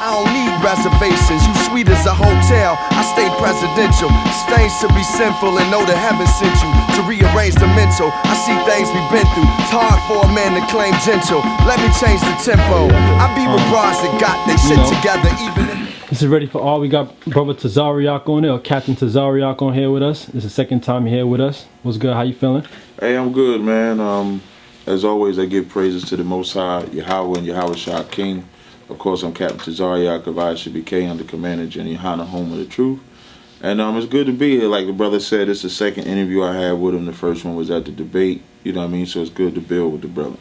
I don't need reservations, you sweet as a hotel. I stay presidential. Stains to be sinful and know that heaven sent you to rearrange the mental. I see things we've been through. It's hard for a man to claim gentle. Let me change the tempo. I be with bras that got they shit together even if. This is Ready for All. We got brother Tazaryach on there, or Captain Tazaryach on here with us. This is the second time you're here with us. What's good? How you feeling? Hey, I'm good, man. As always, I give praises to the Most High, Yahweh and Yahweh Shah King. Of course, I'm Captain Tazaryach of ISUPK under Commander Jenny Hanna, home of the truth. And it's good to be here. Like the brother said, it's the second interview I had with him. The first one was at the debate. You know what I mean? So it's good to build with the brother.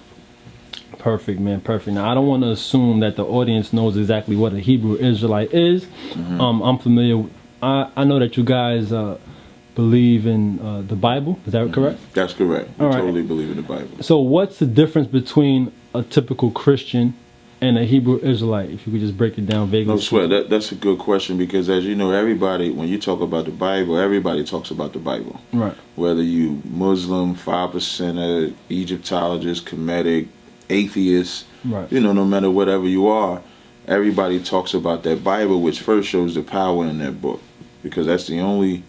Perfect, man. Perfect. Now, I don't want to assume that the audience knows exactly what a Hebrew Israelite is. I'm familiar. I know that you guys believe in the Bible. Is that correct? That's correct. I totally believe in the Bible. So what's the difference between a typical Christian and a Hebrew Israelite? If you could just break it down vaguely. No sweat. That's a good question, because as you know, everybody, when you talk about the Bible, everybody talks about the Bible. Right. Whether you Muslim, 5%er, Egyptologist, Kemetic, atheist, right. You know, no matter whatever you are, everybody talks about that Bible, which first shows the power in that book, because that's the only,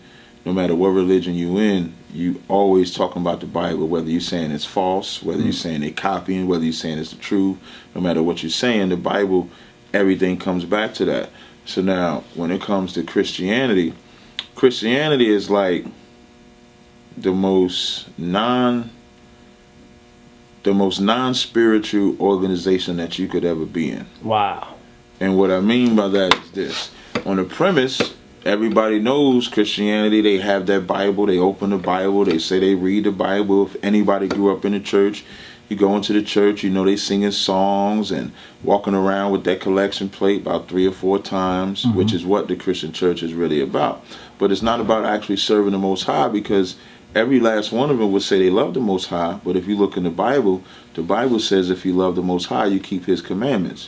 no matter what religion you in, you always talking about the Bible, whether you're saying it's false, whether you're saying they're copying, whether you're saying it's the truth, no matter what you're saying, the Bible, everything comes back to that. So now, when it comes to Christianity, Christianity is like the most non-spiritual organization that you could ever be in. Wow. And what I mean by that is this. On the premise, everybody knows Christianity. They have that Bible. They open the Bible. They say they read the Bible. If anybody grew up in the church, you go into the church, you know they singing songs and walking around with that collection plate about 3 or 4 times, which is what the Christian church is really about. But it's not about actually serving the Most High, because every last one of them would say they love the Most High, but if you look in the Bible says if you love the Most High, you keep His commandments.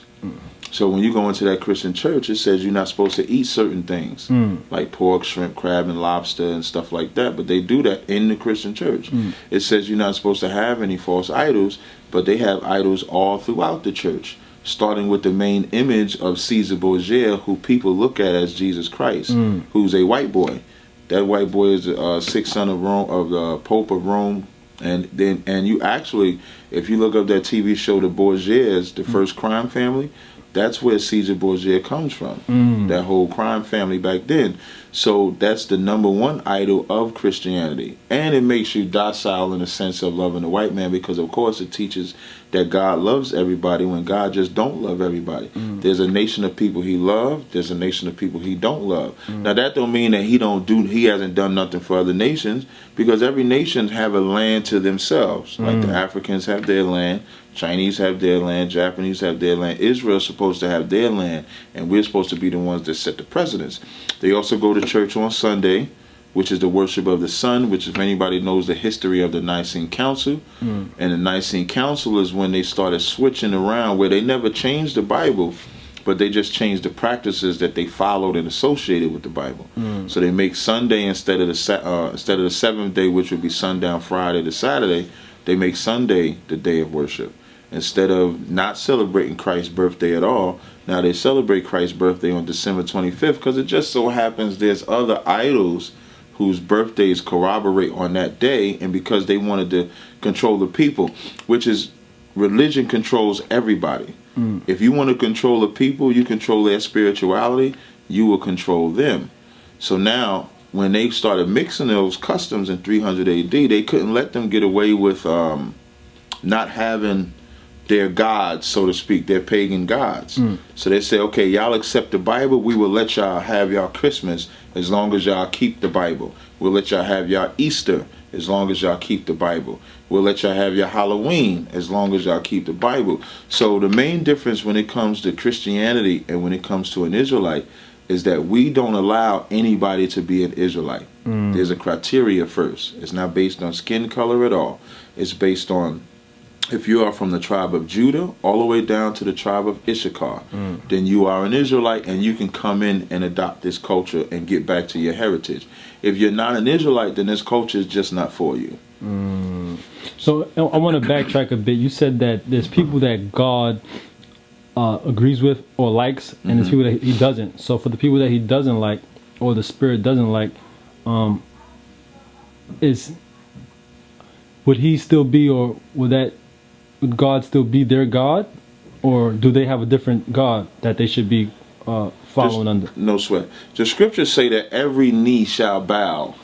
So when you go into that Christian church, it says you're not supposed to eat certain things, like pork, shrimp, crab, and lobster and stuff like that, but they do that in the Christian church. It says you're not supposed to have any false idols, but they have idols all throughout the church, starting with the main image of Caesar Borgia, who people look at as Jesus Christ, who's a white boy. That white boy is the sixth son of Rome, of the Pope of Rome, and you actually, if you look up that TV show, The Borgias, the first crime family, that's where Caesar Borgia comes from. That whole crime family back then. So that's the #1 idol of Christianity, and it makes you docile in the sense of loving the white man, because of course it teaches that God loves everybody when God just don't love everybody. There's a nation of people He loves. There's a nation of people He don't love. Now that don't mean that He hasn't done nothing for other nations, because every nation have a land to themselves. Like the Africans have their land, Chinese have their land, Japanese have their land. Israel's supposed to have their land, and we're supposed to be the ones that set the precedents. They also go to church on Sunday, which is the worship of the sun, which if anybody knows the history of the Nicene Council, and the Nicene Council is when they started switching around, where they never changed the Bible, but they just changed the practices that they followed and associated with the Bible. So they make Sunday instead of the 7th day, which would be sundown Friday to Saturday, they make Sunday the day of worship. Instead of not celebrating Christ's birthday at all, now they celebrate Christ's birthday on December 25th, because it just so happens there's other idols whose birthdays corroborate on that day, and because they wanted to control the people, which is, religion controls everybody. If you want to control the people, you control their spirituality, you will control them. So now, when they started mixing those customs in 300 AD, they couldn't let them get away with not having their gods, so to speak, their pagan gods. So they say, okay, y'all accept the Bible, we will let y'all have y'all Christmas as long as y'all keep the Bible. We'll let y'all have y'all Easter as long as y'all keep the Bible. We'll let y'all have your Halloween as long as y'all keep the Bible. So the main difference when it comes to Christianity and when it comes to an Israelite is that we don't allow anybody to be an Israelite. There's a criteria first. It's not based on skin color at all. It's based on if you are from the tribe of Judah all the way down to the tribe of Issachar, then you are an Israelite, and you can come in and adopt this culture and get back to your heritage. If you're not an Israelite, then this culture is just not for you. So I want to backtrack a bit. You said that there's people that God agrees with or likes, and there's people that he doesn't. So for the people that he doesn't like, or the spirit doesn't like, would he still be, or would God still be their God, or do they have a different God that they should be following under? No sweat. The scriptures say that every knee shall bow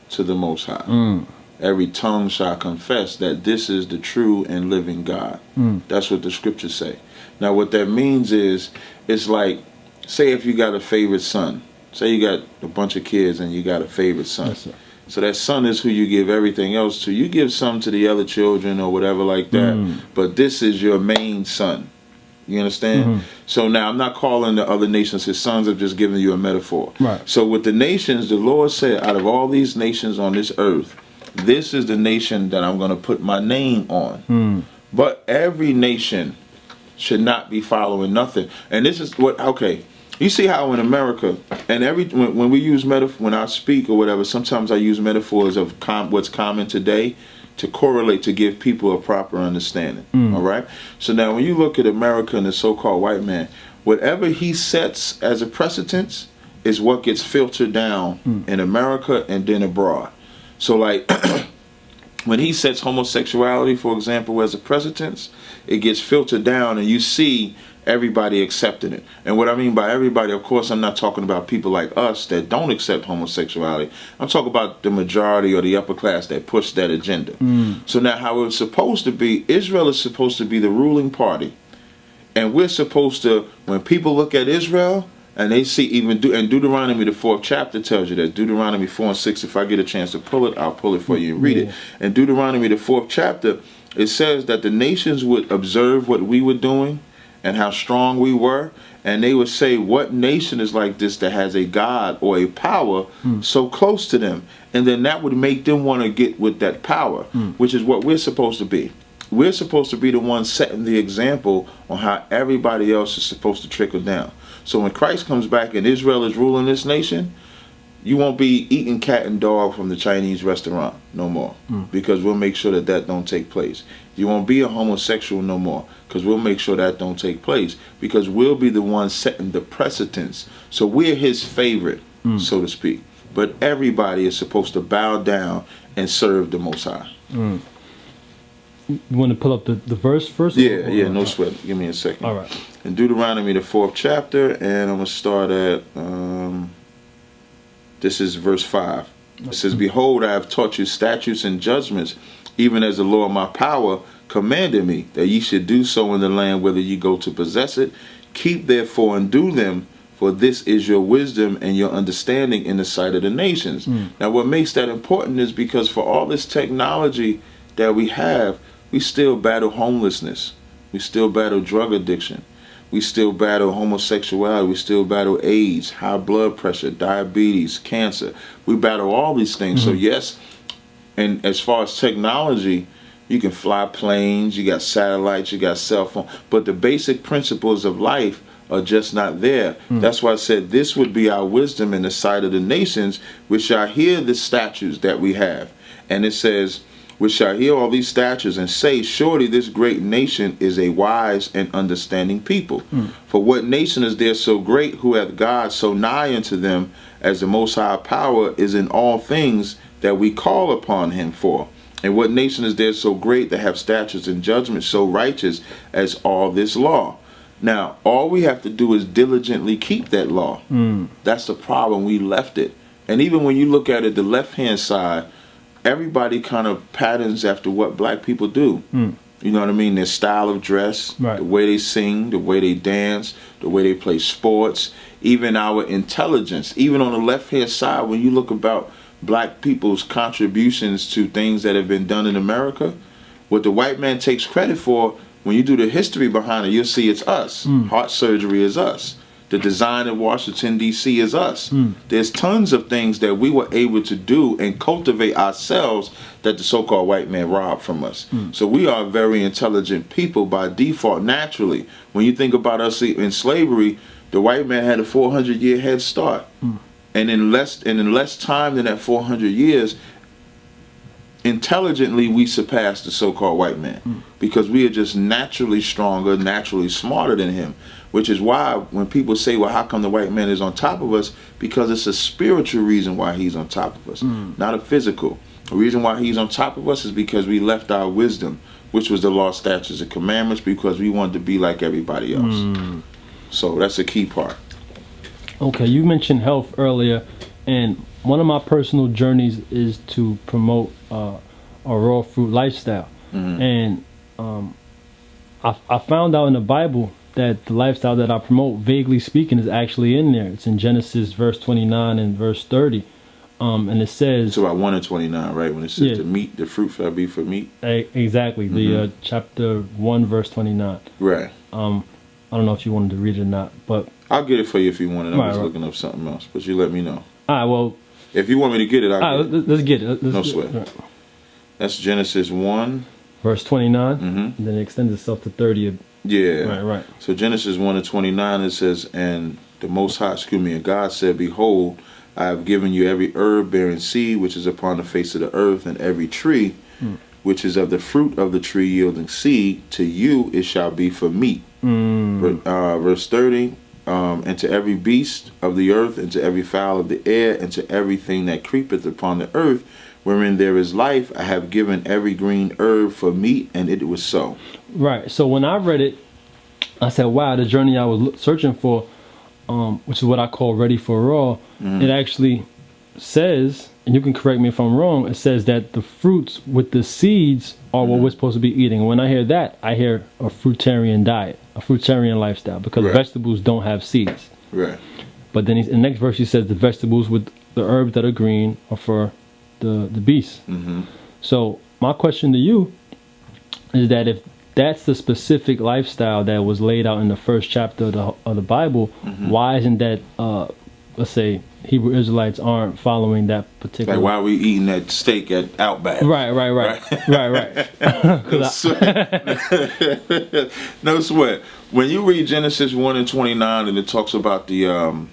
to the Most High. Every tongue shall confess that this is the true and living God. That's what the scriptures say. Now what that means is, it's like, say if you got a favorite son. Say you got a bunch of kids and you got a favorite son. Yes, sir. So that son is who you give everything else to. You give some to the other children or whatever like that. But this is your main son. You understand? So now I'm not calling the other nations his sons. I'm just giving you a metaphor. Right. So with the nations, the Lord said, out of all these nations on this earth, this is the nation that I'm going to put my name on. But every nation should not be following nothing. And this is what, okay, you see how in America, and when we use metaphor, when I speak or whatever, sometimes I use metaphors of what's common today to correlate, to give people a proper understanding. All right? So now when you look at America and the so-called white man, whatever he sets as a precedence is what gets filtered down in America and then abroad. So like when he sets homosexuality, for example, as a precedence, it gets filtered down and you see everybody accepting it. And what I mean by everybody, of course, I'm not talking about people like us that don't accept homosexuality. I'm talking about the majority or the upper class that push that agenda. So now how it's supposed to be, Israel is supposed to be the ruling party. And we're supposed to, when people look at Israel, and they see even and Deuteronomy, the 4th chapter tells you that. Deuteronomy 4 and 6, if I get a chance to pull it, I'll pull it for you and read it. And Deuteronomy, the 4th chapter, it says that the nations would observe what we were doing and how strong we were, and they would say, what nation is like this that has a God or a power so close to them? And then that would make them want to get with that power, which is what we're supposed to be. We're supposed to be the ones setting the example on how everybody else is supposed to trickle down. So when Christ comes back and Israel is ruling this nation, you won't be eating cat and dog from the Chinese restaurant no more, because we'll make sure that that don't take place. You won't be a homosexual no more, because we'll make sure that don't take place, because we'll be the ones setting the precedence. So we're his favorite, so to speak. But everybody is supposed to bow down and serve the Most High. You want to pull up the verse first? Yeah, no sweat. Give me a second. All right. In Deuteronomy, the 4th chapter, and I'm going to start at, this is verse 5. It says, behold, I have taught you statutes and judgments, even as the Lord my power commanded me, that ye should do so in the land whither ye go to possess it. Keep therefore and do them, for this is your wisdom and your understanding in the sight of the nations. Now what makes that important is because for all this technology that we have, we still battle homelessness. We still battle drug addiction. We still battle homosexuality. We still battle AIDS, high blood pressure, diabetes, cancer. We battle all these things. So yes, and as far as technology, you can fly planes, you got satellites, you got cell phone, but the basic principles of life are just not there. That's why I said this would be our wisdom in the sight of the nations, which shall hear the statutes that we have. And it says, which shall hear all these statutes and say, surely this great nation is a wise and understanding people. For what nation is there so great, who hath God so nigh unto them, as the Most High power is in all things that we call upon him for? And what nation is there so great that have statutes and judgments so righteous as all this law? Now, all we have to do is diligently keep that law. That's the problem. We left it. And even when you look at it, the left-hand side, everybody kind of patterns after what black people do. You know what I mean? Their style of dress, the way they sing, the way they dance, the way they play sports, even our intelligence. Even on the left-hand side, when you look about black people's contributions to things that have been done in America, what the white man takes credit for, when you do the history behind it, you'll see it's us. Heart surgery is us. The design in Washington, D.C. is us. There's tons of things that we were able to do and cultivate ourselves that the so-called white man robbed from us. So we are very intelligent people by default, naturally. When you think about us in slavery, the white man had a 400-year head start. And in less time than that 400 years, intelligently we surpass the so-called white man because we are just naturally stronger, naturally smarter than him, which is why when people say, well, how come the white man is on top of us? Because it's a spiritual reason why he's on top of us, not a physical. The reason why he's on top of us is because we left our wisdom, which was the law, statutes, and commandments, because we wanted to be like everybody else. So that's a key part. Okay, you mentioned health earlier, and one of my personal journeys is to promote a raw fruit lifestyle. And I found out in the Bible that the lifestyle that I promote, vaguely speaking, is actually in there. It's in Genesis verse 29 and verse 30. And it says... It's about 1 and 29, right? When it says the fruit shall be for meat. Exactly. The chapter 1, verse 29. Right. I don't know if you wanted to read it or not, but... I'll get it for you if you want it. I'm just looking up something else, but you let me know. All right, well... If you want me to get it, I'll get it. Let's get it. No sweat. Right. That's Genesis 1. Verse 29, and then it extends itself to 30. Yeah. Right. So Genesis 1 and 29, it says, and the Most High, and God said, behold, I have given you every herb bearing seed which is upon the face of the earth, and every tree which is of the fruit of the tree yielding seed, to you it shall be for meat. Verse 30, and to every beast of the earth, and to every fowl of the air, and to everything that creepeth upon the earth, wherein there is life, I have given every green herb for meat, and it was so. Right. So when I read it, I said, wow, the journey I was searching for, which is what I call ready for raw, it actually says, and you can correct me if I'm wrong, it says that the fruits with the seeds are what we're supposed to be eating. When I hear that, I hear a fruitarian diet, a fruitarian lifestyle, because vegetables don't have seeds. Right. But then in the next verse he says the vegetables with the herbs that are green are for the beasts. So my question to you is that if that's the specific lifestyle that was laid out in the first chapter of the Bible, why isn't that, let's say, Hebrew Israelites aren't following that particular... Like, why are we eating that steak at Outback? Right. No sweat. When you read Genesis 1 and 29 and it talks about the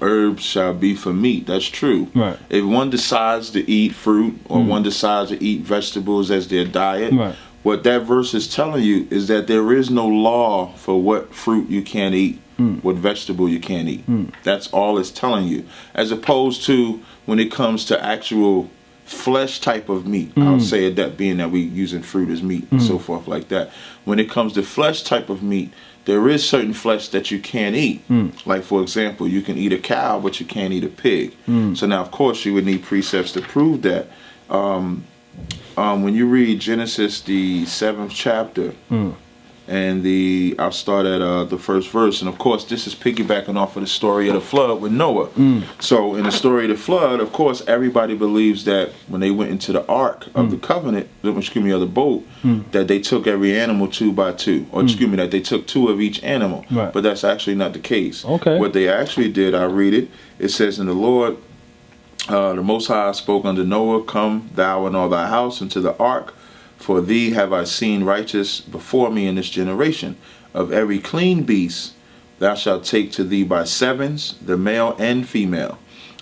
herbs shall be for meat, that's true. Right. If one decides to eat fruit or one decides to eat vegetables as their diet, what that verse is telling you is that there is no law for what fruit you can't eat, what vegetable you can't eat. That's all it's telling you. As opposed to when it comes to actual flesh type of meat. I'll say it, that being that we using fruit as meat and so forth like that. When it comes to flesh type of meat, there is certain flesh that you can't eat. Like, for example, you can eat a cow, but you can't eat a pig. So now, of course, you would need precepts to prove that. When you read Genesis, the 7th chapter, and I'll start at the first verse, and of course this is piggybacking off of the story of the flood with Noah. So in the story of the flood, of course, everybody believes that when they went into the ark of the covenant, of the boat, that they took every animal 2 by 2, or that they took 2 of each animal. But that's actually not the case. What they actually did, I read it, it says, in the Lord, the Most High spoke unto Noah, come thou and all thy house into the ark, for thee have I seen righteous before me in this generation. Of every clean beast thou shalt take to thee by 7s, the male and female,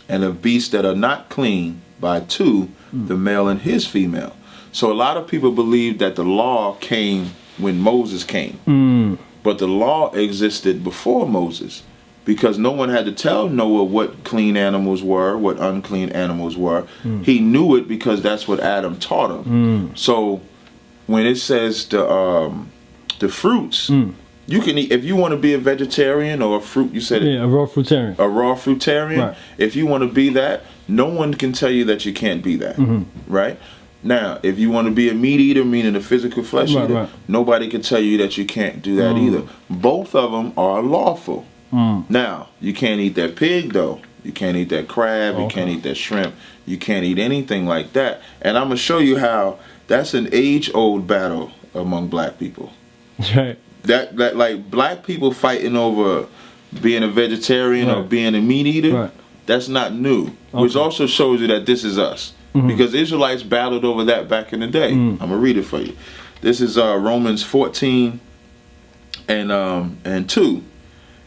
and of beasts that are not clean by 2, the male and his female. So a lot of people believe that the law came when Moses came, but the law existed before Moses, because no one had to tell Noah what clean animals were, what unclean animals were. He knew it because that's what Adam taught him. So when it says the fruits, you can eat, if you want to be a vegetarian or a fruit, you said a raw fruitarian. A raw fruitarian. If you want to be that, no one can tell you that you can't be that. Right? Now, if you want to be a meat eater, meaning a physical flesh eater, nobody can tell you that you can't do that either. Both of them are lawful. Now, you can't eat that pig, though. You can't eat that crab. You can't eat that shrimp. You can't eat anything like that. And I'm going to show you how that's an age-old battle among black people. That like black people fighting over being a vegetarian or being a meat eater, that's not new. Which also shows you that this is us. Because Israelites battled over that back in the day. I'm going to read it for you. This is Romans 14 and 2.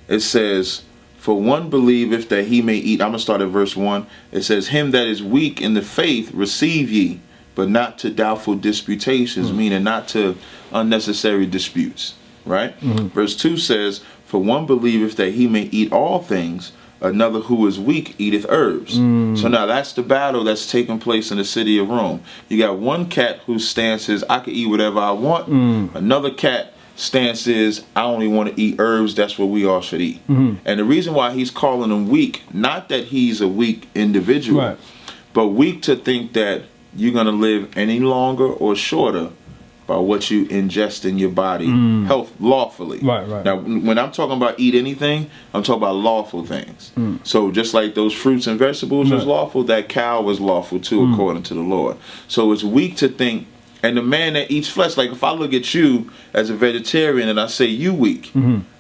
It says, for one believeth that he may eat. I'm going to start at verse 1. It says, him that is weak in the faith receive ye, but not to doubtful disputations, meaning not to unnecessary disputes. Right? Verse 2 says, "For one believeth that he may eat all things, another who is weak eateth herbs." So now that's the battle that's taking place in the city of Rome. You got one cat whose stance is, I can eat whatever I want. Another cat stance is, I only want to eat herbs. That's what we all should eat. And the reason why he's calling him weak, not that he's a weak individual, but weak to think that you're going to live any longer or shorter by what you ingest in your body health lawfully. Now, when I'm talking about eat anything, I'm talking about lawful things. So just like those fruits and vegetables was lawful, that cow was lawful too, according to the Lord. So it's weak to think, and the man that eats flesh, like if I look at you as a vegetarian and I say you weak,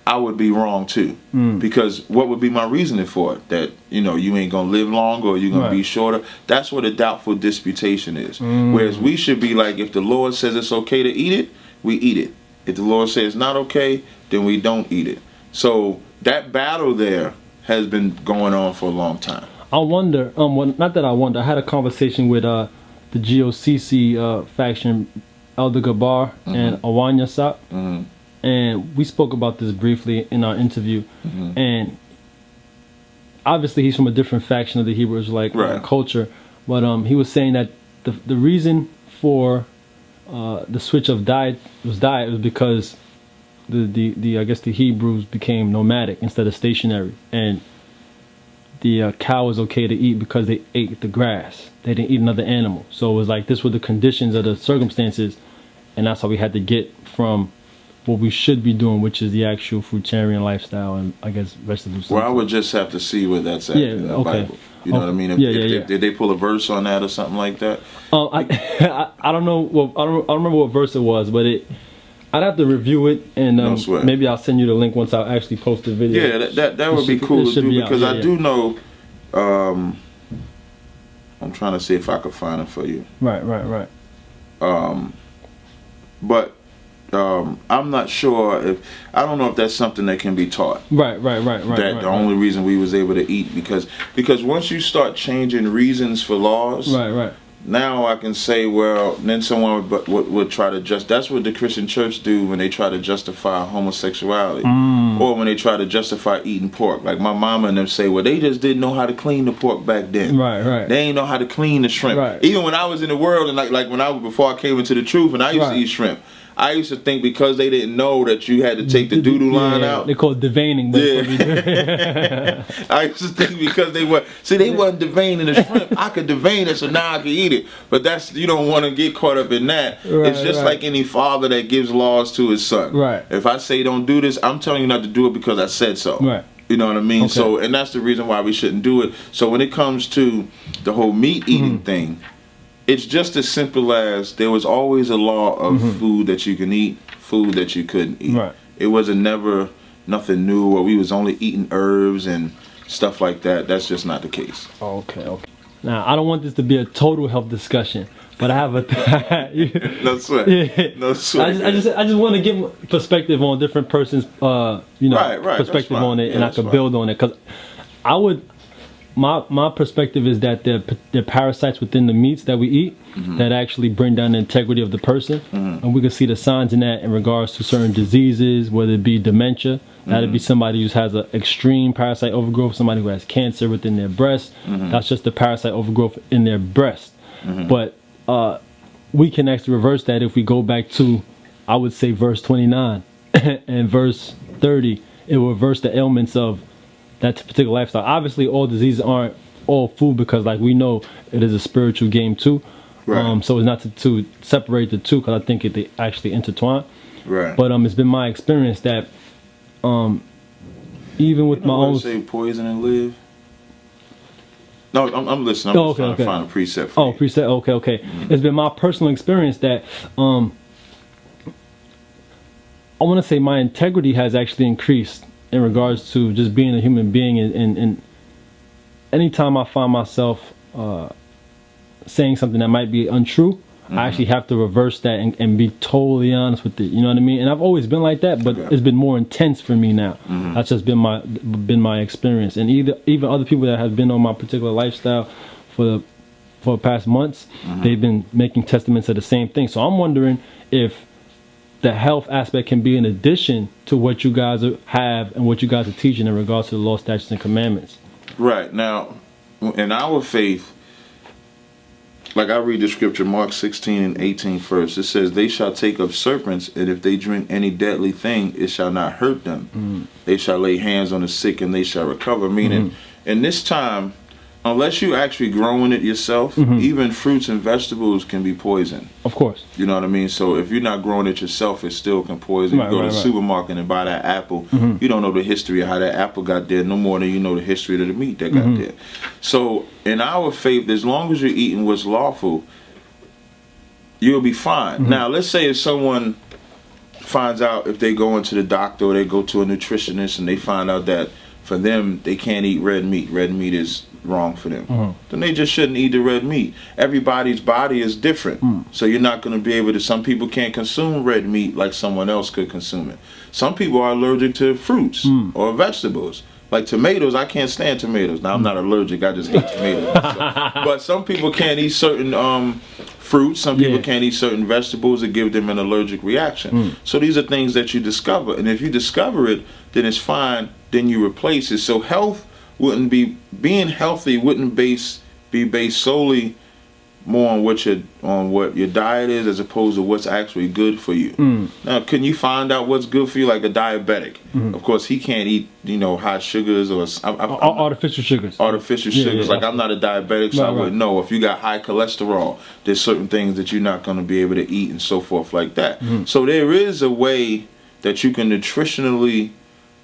I would be wrong too. Because what would be my reasoning for it? That, you know, you ain't going to live longer or you're going to be shorter. That's what a doubtful disputation is. Whereas we should be like, if the Lord says it's okay to eat it, we eat it. If the Lord says it's not okay, then we don't eat it. So that battle there has been going on for a long time. I wonder, well, not that I wonder, I had a conversation with the GOCC faction, Elder Gabar and Awanya Sap. And we spoke about this briefly in our interview. And obviously he's from a different faction of the Hebrew Israelite culture. But he was saying that the reason for the switch of diet was because the I guess the Hebrews became nomadic instead of stationary. And the cow was okay to eat because they ate the grass. They didn't eat another animal. So it was like this were the conditions of the circumstances. And that's how we had to get from what we should be doing, which is the actual fruitarian lifestyle and I guess vegetables. Well, I would just have to see where that's at in the Bible. You know what I mean? Did they pull a verse on that or something like that? I don't know. Well, I don't remember what verse it was, but I'd have to review it, and maybe I'll send you the link once I actually post the video. Yeah, that would be cool to do because I do know. I'm trying to see if I could find it for you. Right. But I'm not sure I don't know if that's something that can be taught. Right. The only reason we was able to eat because once you start changing reasons for laws, now I can say, well, then someone would try to that's what the Christian church do when they try to justify homosexuality or when they try to justify eating pork. Like my mama and them say, well, they just didn't know how to clean the pork back then. Right. They ain't know how to clean the shrimp. Even when I was in the world and like before I came into the truth and I used to eat shrimp. I used to think because they didn't know that you had to take the doo-doo line out. They call it deveining. I used to think because they wasn't deveining the shrimp. I could devein it, so now I can eat it. But you don't want to get caught up in that. It's just like any father that gives laws to his son. If I say don't do this, I'm telling you not to do it because I said so. You know what I mean? So, and that's the reason why we shouldn't do it. So when it comes to the whole meat eating thing, it's just as simple as there was always a law of food that you can eat, food that you couldn't eat. It wasn't never nothing new or we was only eating herbs and stuff like that. That's just not the case. Okay. Now, I don't want this to be a total health discussion, but I have a... No sweat. No sweat. I just want to get perspective on different person's, perspective on it, and I could build on it. Because I would... My perspective is that there are parasites within the meats that we eat that actually bring down the integrity of the person, and we can see the signs in that in regards to certain diseases, whether it be dementia, that'd be somebody who has an extreme parasite overgrowth, somebody who has cancer within their breast. That's just the parasite overgrowth in their breast. But we can actually reverse that if we go back to, I would say, verse 29 and verse 30. It will reverse the ailments of that particular lifestyle. Obviously, all diseases aren't all food because, like we know, it is a spiritual game too. So it's not to separate the two because I think they actually intertwine. But it's been my experience that even with my own say poison and live. No, I'm listening. I'm just trying to find a precept for you. Precept. Okay. It's been my personal experience that I want to say my integrity has actually increased in regards to just being a human being, and anytime I find myself saying something that might be untrue, I actually have to reverse that and be totally honest with it. You know what I mean? And I've always been like that, but it's been more intense for me now. That's just been my experience. And even other people that have been on my particular lifestyle for for the past months, they've been making testaments of the same thing. So I'm wondering if the health aspect can be an addition to what you guys have and what you guys are teaching in regards to the law, statutes, and commandments. Right. Now, in our faith, like I read the scripture, Mark 16 and 18 first, it says, they shall take up serpents, and if they drink any deadly thing, it shall not hurt them. They shall lay hands on the sick, and they shall recover. Meaning, in this time, unless you actually growing it yourself, even fruits and vegetables can be poison. Of course. You know what I mean? So if you're not growing it yourself, it still can poison. You go to the supermarket and buy that apple. You don't know the history of how that apple got there no more than you know the history of the meat that got there. So in our faith, as long as you're eating what's lawful, you'll be fine. Now, let's say if someone finds out, if they go into the doctor or they go to a nutritionist and they find out that for them, they can't eat red meat. Red meat is wrong for them. Then they just shouldn't eat the red meat. Everybody's body is different. So you're not going to be able to, some people can't consume red meat like someone else could consume it. Some people are allergic to fruits or vegetables. Like tomatoes, I can't stand tomatoes. Now, I'm not allergic, I just hate tomatoes. But some people can't eat certain fruits. Some people can't eat certain vegetables that give them an allergic reaction. So these are things that you discover. And if you discover it, then it's fine. Then you replace it. So health wouldn't be, being healthy wouldn't be based solely more on what your diet is as opposed to what's actually good for you. Now, can you find out what's good for you? Like a diabetic, of course, he can't eat high sugars or artificial sugars. Artificial sugars. Like I'm not a diabetic, so I wouldn't know. If you got high cholesterol, there's certain things that you're not going to be able to eat and so forth like that. So there is a way that you can nutritionally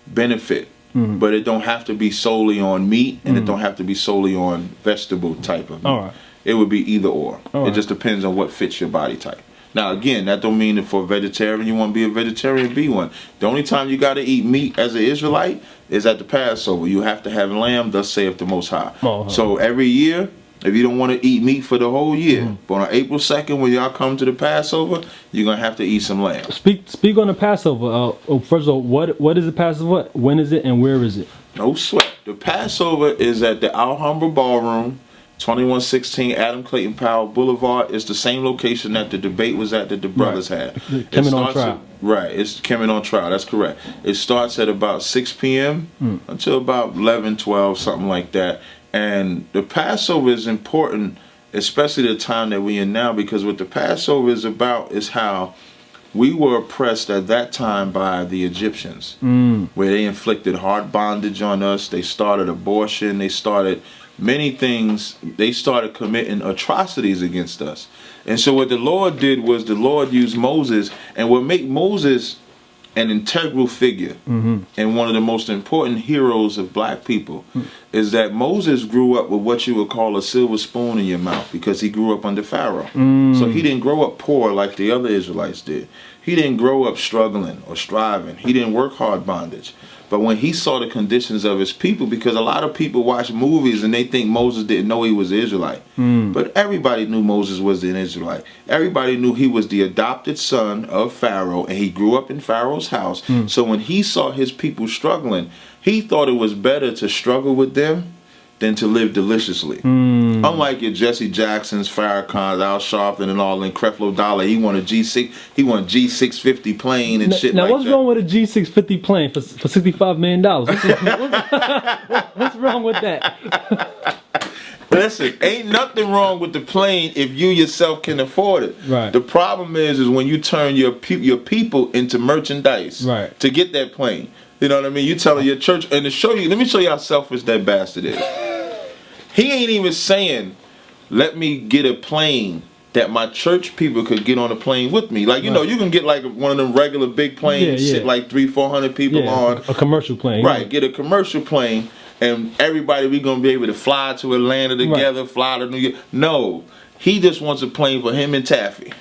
benefit. But it don't have to be solely on meat, and it don't have to be solely on vegetable type of meat. It would be either or. It just depends on what fits your body type. Now, again, that don't mean that for a vegetarian, you want to be a vegetarian, be one. The only time you got to eat meat as an Israelite is at the Passover. You have to have lamb, thus saith the Most High. So every year, if you don't want to eat meat for the whole year, but on April 2nd, when y'all come to the Passover, you're going to have to eat some lamb. Speak on the Passover. First of all, what is the Passover? When is it and where is it? No sweat. The Passover is at the Alhambra Ballroom, 2116 Adam Clayton Powell Boulevard. It's the same location that the debate was at that the brothers had. Kemet on trial. Right, it's Kemet on trial, that's correct. It starts at about 6 p.m. Until about 11, 12, something like that. And the Passover is important, especially the time that we're in now, because what the Passover is about is how we were oppressed at that time by the Egyptians, where they inflicted hard bondage on us. They started abortion. They started many things. They started committing atrocities against us. And so what the Lord did was the Lord used Moses, and what made Moses an integral figure and one of the most important heroes of black people is that Moses grew up with what you would call a silver spoon in your mouth, because he grew up under Pharaoh. So he didn't grow up poor like the other Israelites did. He didn't grow up struggling or striving. He didn't work hard bondage. But when he saw the conditions of his people, because a lot of people watch movies and they think Moses didn't know he was an Israelite. But everybody knew Moses was an Israelite. Everybody knew he was the adopted son of Pharaoh, and he grew up in Pharaoh's house. So when he saw his people struggling, he thought it was better to struggle with them than to live deliciously. Unlike your Jesse Jacksons, Farrakhan's, Al Sharpton, and all, and Creflo Dollar, he won a G650 plane and shit like that. Now, what's wrong with a G650 plane for $65 million? What's wrong with that? Listen, ain't nothing wrong with the plane if you yourself can afford it. Right. The problem is when you turn your people into merchandise to get that plane. You know what I mean? You telling your church, and to show you, let me show you how selfish that bastard is. He ain't even saying, let me get a plane that my church people could get on a plane with me. Like, you know, you can get like one of them regular big planes, sit like 300-400 people on. A commercial plane. Right, get a commercial plane, and everybody, we going to be able to fly to Atlanta together, fly to New York. No, he just wants a plane for him and Taffy.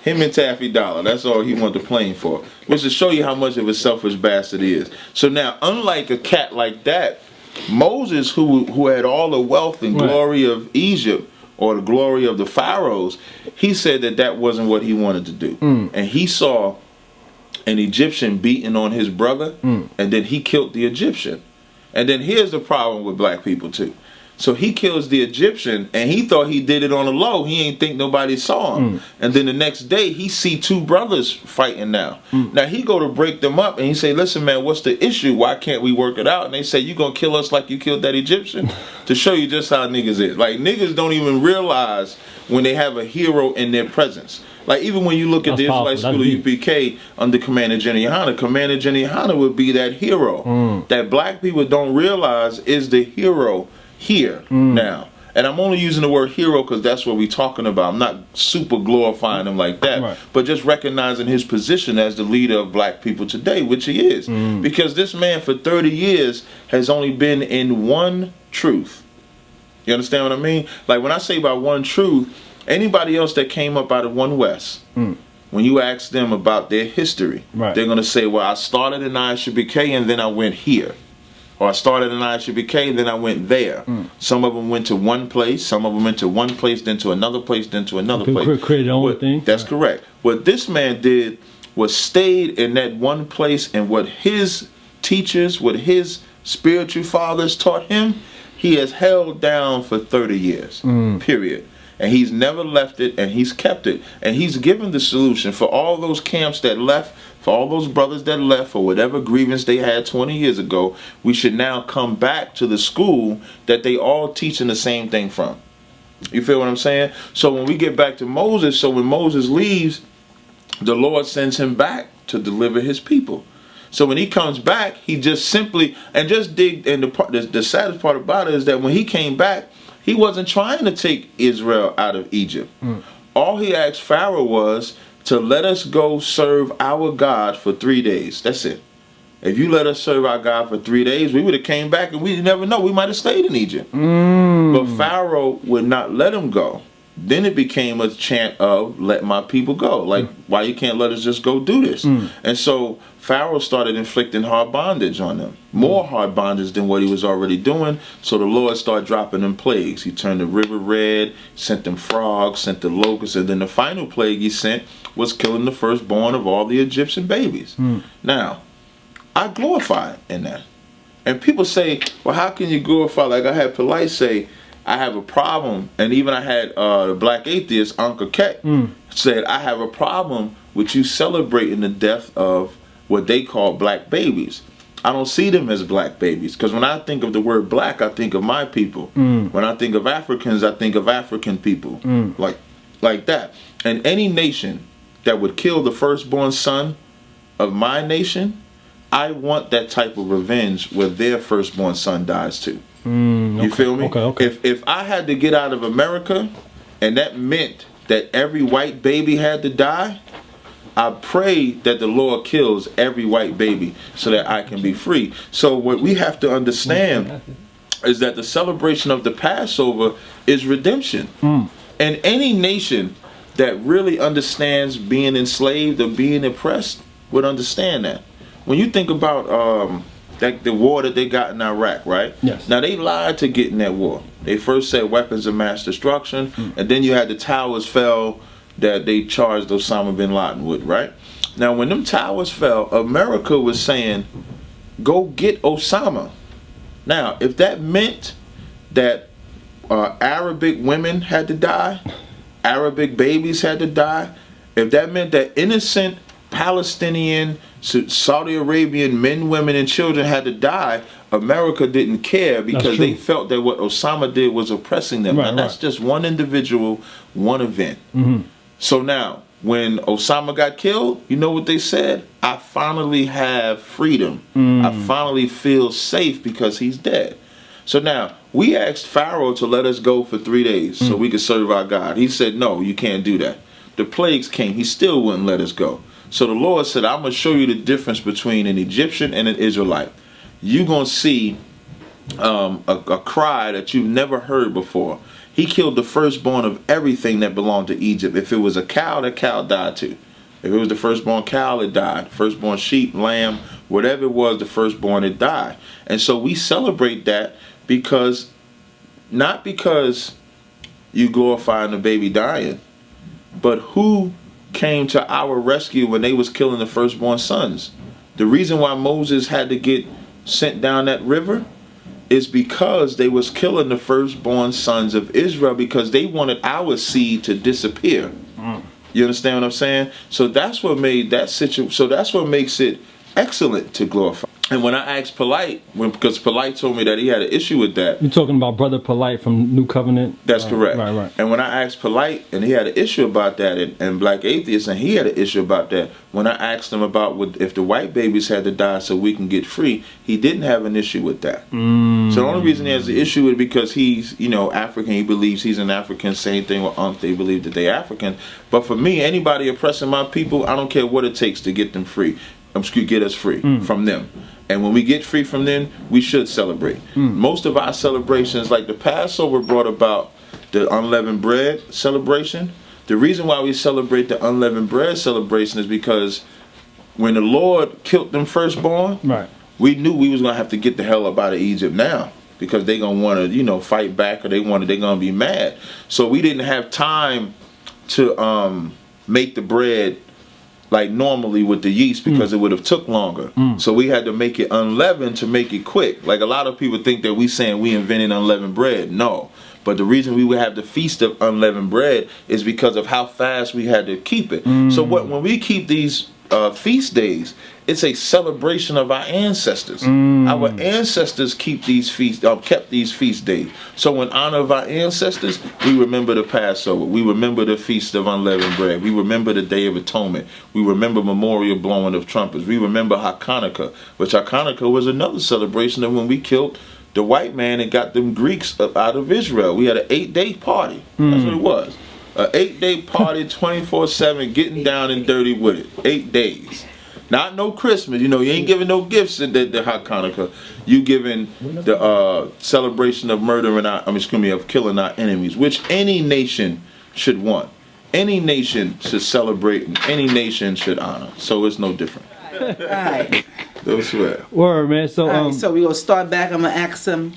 Him and Taffy Dollar, that's all he wanted the plane for. Which to show you how much of a selfish bastard he is. So now, unlike a cat like that, Moses, who had all the wealth and glory of Egypt, or the glory of the pharaohs, he said that wasn't what he wanted to do. And he saw an Egyptian beating on his brother, and then he killed the Egyptian. And then here's the problem with black people too. So he kills the Egyptian, and he thought he did it on the low. He ain't think nobody saw him. And then the next day, he see two brothers fighting now. Now, he go to break them up, and he say, listen, man, what's the issue? Why can't we work it out? And they say, you gonna kill us like you killed that Egyptian? To show you just how niggas is. Like, niggas don't even realize when they have a hero in their presence. Like, even when you look at the Israelite School of UPK under Commander Jenny Hanna, Commander Jenny Hanna would be that hero that black people don't realize is the hero here now. And I'm only using the word hero because that's what we're talking about. I'm not super glorifying him like that, but just recognizing his position as the leader of black people today, which he is. Because this man for 30 years has only been in one truth. You understand what I mean? Like, when I say about one truth, anybody else that came up out of One West, when you ask them about their history, they're going to say, well, I started in ISUPK and then I went here. Or I started in ISUPK and then I went there. Some of them went to one place, some of them went to one place, then to another place, then to another place. Created their own thing. That's correct. What this man did was stayed in that one place, and what his teachers, what his spiritual fathers taught him, he has held down for 30 years, period. And he's never left it, and he's kept it. And he's given the solution for all those camps that left, for all those brothers that left, for whatever grievance they had 20 years ago. We should now come back to the school that they all teaching the same thing from. You feel what I'm saying? So when we get back to Moses, so when Moses leaves, the Lord sends him back to deliver his people. So when he comes back, he just simply, and just dig, and the saddest part about it is that when he came back, he wasn't trying to take Israel out of Egypt. All he asked Pharaoh was to let us go serve our God for 3 days. That's it. If you let us serve our God for 3 days, we would have came back and we never know. We might have stayed in Egypt. But Pharaoh would not let him go. Then it became a chant of, let my people go. Like, why you can't let us just go do this? And so Pharaoh started inflicting hard bondage on them. More hard bondage than what he was already doing. So the Lord started dropping them plagues. He turned the river red, sent them frogs, sent the locusts. And then the final plague he sent was killing the firstborn of all the Egyptian babies. Now, I glorify in that. And people say, well, how can you glorify? Like I had Polite say, I have a problem, and even I had the black atheist, Uncle Capt, said, I have a problem with you celebrating the death of what they call black babies. I don't see them as black babies, because when I think of the word black, I think of my people. When I think of Africans, I think of African people, like that. And any nation that would kill the firstborn son of my nation, I want that type of revenge where their firstborn son dies too. You feel me? Okay. If I had to get out of America, and that meant that every white baby had to die, I pray that the Lord kills every white baby so that I can be free. So what we have to understand is that the celebration of the Passover is redemption. And any nation that really understands being enslaved or being oppressed would understand that. When you think about the war that they got in Iraq, right? Yes. Now, they lied to get in that war. They first said weapons of mass destruction, and then you had the towers fell that they charged Osama bin Laden with, right? Now, when them towers fell, America was saying, go get Osama. Now, if that meant that Arabic women had to die, Arabic babies had to die, if that meant that innocent Palestinian, Saudi Arabian men, women, and children had to die, America didn't care because they felt that what Osama did was oppressing them. And that's just one individual, one event. So now, when Osama got killed, you know what they said? I finally have freedom. I finally feel safe because he's dead. So now, we asked Pharaoh to let us go for 3 days so we could serve our God. He said, no, you can't do that. The plagues came. He still wouldn't let us go. So the Lord said, I'm going to show you the difference between an Egyptian and an Israelite. You're going to see a cry that you've never heard before. He killed the firstborn of everything that belonged to Egypt. If it was a cow, that cow died too. If it was the firstborn cow, it died. Firstborn sheep, lamb, whatever it was, the firstborn, it died. And so we celebrate that because, not because you glorifying the baby dying, but who came to our rescue when they was killing the firstborn sons. The reason why Moses had to get sent down that river is because they was killing the firstborn sons of Israel because they wanted our seed to disappear. You understand what I'm saying? So that's what made that situation. So that's what makes it excellent to glorify. And when I asked Polite, because Polite told me that he had an issue with that. You're talking about Brother Polite from New Covenant? That's correct. Right. And when I asked Polite, and he had an issue about that, and Black Atheist, and he had an issue about that. When I asked him about if the white babies had to die so we can get free, he didn't have an issue with that. So the only reason he has the issue is because he's, African. He believes he's an African. Same thing with they believe that they're African. But for me, anybody oppressing my people, I don't care what it takes to get them free. Get us free from them. And when we get free from them, we should celebrate. Most of our celebrations, like the Passover brought about the unleavened bread celebration. The reason why we celebrate the unleavened bread celebration is because when the Lord killed them firstborn, we knew we was going to have to get the hell up out of Egypt now. Because they're going to want to, fight back, or they're going to be mad. So we didn't have time to make the bread like normally with the yeast because it would have took longer. So we had to make it unleavened to make it quick. Like a lot of people think that we saying we invented unleavened bread. No. But the reason we would have the feast of unleavened bread is because of how fast we had to keep it. So when we keep these feast days, it's a celebration of our ancestors. Our ancestors kept these feast days. So in honor of our ancestors, we remember the Passover. We remember the Feast of Unleavened Bread. We remember the Day of Atonement. We remember memorial blowing of trumpets. We remember Hanukkah, which Hanukkah was another celebration of when we killed the white man and got them Greeks up out of Israel. We had an 8-day party. That's what it was. An 8-day party, 24/7, getting down and dirty with it. 8 days. Not no Christmas. You ain't giving no gifts in the Hanukkah. You giving the celebration of murdering of killing our enemies, which any nation should want. Any nation should celebrate and any nation should honor. So it's no different. All right. That's right. Word, man. So so we gonna start back. I'm gonna ask them.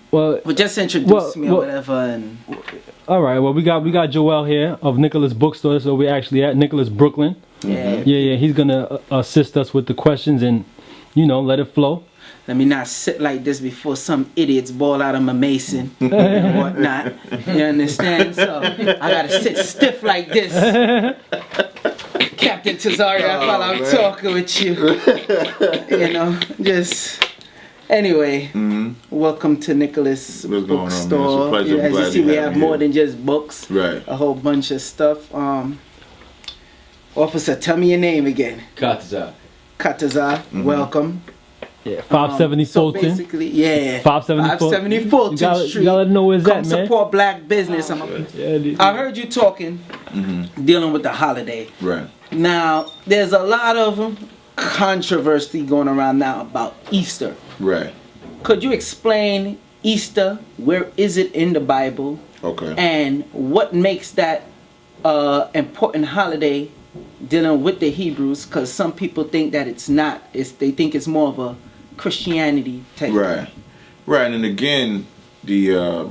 Well, just introduce me or whatever. And all right. Well, we got Joel here of Nicholas Bookstore. So we're actually at Nicholas Brooklyn. Yeah. He's gonna assist us with the questions and let it flow. Let me not sit like this before some idiots ball out of my mason and whatnot. You understand? So I gotta sit stiff like this, Captain Tazaryach, while I'm talking with you. Just anyway. Welcome to Nicholas Bookstore. As you see, we have more than just books. Right. A whole bunch of stuff. Officer, tell me your name again. Capt. Welcome. Yeah, 570 Fulton. So basically, 570 Fulton Street. You gotta know where's that, man. Come support black business. I heard you talking, dealing with the holiday. Right. Now, there's a lot of controversy going around now about Easter. Right. Could you explain Easter? Where is it in the Bible? Okay. And what makes that important holiday dealing with the Hebrews? Because some people think that it's not. They think it's more of a Christianity type. Right. And again, the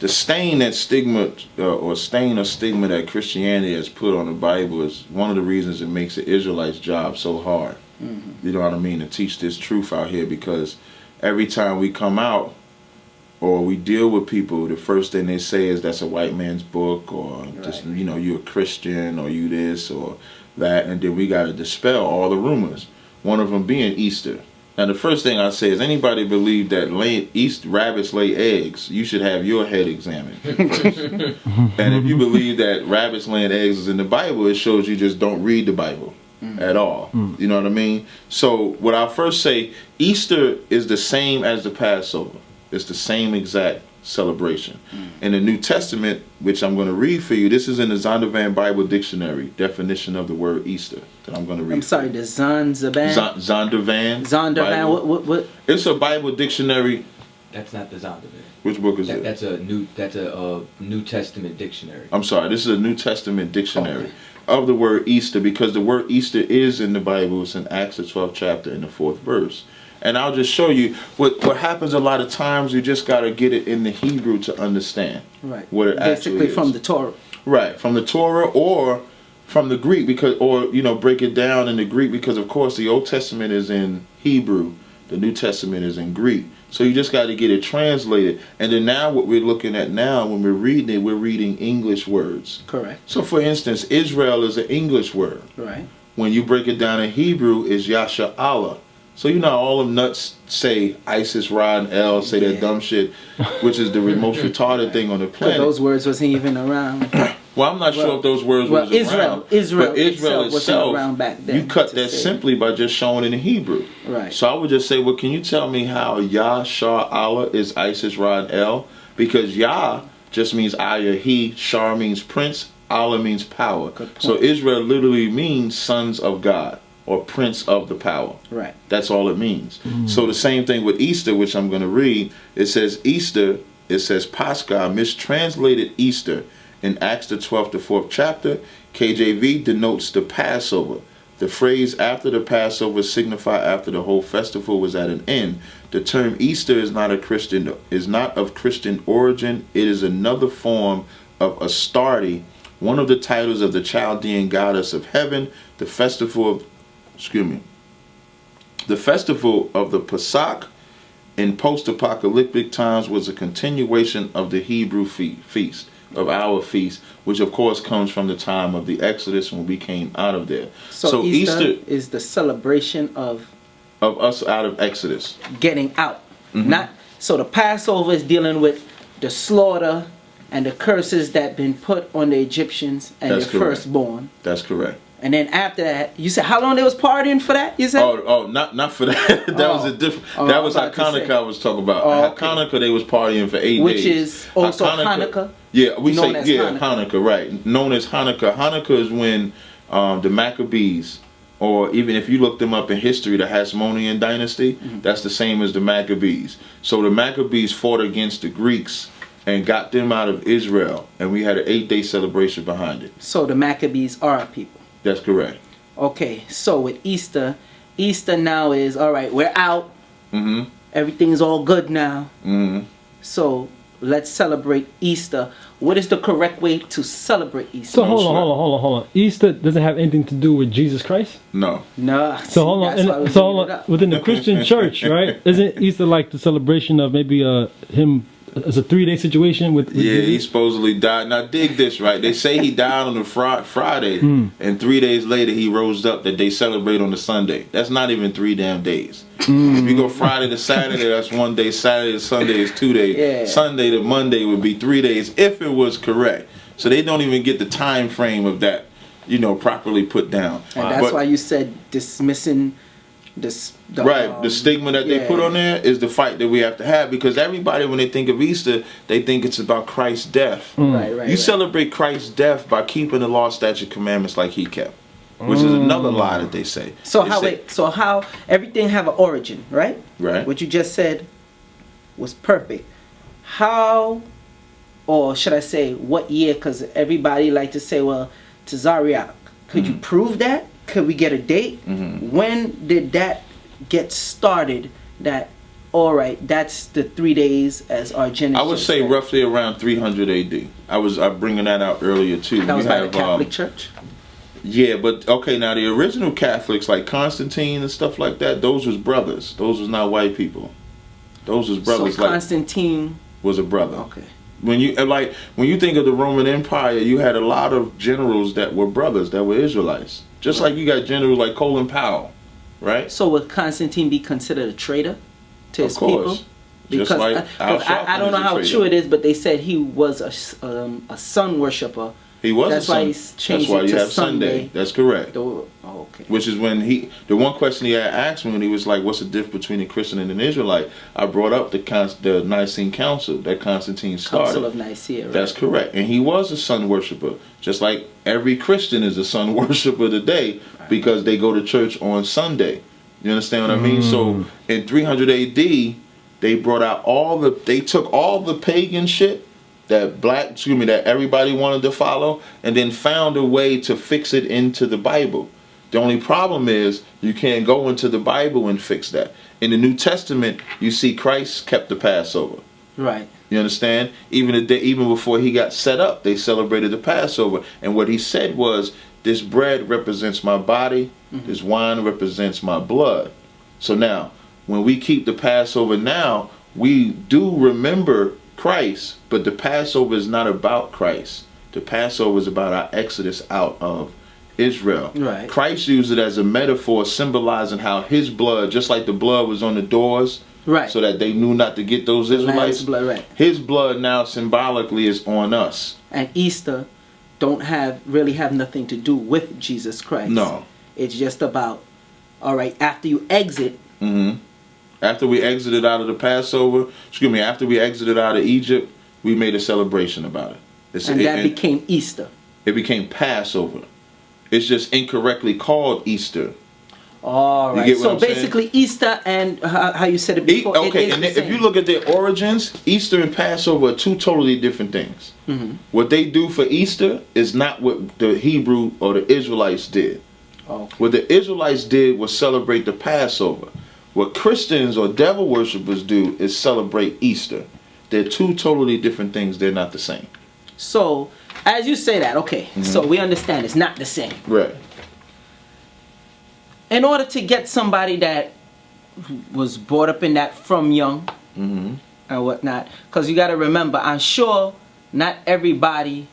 stain that stigma or stigma that Christianity has put on the Bible is one of the reasons it makes the Israelites' job so hard. You know what I mean? To teach this truth out here, because every time we come out or we deal with people, the first thing they say is that's a white man's book, or just you're a Christian, or you this or that, and then we got to dispel all the rumors. One of them being Easter. Now, the first thing I say is anybody believe that rabbits lay eggs, you should have your head examined first. And if you believe that rabbits laying eggs is in the Bible, it shows you just don't read the Bible at all. You know what I mean? So what I first say, Easter is the same as the Passover. It's the same exact celebration. In the New Testament, which I'm going to read for you, this is in the Zondervan Bible Dictionary, definition of the word Easter that I'm going to read. I'm sorry, the Zondervan? Zondervan, what? It's a Bible dictionary. That's not the Zondervan. Which book is it? That's a New Testament dictionary. I'm sorry, this is a New Testament dictionary of the word Easter, because the word Easter is in the Bible. It's in Acts the 12th chapter in the 4th verse. And I'll just show you what happens a lot of times. You just got to get it in the Hebrew to understand what it actually is. Basically from the Torah. Right, from the Torah or from the Greek, break it down in the Greek, because of course the Old Testament is in Hebrew The New Testament is in Greek. So you just got to get it translated. And then now what we're looking at now, when we're reading it, we're reading English words. Correct. So for instance, Israel is an English word. Right. When you break it down in Hebrew, it's Yasha Allah. So you know all them nuts say ISIS, Ra, and El, say that dumb shit, which is the most retarded thing on the planet. Those words wasn't even around. Well, I'm not sure if those words was around. Israel but Israel wasn't around back then. You cut that simply by just showing it in Hebrew. Right. So I would just say, well, can you tell me how Yah, Shah, Allah is Isis, Ra, and El? Because Yah just means I or he, Shah means prince, Allah means power. So Israel literally means sons of God or prince of the power. Right. That's all it means. So the same thing with Easter, which I'm going to read. It says Easter, it says Pascha, mistranslated Easter. In Acts the 12th to 4th chapter, KJV denotes the Passover. The phrase after the Passover signify after the whole festival was at an end. The term Easter is not of Christian origin. It is another form of Astarte, one of the titles of the Chaldean goddess of heaven. The festival of the Pesach in post-apocalyptic times was a continuation of the Hebrew feast. Of our feast, which of course comes from the time of the Exodus when we came out of there. So Easter is the celebration of us out of Exodus, getting out. Not so the Passover is dealing with the slaughter and the curses that been put on the Egyptians and the firstborn. That's correct. And then after that, you said how long they was partying for that? You said? Not for that. That was a different. That was Hanukkah I was talking about. Hanukkah they was partying for 8 days. Which is also Hanukkah. Yeah, we say Hanukkah, right? Known as Hanukkah. Hanukkah is when the Maccabees, or even if you look them up in history, the Hasmonean dynasty, that's the same as the Maccabees. So the Maccabees fought against the Greeks and got them out of Israel, and we had an 8-day celebration behind it. So the Maccabees are our people. That's correct. Okay, so with Easter now is, all right, we're out. Everything's all good now. So let's celebrate Easter. What is the correct way to celebrate Easter? So hold on. Easter doesn't have anything to do with Jesus Christ? No. So hold on. Within the Christian church, right? Isn't Easter like the celebration of maybe him? It's a 3-day situation with he supposedly died. Now dig this, right? They say he died on a Friday, and 3 days later he rose up that they celebrate on the Sunday. That's not even 3 damn days. If you go Friday to Saturday, that's 1 day. Saturday to Sunday is 2 days. Yeah. Sunday to Monday would be 3 days if it was correct. So they don't even get the time frame of that, properly put down. And that's why you said dismissing the stigma that they put on there is the fight that we have to have, because everybody, when they think of Easter, they think it's about Christ's death. You celebrate Christ's death by keeping the law, statute, commandments like he kept, which is another lie that they say. So how everything have an origin, right? Right. What you just said was perfect. How, or should I say, what year? Because everybody like to say, well, Tazaryach. Could you prove that? Could we get a date? When did that get started? That, all right, that's the 3 days as our Genesis. I would say roughly around 300 AD. I'm bringing that out earlier too. That was by the Catholic Church? Yeah, but okay, now the original Catholics like Constantine and stuff like that, those was brothers. Those was not white people. Those was brothers. So Constantine was a brother. Okay. When you think of the Roman Empire, you had a lot of generals that were brothers, that were Israelites. Just like you got generals like Colin Powell, right? So would Constantine be considered a traitor to his people? Because I don't know how true it is, but they said he was a sun worshiper. He was That's a sun. Why he's changed That's why it you to have Sunday. That's correct. Okay. Which is when the one question he had asked me when he was like, what's the difference between a Christian and an Israelite? I brought up the Nicene Council that Constantine started. Council of Nicaea, right? That's correct. And he was a sun worshiper, just like every Christian is a sun worshiper today, because they go to church on Sunday. You understand what I mean? So in 300 AD, they took all the pagan shit that everybody wanted to follow, and then found a way to fix it into the Bible. The only problem is you can't go into the Bible and fix that. In the New Testament, you see Christ kept the Passover. Right. You understand? Even before he got set up, they celebrated the Passover. And what he said was, this bread represents my body, this wine represents my blood. So now, when we keep the Passover now, we do remember Christ, but the Passover is not about Christ. The Passover is about our exodus out of Israel. Right. Christ used it as a metaphor symbolizing how his blood, just like the blood was on the doors, Right. so that they knew not to get those Israelites, Lamb's blood, right. his blood now symbolically is on us. And Easter don't really have nothing to do with Jesus Christ. No. It's just about, all right, after you exit. Mm-hmm. After we exited out of the Passover, after we exited out of Egypt, we made a celebration about it. And that became Easter. It became Passover. It's just incorrectly called Easter. All You right. get what So I'm saying? basically, Easter and how you said it before. Okay, it is and the if same. you look at their origins, Easter and Passover are two totally different things. Mm-hmm. What they do for Easter is not what the Hebrew or the Israelites did. Okay. What the Israelites did was celebrate the Passover. What Christians or devil worshippers do is celebrate Easter. They're two totally different things. They're not the same. So, as you say that, okay, so we understand it's not the same. Right. In order to get somebody that was brought up in that from young and whatnot, because you got to remember, I'm sure not everybody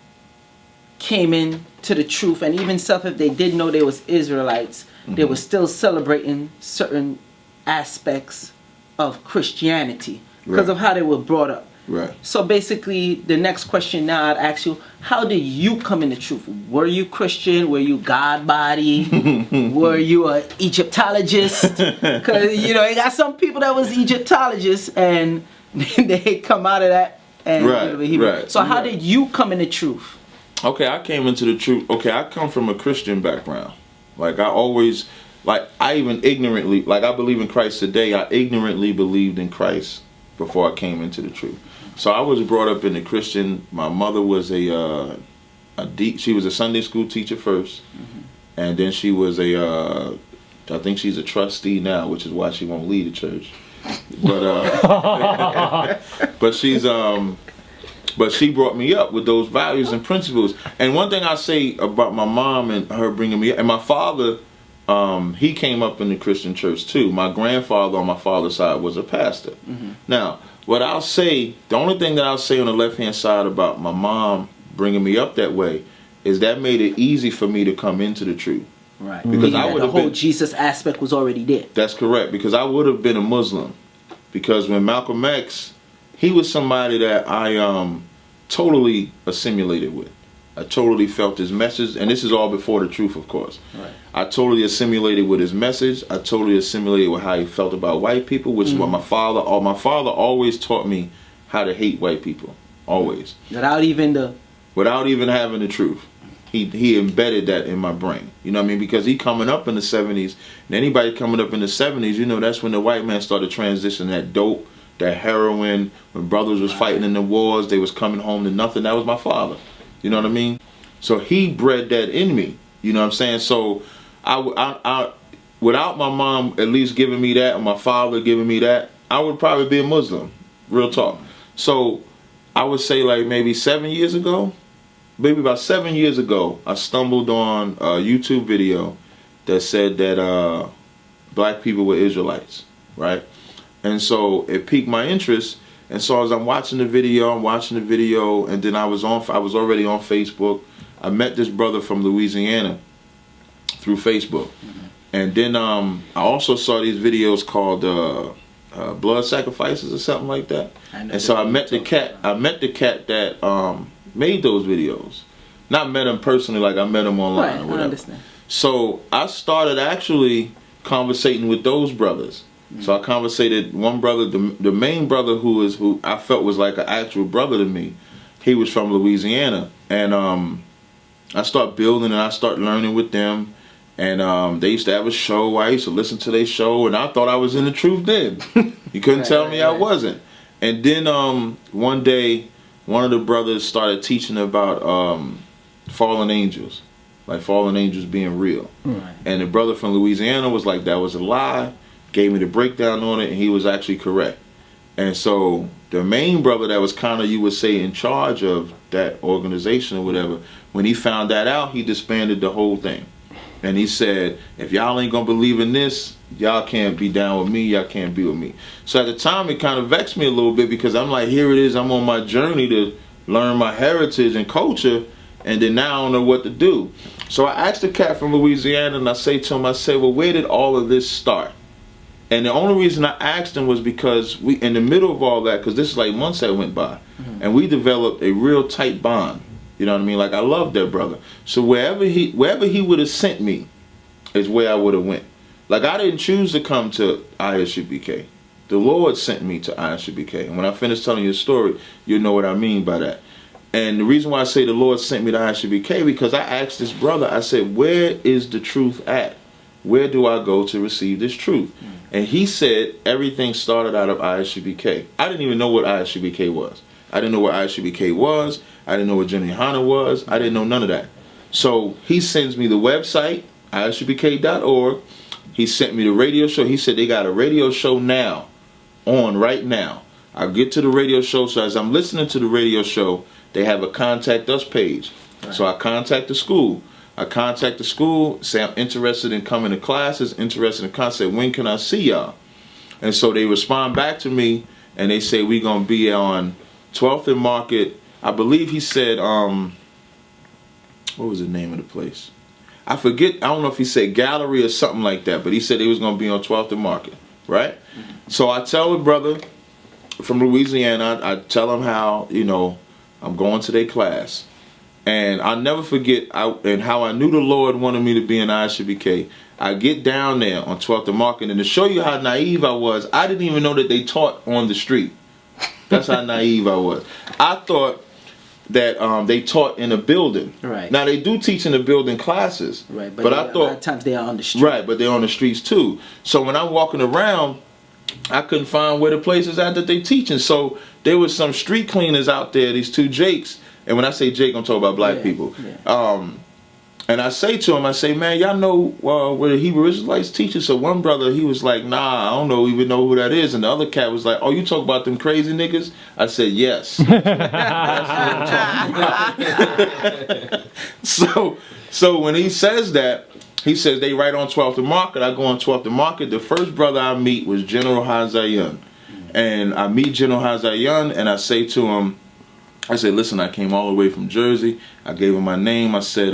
came in to the truth, and even self, if they did know they was Israelites, they were still celebrating certain aspects of Christianity because of how they were brought up. Right. So basically, the next question now I'd ask you, how did you come in the truth? Were you Christian? Were you God body? Were you a Egyptologist? Because, you know, you got some people that was Egyptologists and they come out of that. And Right. So how did you come in the truth? Okay, I came into the truth. Okay, I come from a Christian background. Like, I always, like, I even ignorantly, like, I believe in Christ today. I ignorantly believed in Christ before I came into the truth. So I was brought up in the Christian. My mother was she was a Sunday school teacher first, and then she was I think she's a trustee now, which is why she won't lead the church. But but she brought me up with those values and principles. And one thing I say about my mom and her bringing me up, and my father, he came up in the Christian church too. My grandfather on my father's side was a pastor. Now, what I'll say, the only thing that I'll say on the left-hand side about my mom bringing me up that way is that made it easy for me to come into the truth. Right. Because I would the have whole been, Jesus aspect was already there. That's correct, because I would have been a Muslim. Because when Malcolm X, he was somebody that I totally assimilated with. I totally felt his message, and this is all before the truth, of course. Right. I totally assimilated with his message. I totally assimilated with how he felt about white people, which is what my father always taught me how to hate white people. Always. Without even having the truth. He embedded that in my brain. You know what I mean? Because he coming up in the 70s, and anybody coming up in the 70s, you know, that's when the white man started transitioning that dope, that heroin, when brothers was fighting in the wars, they was coming home to nothing. That was my father. You know what I mean? So he bred that in me. You know what I'm saying? So I without my mom at least giving me that, and my father giving me that, I would probably be a Muslim. Real talk. So I would say like maybe 7 years ago, maybe about 7 years ago, I stumbled on a YouTube video that said that black people were Israelites, right? And so it piqued my interest. And so as I'm watching the video, and then I was already on Facebook. I met this brother from Louisiana through Facebook. And then I also saw these videos called blood sacrifices or something like that. And so I met the cat that made those videos. Not met him personally, like I met him online or whatever. I understand. So I started actually conversating with those brothers. So I conversated one brother, the main brother who I felt was like an actual brother to me. He was from Louisiana, and I started building and I started learning with them. And they used to have a show. I used to listen to their show, and I thought I was in the truth then. You couldn't tell me I wasn't. And then one day, one of the brothers started teaching about fallen angels, like fallen angels being real. And the brother from Louisiana was like, that was a lie. Gave me the breakdown on it, and he was actually correct. And so the main brother that was kind of, you would say, in charge of that organization or whatever, when he found that out, he disbanded the whole thing. And he said, if y'all ain't gonna believe in this, y'all can't be down with me, y'all can't be with me. So at the time, it kind of vexed me a little bit, because I'm like, here it is, I'm on my journey to learn my heritage and culture, and then now I don't know what to do. So I asked the cat from Louisiana, and I say to him, I said, well, where did all of this start? And the only reason I asked him was because we, in the middle of all that, because this is like months that went by, and we developed a real tight bond. You know what I mean? Like, I love that brother. So wherever he would have sent me is where I would have went. Like, I didn't choose to come to ISUPK. The Lord sent me to ISUPK. And when I finish telling you the story, you'll know what I mean by that. And the reason why I say the Lord sent me to ISUPK, because I asked this brother, I said, where is the truth at? Where do I go to receive this truth? And he said everything started out of ISUPK. I didn't even know what ISUPK was. I didn't know what ISUPK was. I didn't know what Jimmy Hanna was. I didn't know none of that. So he sends me the website, isupk.org. He sent me the radio show. He said they got a radio show now, on right now. I get to the radio show, so as I'm listening to the radio show, they have a contact us page. Right. So I contact the school. Say I'm interested in coming to classes, interested in concept. When can I see y'all? And so they respond back to me, and they say we're going to be on 12th and Market. I believe he said, what was the name of the place? I forget. I don't know if he said Gallery or something like that, but he said he was going to be on 12th and Market, right? So I tell the brother from Louisiana, I tell him how, you know, I'm going to their class. And I'll never forget how I knew the Lord wanted me to be in ISUPK. I get down there on 12th and Market, and to show you how naive I was, I didn't even know that they taught on the street. That's how naive I was. I thought that they taught in a building. Right. Now they do teach in the building classes. Right. But I thought, a lot of times they are on the street. Right, but they're on the streets too. So when I'm walking around, I couldn't find where the places at that they teaching. So there was some street cleaners out there, these two Jakes. And when I say Jake, I'm talking about black people. Yeah. And I say to him, I say, man, y'all know where the Hebrew Israelites teach? So one brother, he was like, nah, I don't even know who that is. And the other cat was like, oh, you talk about them crazy niggas? I said, yes. So when he says that, he says they right on 12th and Market. I go on 12th and Market. The first brother I meet was General Hazayan. And I meet General Hazayan, and I say to him, I said, listen, I came all the way from Jersey. I gave him my name. I said,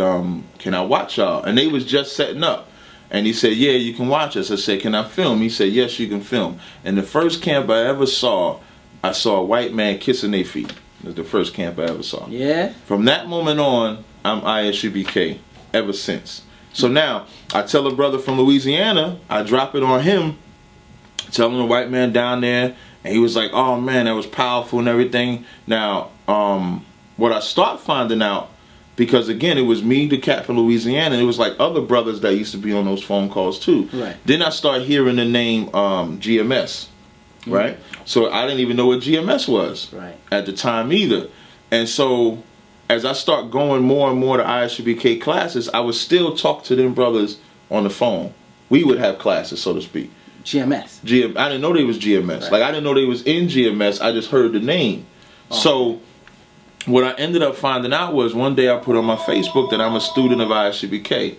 can I watch y'all? And they was just setting up. And he said, yeah, you can watch us. I said, can I film? He said, yes, you can film. And the first camp I ever saw, I saw a white man kissing their feet. It was the first camp I ever saw. Yeah. From that moment on, I'm ISUPK ever since. So now, I tell a brother from Louisiana, I drop it on him, telling the white man down there, and he was like, oh man, that was powerful and everything. Now, what I start finding out, because again, it was me, the Capt from Louisiana, and it was like other brothers that used to be on those phone calls too. Right. Then I start hearing the name GMS, right? So I didn't even know what GMS was at the time either. And so as I start going more and more to ISUPK classes, I would still talk to them brothers on the phone. We would have classes, so to speak. GMS. I didn't know they was GMS. Right. Like, I didn't know they was in GMS. I just heard the name. Oh. So what I ended up finding out was one day I put on my Facebook that I'm a student of ISUPK.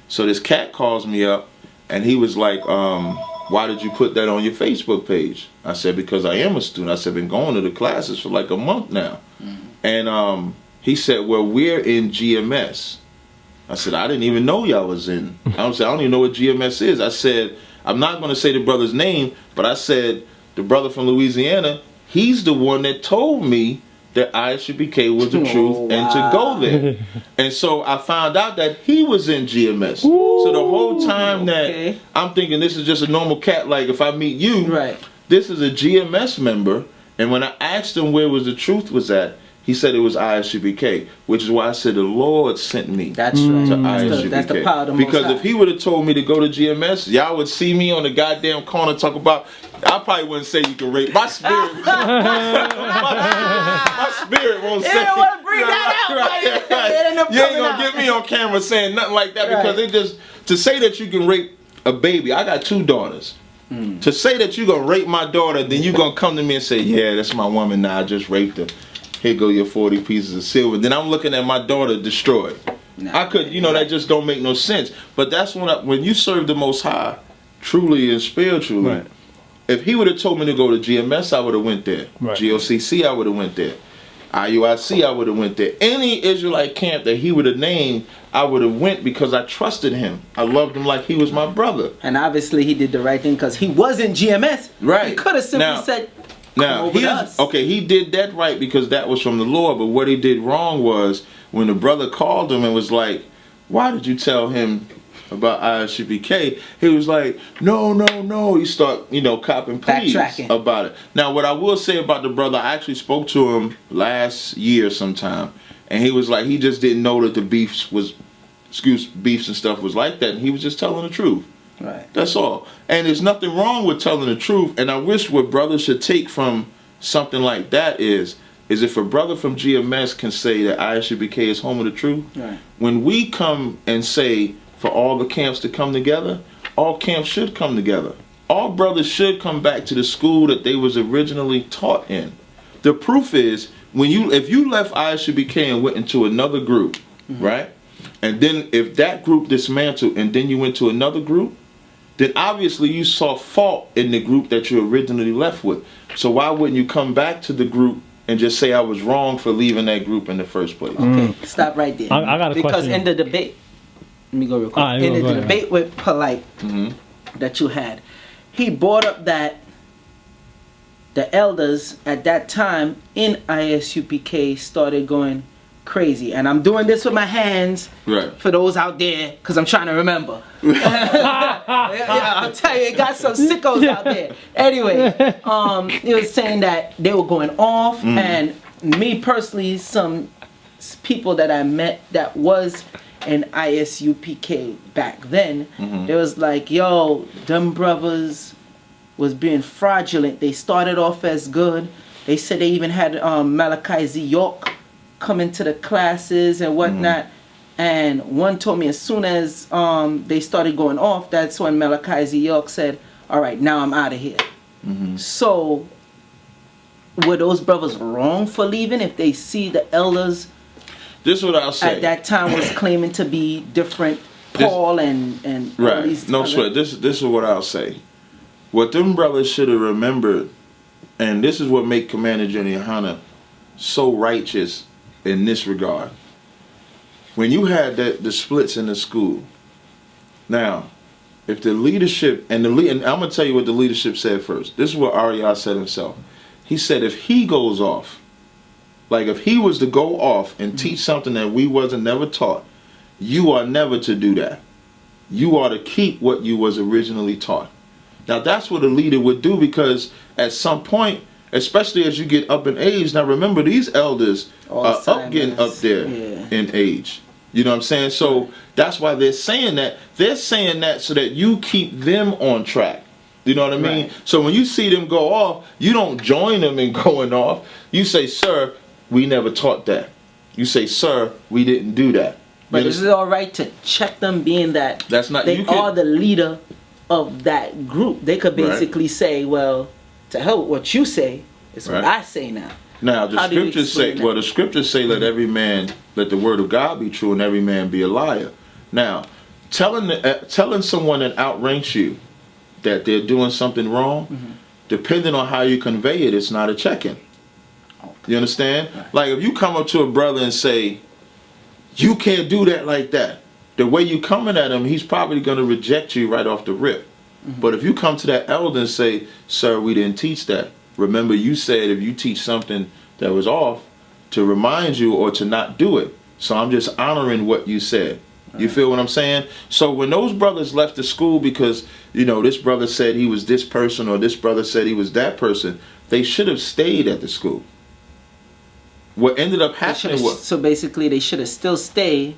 So this cat calls me up, and he was like, why did you put that on your Facebook page? I said, because I am a student. I said, I've been going to the classes for like a month now. And he said, well, we're in GMS. I said, I didn't even know y'all was in. I don't even know what GMS is. I said, I'm not going to say the brother's name, but I said, the brother from Louisiana, he's the one that told me that ISUPK was the truth and to go there. And so I found out that he was in GMS. Ooh, so the whole time that I'm thinking this is just a normal cat, like if I meet you, this is a GMS member. And when I asked him where was the truth was at, he said it was ISUPK, which is why I said the Lord sent me to ISUPK. That's the power of the Most High. Because if he would have told me to go to GMS, y'all would see me on the goddamn corner talk about, I probably wouldn't say you can rape. My spirit, my spirit won't say. You don't want to bring that out. You ain't going to get me on camera saying nothing like that because it just, to say that you can rape a baby, I got 2 daughters. To say that you're going to rape my daughter, then you're going to come to me and say, yeah, that's my woman now, I just raped her. Here go your 40 pieces of silver. Then I'm looking at my daughter destroyed. Nah, I could, that just don't make no sense. But that's when you serve the Most High, truly and spiritually. Right. If he would have told me to go to GMS, I would have went there. Right. GOCC, I would have went there. IUIC, I would have went there. Any Israelite camp that he would have named, I would have went because I trusted him. I loved him like he was my brother. And obviously he did the right thing because he was in GMS. Right. He could have simply said, now, he did that right because that was from the Lord. But what he did wrong was when the brother called him and was like, why did you tell him about ISUPK? He was like, no. He start, copping pleas about it. Now, what I will say about the brother, I actually spoke to him last year sometime. And he was like, he just didn't know that the beefs and stuff was like that. And he was just telling the truth. Right. That's all. And there's nothing wrong with telling the truth. And I wish what brothers should take from something like that is if a brother from GMS can say that ISUPK is home of the truth. Right. When we come and say for all the camps to come together, all camps should come together. All brothers should come back to the school that they was originally taught in. The proof is if you left ISUPK and went into another group, right? And then if that group dismantled and then you went to another group, then obviously you saw fault in the group that you originally left with. So why wouldn't you come back to the group and just say I was wrong for leaving that group in the first place? Okay, stop right there. I got a because question. In the debate, let me go real quick. In the debate with Polite that you had, he brought up that the elders at that time in ISUPK started going crazy. And I'm doing this with my hands for those out there because I'm trying to remember. I'll tell you, it got some sickos out there. Anyway, he was saying that they were going off, and me personally, some people that I met that was in ISUPK back then, they was like, yo, them brothers was being fraudulent. They started off as good. They said they even had Malachi Z. York come into the classes and whatnot. And one told me as soon as they started going off, that's when Malachi Z. York said, all right, now I'm out of here. So were those brothers wrong for leaving if they see the elders this is what I'll say at that time was claiming to be different Paul and all these no sweat. This is what I'll say. What them brothers should have remembered, and this is what make Commander Jenny Hanna so righteous in this regard. When you had the splits in the school, now, if the leadership and I'm gonna tell you what the leadership said first. This is what Ariah said himself. He said if he goes off, like if he was to go off and teach something that we wasn't never taught, you are never to do that. You are to keep what you was originally taught. Now that's what a leader would do, because at some point, especially as you get up in age, now remember these elders are getting up there in age. You know what I'm saying? So that's why they're saying that. They're saying that so that you keep them on track. You know what I mean? So when you see them go off, you don't join them in going off. You say, sir, we never taught that. You say, sir, we didn't do that. But is it all right to check them, being that that's not, they are the leader of that group? They could basically say, well, to hell with what you say, it's what I say now. Now the scriptures say, the scriptures say, let every man, let the word of God be true and every man be a liar. Now, telling someone that outranks you that they're doing something wrong, depending on how you convey it, it's not a check-in. You understand? Like if you come up to a brother and say, you can't do that like that, the way you coming at him, he's probably going to reject you right off the rip. But if you come to that elder and say, sir, we didn't teach that. Remember, you said if you teach something that was off, to remind you or to not do it. So I'm just honoring what you said. You feel what I'm saying? So when those brothers left the school because, this brother said he was this person or this brother said he was that person, they should have stayed at the school. What ended up happening was... So basically they should have still stayed.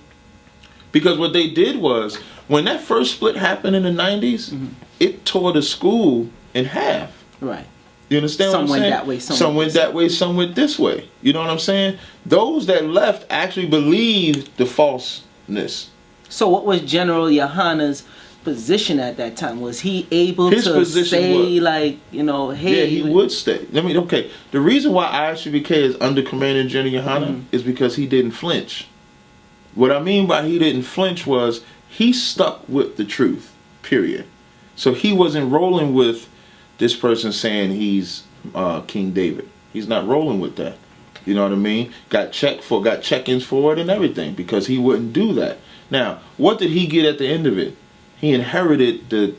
Because what they did was, when that first split happened in the 90s, it tore the school in half. Right. You understand what I'm saying? That way, some went that way, some went this way. You know what I'm saying? Those that left actually believed the falseness. So what was General Yohana's position at that time? Was he able to say, hey... Yeah, he would stay. The reason why ISUPK is under Commander General Yohana is because he didn't flinch. What I mean by he didn't flinch was he stuck with the truth, period. So he wasn't rolling with this person saying he's King David. He's not rolling with that. You know what I mean? Got check-ins for it and everything, because he wouldn't do that. Now, what did he get at the end of it? He inherited the,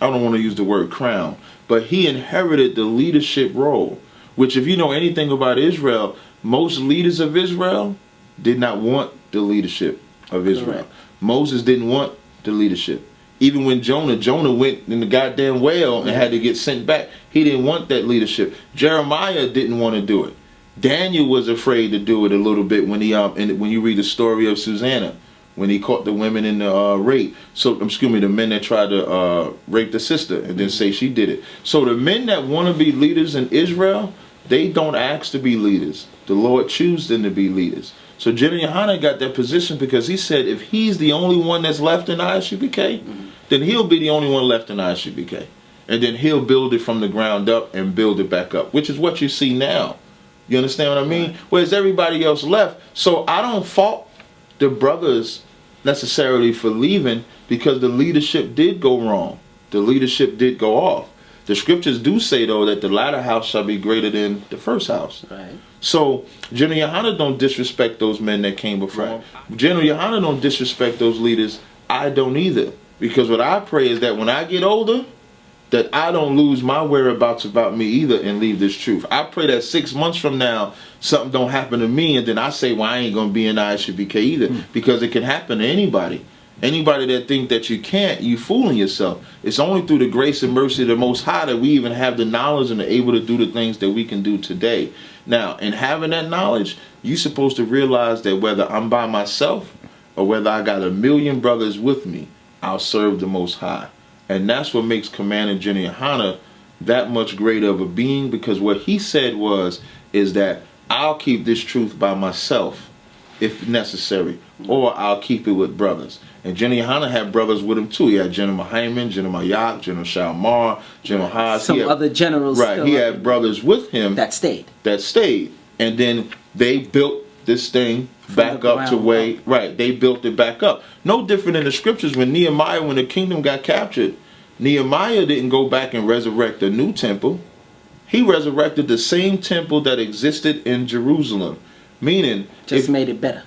I don't want to use the word crown, but he inherited the leadership role, which, if you know anything about Israel, most leaders of Israel did not want the leadership of Israel. Correct. Moses didn't want the leadership. Even when Jonah went in the goddamn whale and had to get sent back, he didn't want that leadership. Jeremiah didn't want to do it. Daniel was afraid to do it a little bit when he when you read the story of Susanna, when he caught the women in the rape. So, excuse me, the men that tried to rape the sister and then say she did it. So the men that want to be leaders in Israel, they don't ask to be leaders. The Lord chooses them to be leaders. So Jenna Yohana got that position because he said if he's the only one that's left in ISUPK, then he'll be the only one left in ISUPK. And then he'll build it from the ground up and build it back up, which is what you see now. You understand what I mean? Whereas everybody else left. So I don't fault the brothers necessarily for leaving, because the leadership did go wrong. The leadership did go off. The scriptures do say, though, that the latter house shall be greater than the first house. Right. So Jenna Yohana don't disrespect those men that came before him. Jenna Yohana don't disrespect those leaders. I don't either. Because what I pray is that when I get older, that I don't lose my whereabouts about me either and leave this truth. I pray that 6 months from now, something don't happen to me and then I say, well, I ain't going to be in ISUPK either. Because it can happen to anybody. Anybody that think that you can't, you fooling yourself. It's only through the grace and mercy of the Most High that we even have the knowledge and are able to do the things that we can do today. Now, in having that knowledge, you're supposed to realize that whether I'm by myself or whether I got a million brothers with me, I'll serve the Most High. And that's what makes Commander Jenna Yohana that much greater of a being, because what he said is that I'll keep this truth by myself if necessary, or I'll keep it with brothers. And Jenna Yohana had brothers with him too. He had General Hyman, General Mayak, General Shalmar, General Haas. Some other generals. Right, he had brothers with him that stayed. And then they built this thing back up to way, right, they built it back up. No different in the scriptures when Nehemiah, when the kingdom got captured, Nehemiah didn't go back and resurrect a new temple. He resurrected the same temple that existed in Jerusalem. Meaning, just made it better.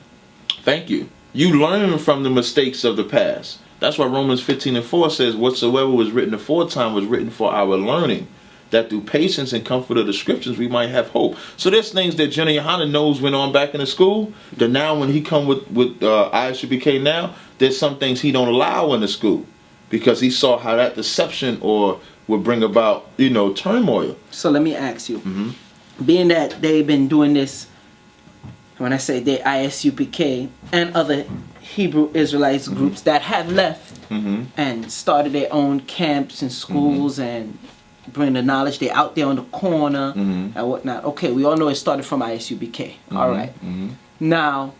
Thank you. You learn from the mistakes of the past. That's why Romans 15:4 says, whatsoever was written aforetime was written for our learning, that through patience and comfort of the scriptures we might have hope. So there's things that Jenna Yohana knows went on back in the school, that now when he come with ISUPK now, there's some things he don't allow in the school, because he saw how that deception would bring about, turmoil. So let me ask you, being that they've been doing this, when I say they ISUPK and other Hebrew Israelites groups that have left and started their own camps and schools and bring the knowledge, they're out there on the corner and whatnot. Okay, we all know it started from ISUPK. All right. Now,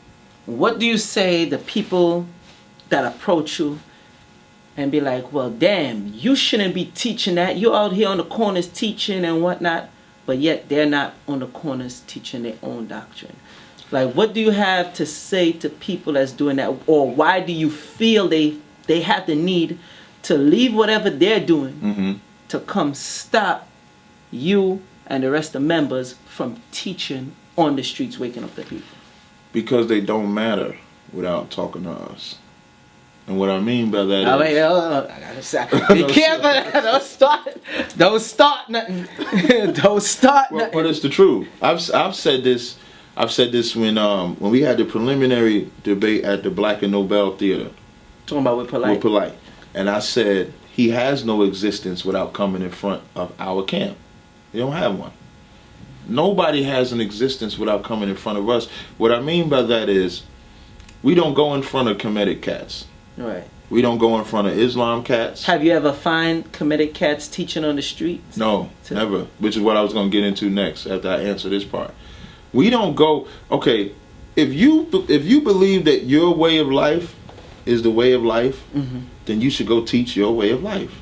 what do you say the people that approach you and be like, well, damn, you shouldn't be teaching that. You're out here on the corners teaching and whatnot, but yet they're not on the corners teaching their own doctrine. Like, what do you have to say to people that's doing that? Or why do you feel they have the need to leave whatever they're doing to come stop you and the rest of the members from teaching on the streets, waking up the people? Because they don't matter without talking to us. And what I mean by that I gotta say, be careful. Don't start nothing. Don't start nothing. But it's the truth. I've said this. I've said this when we had the preliminary debate at the Black and Nobel Theater. Talking about with Polite. With Polite. And I said, he has no existence without coming in front of our camp. He don't have one. Nobody has an existence without coming in front of us. What I mean by that is, we don't go in front of Kemetic cats. Right. We don't go in front of Islam cats. Have you ever find Kemetic cats teaching on the streets? No, never. Which is what I was going to get into next after I answer this part. We don't go, okay, if you believe that your way of life is the way of life, then you should go teach your way of life.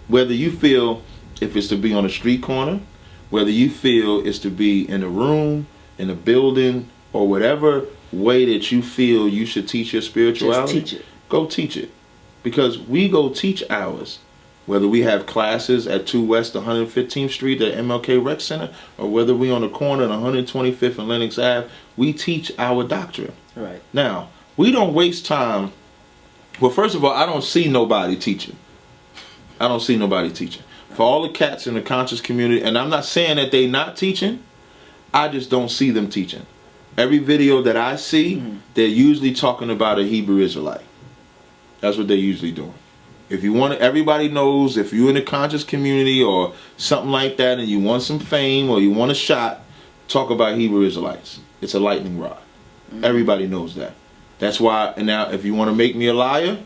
Whether you feel if it's to be on a street corner, whether you feel it's to be in a room, in a building, or whatever way that you feel you should teach your spirituality, Just teach it. go teach it. Because we go teach ours. Whether we have classes at 2 West 115th Street at MLK Rec Center, or whether we on the corner at 125th and Lenox Ave, we teach our doctrine. Right. Now, we don't waste time. Well, first of all, I don't see nobody teaching. I don't see nobody teaching. For all the cats in the conscious community, and I'm not saying that they not teaching, I just don't see them teaching. Every video that I see, they're usually talking about a Hebrew Israelite. That's what they're usually doing. If you want, everybody knows, if you're in the conscious community or something like that and you want some fame or you want a shot, talk about Hebrew Israelites. It's a lightning rod. Everybody knows that. That's why, and now if you want to make me a liar,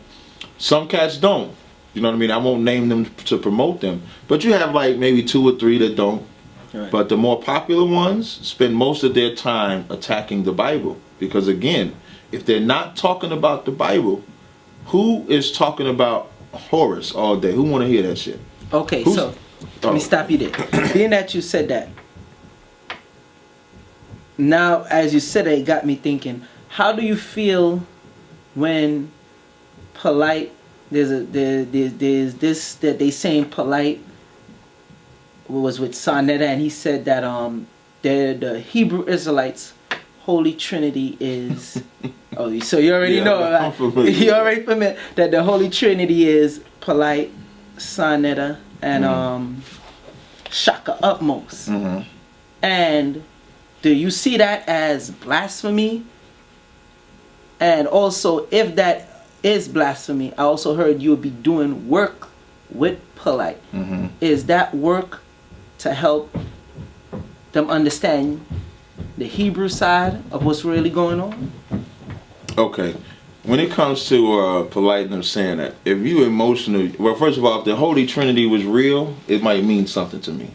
some cats don't. You know what I mean? I won't name them to promote them. But you have like maybe 2 or 3 that don't. Right. But the more popular ones spend most of their time attacking the Bible. Because again, if they're not talking about the Bible, who is talking about Horus all day? Who want to hear that shit? Okay, so let me stop you there. Being that you said that, now as you said it got me thinking, how do you feel when polite, there's this that they saying polite was with Sonetta, and he said that the Hebrew Israelites Holy Trinity is oh, so you already know, right? You already familiar that the Holy Trinity is polite, Sonetta, and Shaka Utmost. And do you see that as blasphemy? And also, if that is blasphemy, I also heard you would be doing work with polite. Is that work to help them understand the Hebrew side of what's really going on? Okay. When it comes to polite and them saying that, if you emotional, well, first of all, if the Holy Trinity was real, it might mean something to me.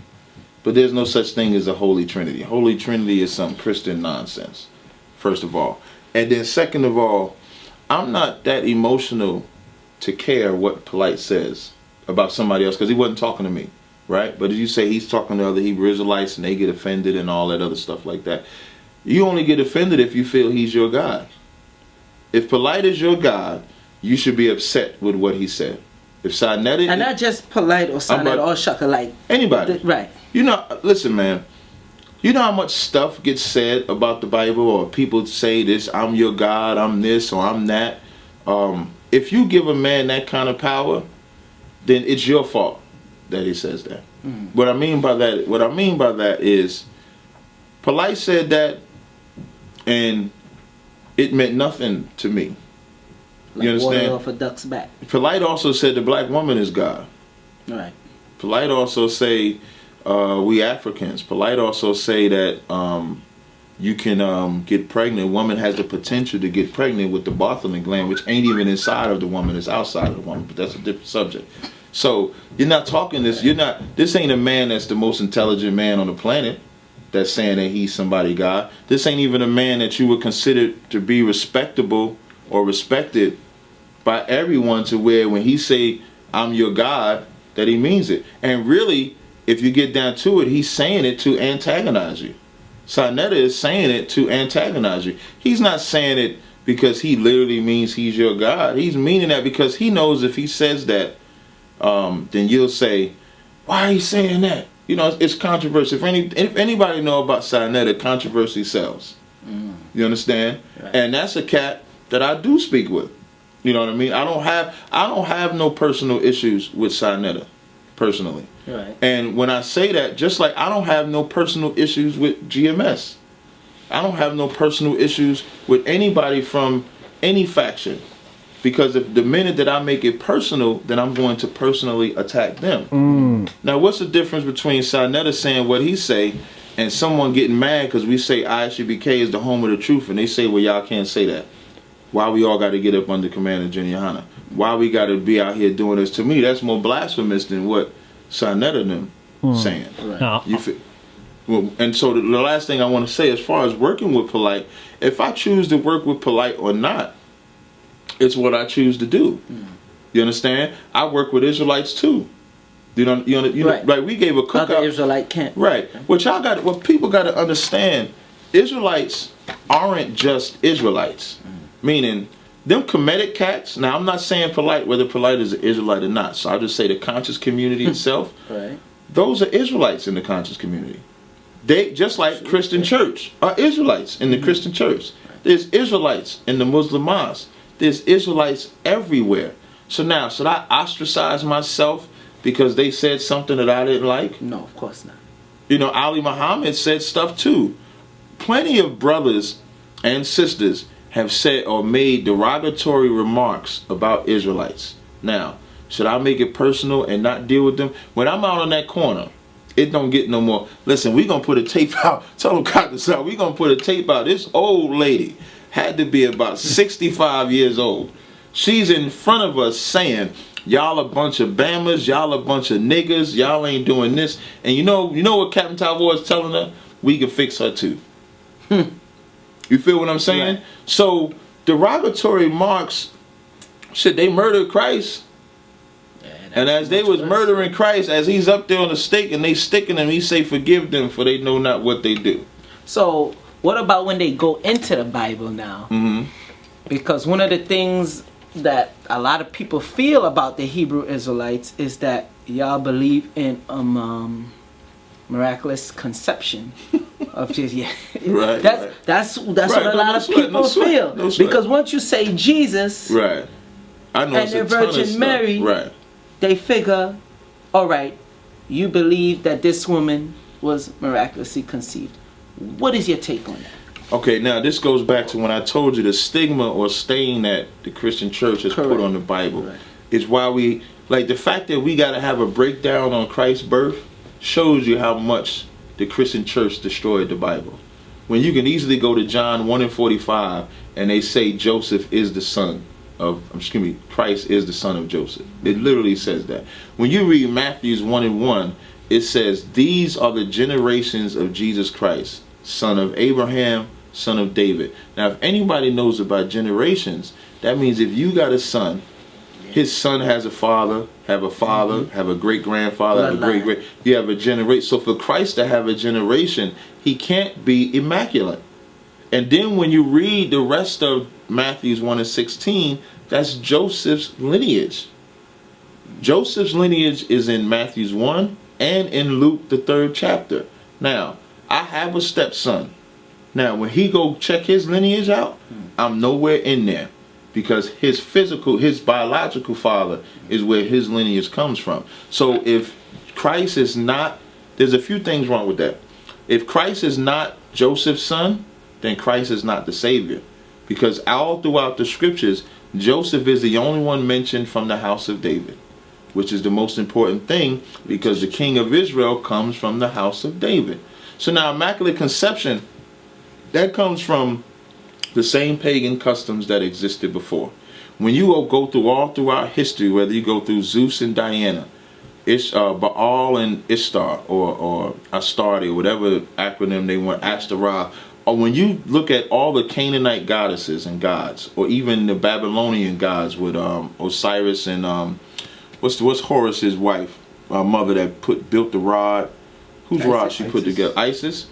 But there's no such thing as a Holy Trinity. Holy Trinity is some Christian nonsense, first of all. And then second of all, I'm not that emotional to care what polite says about somebody else, because he wasn't talking to me, right? But as you say, he's talking to other Hebrew Israelites and they get offended and all that other stuff like that. You only get offended if you feel he's your God. If polite is your God, you should be upset with what he said. If Sonetta, and not just polite or Sonetta or Shaka, like anybody, right? You know, listen, man. You know how much stuff gets said about the Bible, or people say this, I'm your God, I'm this, or I'm that. If you give a man that kind of power, then it's your fault that he says that. What I mean by that is, polite said that, and it meant nothing to me. Like you understand? water off a duck's back. Polite also said the black woman is God. Right. Polite also say we Africans. Polite also say that you can get pregnant. A woman has the potential to get pregnant with the Bartholin gland, which ain't even inside of the woman, it's outside of the woman. But that's a different subject. So you're not talking this. This ain't a man that's the most intelligent man on the planet that's saying that he's somebody God. This ain't even a man that you would consider to be respectable or respected by everyone, to where when he say I'm your God, that he means it. And really, if you get down to it, he's saying it to antagonize you. Sonetta is saying it to antagonize you. He's not saying it because he literally means he's your God. He's meaning that because he knows if he says that, then you'll say, why are you saying that? You know, it's controversy. If anybody know about Sonetta, controversy sells. You understand? Right. And that's a cat that I do speak with. You know what I mean? I don't have no personal issues with Sonetta, personally. Right. And when I say that, just like I don't have no personal issues with GMS. I don't have no personal issues with anybody from any faction. Because if the minute that I make it personal, then I'm going to personally attack them. Now, what's the difference between Sonetta saying what he say and someone getting mad because we say ISUPK is the home of the truth, and they say, well, y'all can't say that? Why we all got to get up under command of Jenny Hanna? Why we got to be out here doing this? To me, that's more blasphemous than what Sonetta them saying. Right. You feel? Well, and so the last thing I want to say, as far as working with polite, if I choose to work with polite or not, it's what I choose to do. You understand? I work with Israelites too. You know, Right. like we gave a cookout. Other Israelite camp. Right. What people got to understand, Israelites aren't just Israelites. Meaning, them Kemetic cats, now I'm not saying polite, whether polite is an Israelite or not. So I'll just say the conscious community itself, Right. those are Israelites in the conscious community. They, just like Christian church, are Israelites in the Christian church. There's Israelites in the Muslim mosque. There's Israelites everywhere. So now, should I ostracize myself because they said something that I didn't like? No, of course not. You know, Ali Muhammad said stuff too. Plenty of brothers and sisters have said or made derogatory remarks about Israelites. Now, should I make it personal and not deal with them? When I'm out on that corner, it don't get no more. Listen, we gonna put a tape out. Tell them cut this out. We gonna put a tape out. This old lady had to be about 65 years old. She's in front of us saying, y'all a bunch of Bammers, y'all a bunch of niggas, y'all ain't doing this. And you know what Captain Tavor is telling her? We can fix her too. You feel what I'm saying? Right. So derogatory remarks, shit, they murdered Christ. And as they was murdering Christ, as he's up there on the stake and they sticking him, he say, forgive them for they know not what they do. So what about when they go into the Bible now? Because one of the things that a lot of people feel about the Hebrew Israelites is that y'all believe in miraculous conception of Jesus. Yeah, Right, that's Right, what a lot of people feel. Because once you say Jesus, right, I know, and the Virgin Mary, right, they figure, all right, you believe that this woman was miraculously conceived. What is your take on that? Okay, now this goes back to when I told you the stigma or stain that the Christian church has put on the Bible. Right. Is why we, like the fact that we got to have a breakdown on Christ's birth shows you how much the Christian church destroyed the Bible. When you can easily go to John 1:45 and they say Joseph is the son of, Christ is the son of Joseph. It literally says that. When you read Matthews 1:1, it says these are the generations of Jesus Christ, son of Abraham, son of David. Now, if anybody knows about generations, that means if you got a son, his son has a father, have a great-grandfather, have a great-great, you have a generation. So for Christ to have a generation, he can't be immaculate. And then when you read the rest of Matthews 1:16, that's Joseph's lineage. Joseph's lineage is in Matthews 1 and in Luke the 3rd chapter. Now, I have a stepson. Now, when he go check his lineage out, I'm nowhere in there. Because his biological father is where his lineage comes from. So if Christ is not, there's a few things wrong with that. If Christ is not Joseph's son, then Christ is not the Savior. Because all throughout the scriptures, Joseph is the only one mentioned from the house of David, which is the most important thing because the king of Israel comes from the house of David. So now Immaculate Conception, that comes from the same pagan customs that existed before. When you go through all throughout history, whether you go through Zeus and Diana, Baal and Ishtar, or Astarte, or whatever acronym they want, Ashtaroth, or when you look at all the Canaanite goddesses and gods, or even the Babylonian gods with Osiris and what's Horus's wife, mother that built the rod? Whose rod she put together? Isis.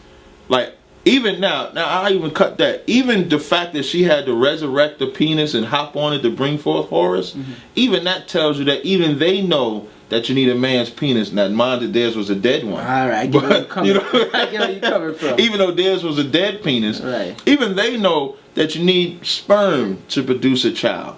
Like, even now I even cut that. Even the fact that she had to resurrect the penis and hop on it to bring forth Horus, even that tells you that even they know that you need a man's penis. Now, mind that theirs was a dead one. All right, I get where you're coming from. Even though theirs was a dead penis, right, even they know that you need sperm to produce a child.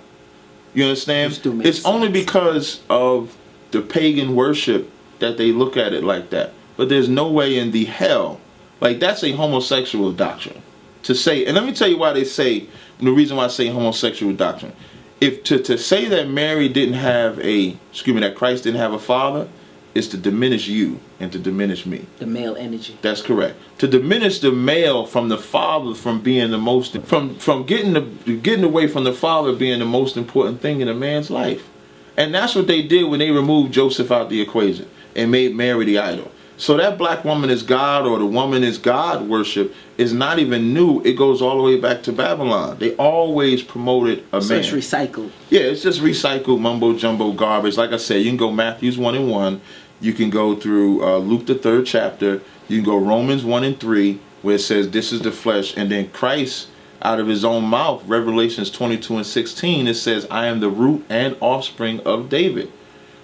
You understand? It's only because of the pagan worship that they look at it like that. But there's no way in the hell. Like, that's a homosexual doctrine. To say, and let me tell you why they say, the reason why I say homosexual doctrine. If to say that Mary didn't have that Christ didn't have a father, is to diminish you and to diminish me. The male energy. That's correct. To diminish the male from the father from being the most, from getting away from the father being the most important thing in a man's life. And that's what they did when they removed Joseph out the equation and made Mary the idol. So that black woman is God, or the woman is God worship, is not even new. It goes all the way back to Babylon. They always promoted a man. So it's recycled. Yeah, it's just recycled mumbo jumbo garbage. Like I said, you can go Matthews 1:1. You can go through Luke the 3rd chapter. You can go Romans 1:3, where it says this is the flesh. And then Christ Out of his own mouth, Revelations 22:16, it says, I am the root and offspring of David.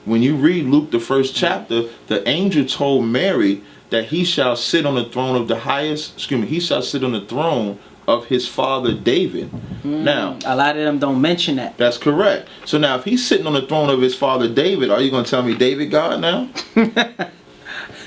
When you read Luke, the first chapter, the angel told Mary that he shall sit on the throne of he shall sit on the throne of his father David. Now, a lot of them don't mention that. That's correct. So now, if he's sitting on the throne of his father David, are you going to tell me David God now?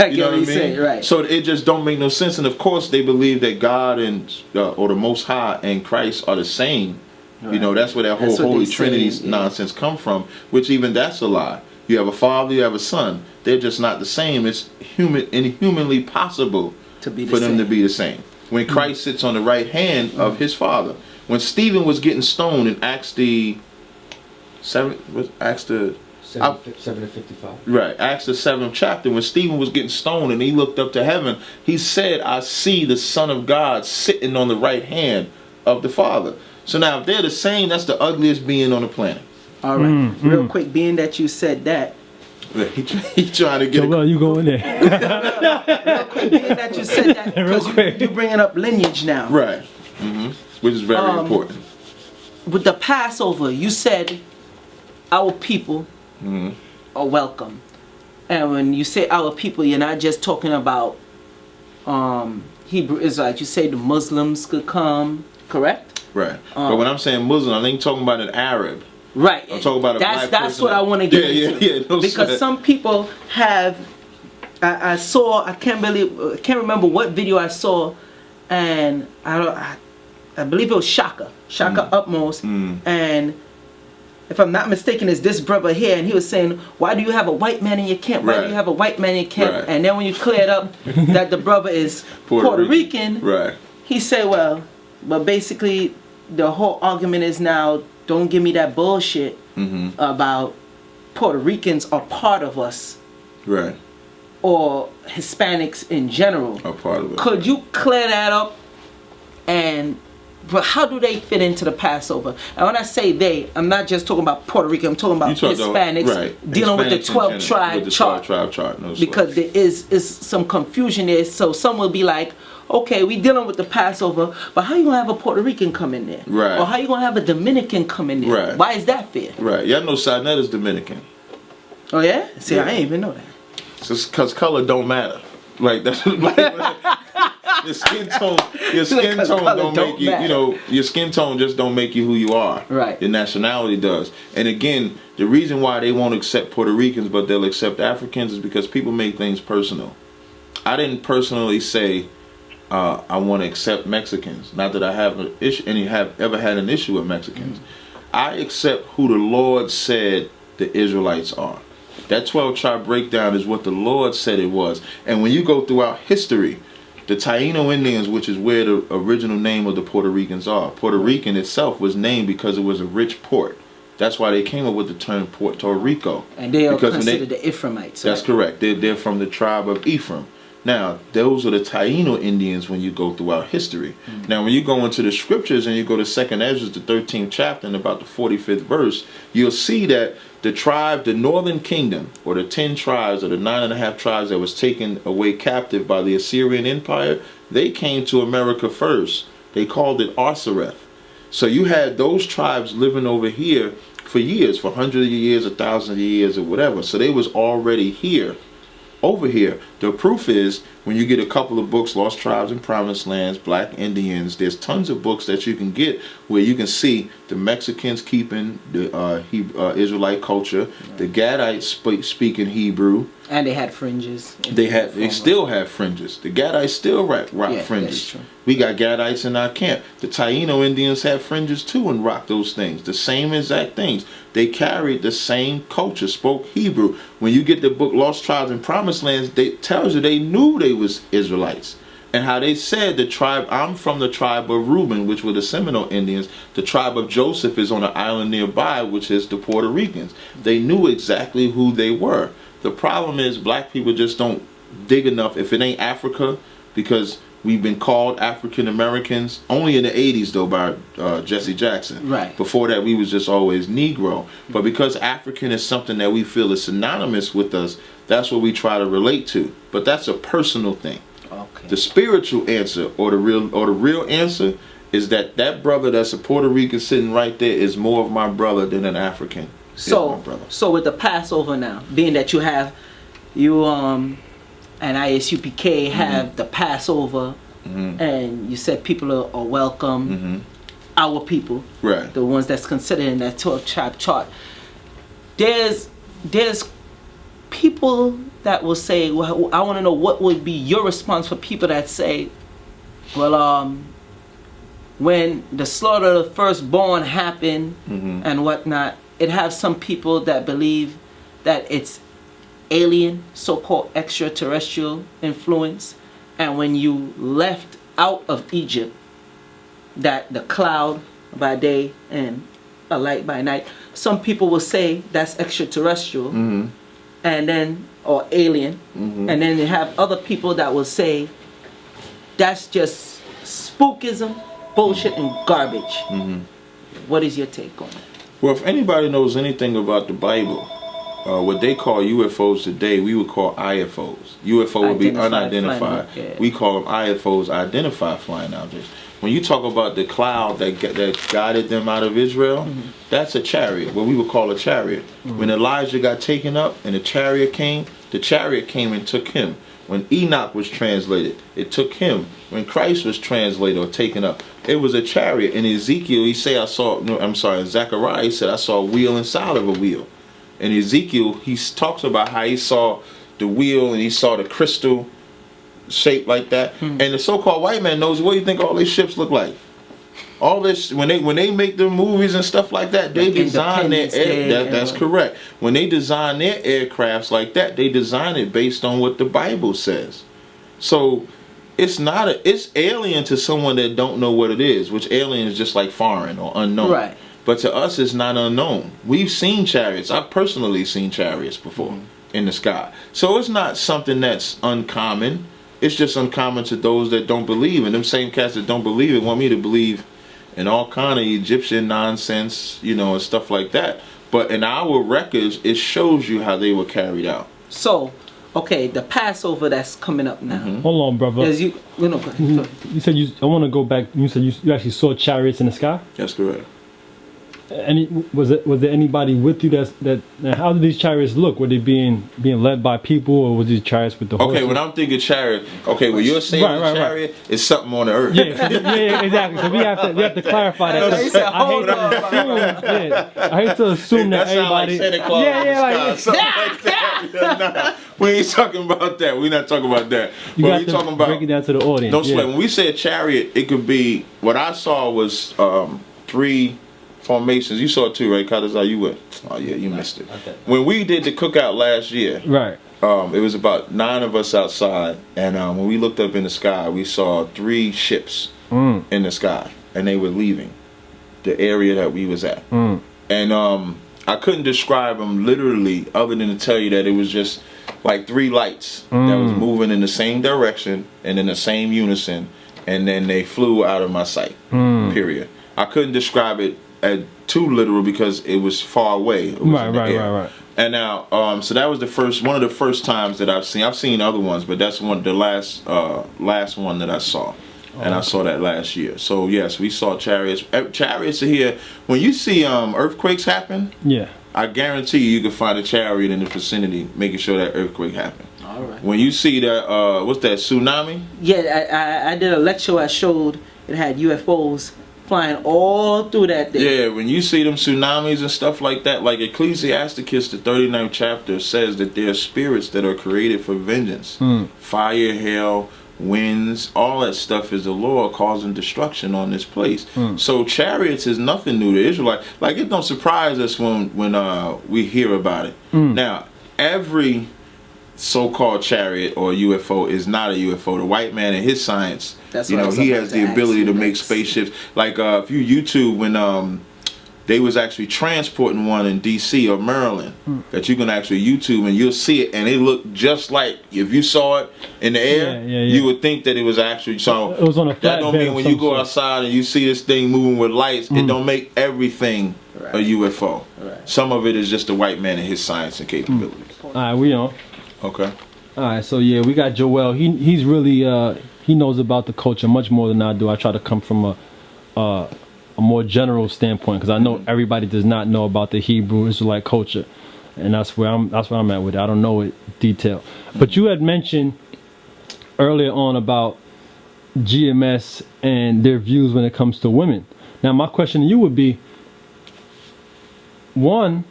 I get what you say, right? So it just don't make no sense. And of course, they believe that God and or the Most High and Christ are the same. Right. You know, that's where that whole Holy Trinity nonsense come from. Which even that's a lie. You have a father, you have a son. They're just not the same. It's inhumanly possible for them to be the same. When Christ sits on the right hand of his father. When Stephen was getting stoned in Acts the 7 to 55. Right, Acts the 7th chapter, when Stephen was getting stoned and he looked up to heaven, he said, I see the Son of God sitting on the right hand of the Father. So now if they're the same, that's the ugliest being on the planet. All right, real quick, being that you said that, he trying to get well, you go in there. real quick, being that you said that, because you're bringing up lineage now. Right, which is very important. With the Passover, you said our people are welcome. And when you say our people, you're not just talking about Hebrew Israelites. You say the Muslims could come, correct? Right. But when I'm saying Muslim, I ain't talking about an Arab. Right. I'm talking about a black person. That's what I want to get into. No because sweat. Some people have, I saw, I can't remember what video I saw, and I believe it was Shaka Upmost, and if I'm not mistaken, it's this brother here, and he was saying, why do you have a white man in your camp? Why do you have a white man in your camp? And then when you cleared up that the brother is Puerto Rican, he said, well, but basically the whole argument is now, don't give me that bullshit about Puerto Ricans are part of us. Right. Or Hispanics in general. Are part of it. Could you clear that up? But how do they fit into the Passover? And when I say they, I'm not just talking about Puerto Rico. I'm talking about Hispanics dealing with the 12 tribe chart. Because there is some confusion there. So some will be like, okay, we dealing with the Passover, but how you gonna have a Puerto Rican come in there? Right. Or how you gonna have a Dominican come in there? Right. Why is that fair? Right. Y'all know Sinette is Dominican. Oh yeah? See, I ain't even know that. It's just because color don't matter. Like that's like, your skin tone don't make you. You know, your skin tone just don't make you who you are. Right. Your nationality does. And again, the reason why they won't accept Puerto Ricans but they'll accept Africans is because people make things personal. I didn't personally say I want to accept Mexicans. Not that I have an issue, ever had an issue with Mexicans. I accept who the Lord said the Israelites are. That 12 tribe breakdown is what the Lord said it was. And when you go throughout history, the Taino Indians, which is where the original name of the Puerto Ricans are, Puerto Rican itself was named because it was a rich port. That's why they came up with the term Puerto Rico. And they are considered the Ephraimites. That's correct. They're from the tribe of Ephraim. Now, those are the Taino Indians when you go throughout history. Now, when you go into the scriptures and you go to 2nd Ezra, the 13th chapter, and about the 45th verse, you'll see that the tribe, the northern kingdom, or the 10 tribes, or the 9.5 tribes that was taken away captive by the Assyrian Empire, they came to America first. They called it Arsareth. So you had those tribes living over here for years, for hundreds of years, 1,000 years, or whatever. So they was already here. Over here, the proof is when you get a couple of books, Lost Tribes and Promised Lands, Black Indians, there's tons of books that you can get where you can see the Mexicans keeping the Israelite culture, the Gadites speaking Hebrew. And they had fringes. They still have fringes. The Gadites still rock fringes. We got Gadites in our camp. The Taino Indians have fringes too and rock those things. The same exact things. They carried the same culture, spoke Hebrew. When you get the book Lost Tribes and Promised Lands, it tells you they knew they was Israelites. And how they said the tribe, I'm from the tribe of Reuben, which were the Seminole Indians. The tribe of Joseph is on an island nearby, which is the Puerto Ricans. They knew exactly who they were. The problem is black people just don't dig enough if it ain't Africa, because we've been called African Americans only in the 80s though by Jesse Jackson. Right. Before that we was just always Negro. But because African is something that we feel is synonymous with us, that's what we try to relate to. But that's a personal thing. Okay. The spiritual answer or the real answer is that brother that's a Puerto Rican sitting right there is more of my brother than an African. So with the Passover now, being that you have and ISUPK have the Passover, and you said people are welcome, our people, right? The ones that's considered in that 12 tribe chart. There's people that will say, well, I want to know what would be your response for people that say, well, when the slaughter of the firstborn happened and whatnot, it has some people that believe that it's alien, so-called extraterrestrial influence, and when you left out of Egypt, that the cloud by day and a light by night, some people will say that's extraterrestrial, and then or alien, and then you have other people that will say that's just spookism, bullshit, and garbage. What is your take on it? Well, if anybody knows anything about the Bible, what they call UFOs today, we would call IFOs. UFO would be unidentified. We call them IFOs, identified flying objects. When you talk about the cloud that guided them out of Israel, that's a chariot, what we would call a chariot. When Elijah got taken up and the chariot came and took him. When Enoch was translated, it took him. When Christ was translated or taken up, it was a chariot. In Ezekiel, Zechariah, he said, I saw a wheel inside of a wheel. In Ezekiel, he talks about how he saw the wheel and he saw the crystal shaped like that. And the so-called white man knows, what do you think all these ships look like? All this, when they make their movies and stuff like that, they design their that's correct. When they design their aircrafts like that, they design it based on what the Bible says. So it's alien to someone that don't know what it is, which alien is just like foreign or unknown. Right. But to us, it's not unknown. We've seen chariots. I've personally seen chariots before in the sky. So it's not something that's uncommon. It's just uncommon to those that don't believe. And them same cats that don't believe it want me to believe in all kind of Egyptian nonsense, and stuff like that. But in our records, it shows you how they were carried out. So, okay, the Passover that's coming up now. Hold on, brother. You said I want to go back. You said you actually saw chariots in the sky. That's correct. Was there anybody with you that how did these chariots look? Were they being led by people, or was these chariots with the horses? Okay, when I'm thinking chariot, when you're saying chariot, it's something on the earth. Yeah, exactly. So we have to clarify that. I hate to assume that everybody. Like Santa Claus we ain't talking about that. We're not talking about that. But we talking about break it down to the audience. Don't sweat. When we say a chariot, it could be what I saw was 3 formations. You saw it too, right? Tazaryach, you went. Oh yeah, you missed it. When we did the cookout last year, right? It was about 9 of us outside, and when we looked up in the sky, we saw 3 ships in the sky, and they were leaving the area that we was at. And I couldn't describe them literally, other than to tell you that it was just like 3 lights that was moving in the same direction and in the same unison, and then they flew out of my sight. Period. I couldn't describe it too literal because it was far away. It was right. And now, so that was one of the first times that I've seen other ones, but that's the last one that I saw. And I saw that last year. So yes, we saw chariots. Chariots are here. When you see earthquakes happen, I guarantee you can find a chariot in the vicinity making sure that earthquake happened. All right. When you see that, what's that, tsunami? Yeah, I did a lecture. I showed it had UFOs flying all through that thing. Yeah, when you see them tsunamis and stuff like that, like Ecclesiasticus, the 39th chapter, says that there are spirits that are created for vengeance. Fire, hail, winds, all that stuff is the Lord causing destruction on this place. So chariots is nothing new to Israelite. Like, it don't surprise us when we hear about it. Now, every so-called chariot or UFO is not a UFO. The white man in his science, he has the ability to make spaceships. Like if you YouTube when they was actually transporting one in DC or Maryland, that you can actually YouTube and you'll see it, and it looked just like, if you saw it in the air, you would think that it was actually, so it was on a flat that don't mean when you go outside and you see this thing moving with lights, it don't make everything a UFO. Some of it is just the white man and his science and capabilities. Alright, we on. Okay. Alright, so yeah, we got Joel. He's really he knows about the culture much more than I do. I try to come from a a more general standpoint, because I know everybody does not know about the Hebrew Israelite culture, and that's where I'm at with it. I don't know it detail. But you had mentioned earlier on about GMS and their views when it comes to women. Now, my question to you would be, one,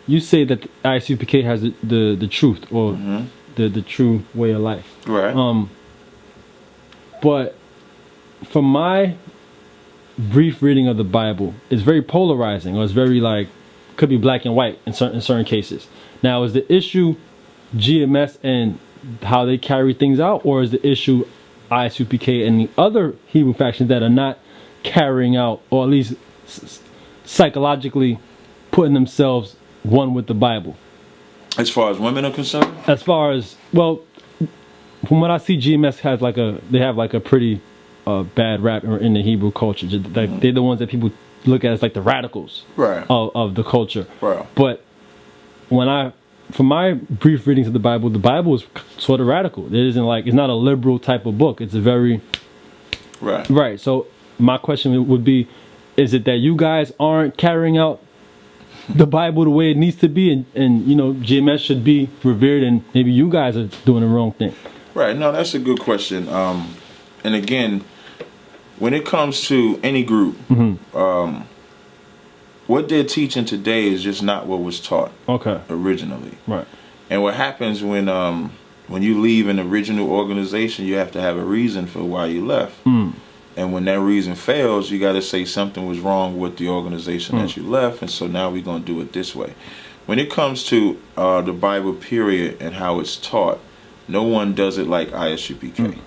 you say that the ISUPK has the truth, or the true way of life. Right. But from my brief reading of the Bible, it's very polarizing, or it's very like, could be black and white in certain cases. Now, is the issue GMS and how they carry things out, or is the issue ISUPK and the other Hebrew factions that are not carrying out, or at least psychologically putting themselves one with the Bible? As far as women are concerned? As far as, well, from what I see, GMS has they have a pretty bad rap in the Hebrew culture. They're the ones that people look at as like the radicals of the culture. Right. But from my brief readings of the Bible is sort of radical. It isn't like, it's not a liberal type of book. It's a very right. So my question would be, is it that you guys aren't carrying out the Bible the way it needs to be, and you know, GMS should be revered, and maybe you guys are doing the wrong thing? Right. No, that's a good question. And again, when it comes to any group, what they're teaching today is just not what was taught originally. Right. And what happens when you leave an original organization, you have to have a reason for why you left. And when that reason fails, you got to say something was wrong with the organization that you left, and so now we're going to do it this way. When it comes to the Bible, period, and how it's taught, no one does it like ISUPK,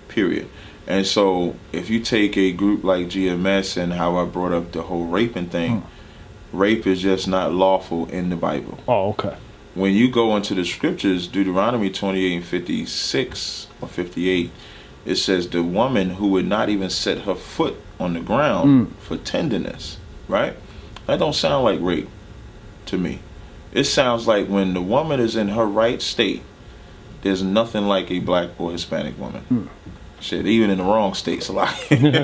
period. And so if you take a group like GMS and how I brought up the whole raping thing, rape is just not lawful in the Bible. Oh, okay. When you go into the scriptures, Deuteronomy 28 and 56 or 58, it says the woman who would not even set her foot on the ground for tenderness, right? That don't sound like rape to me. It sounds like when the woman is in her right state, there's nothing like a black or Hispanic woman. Shit, even in the wrong states a lot. You know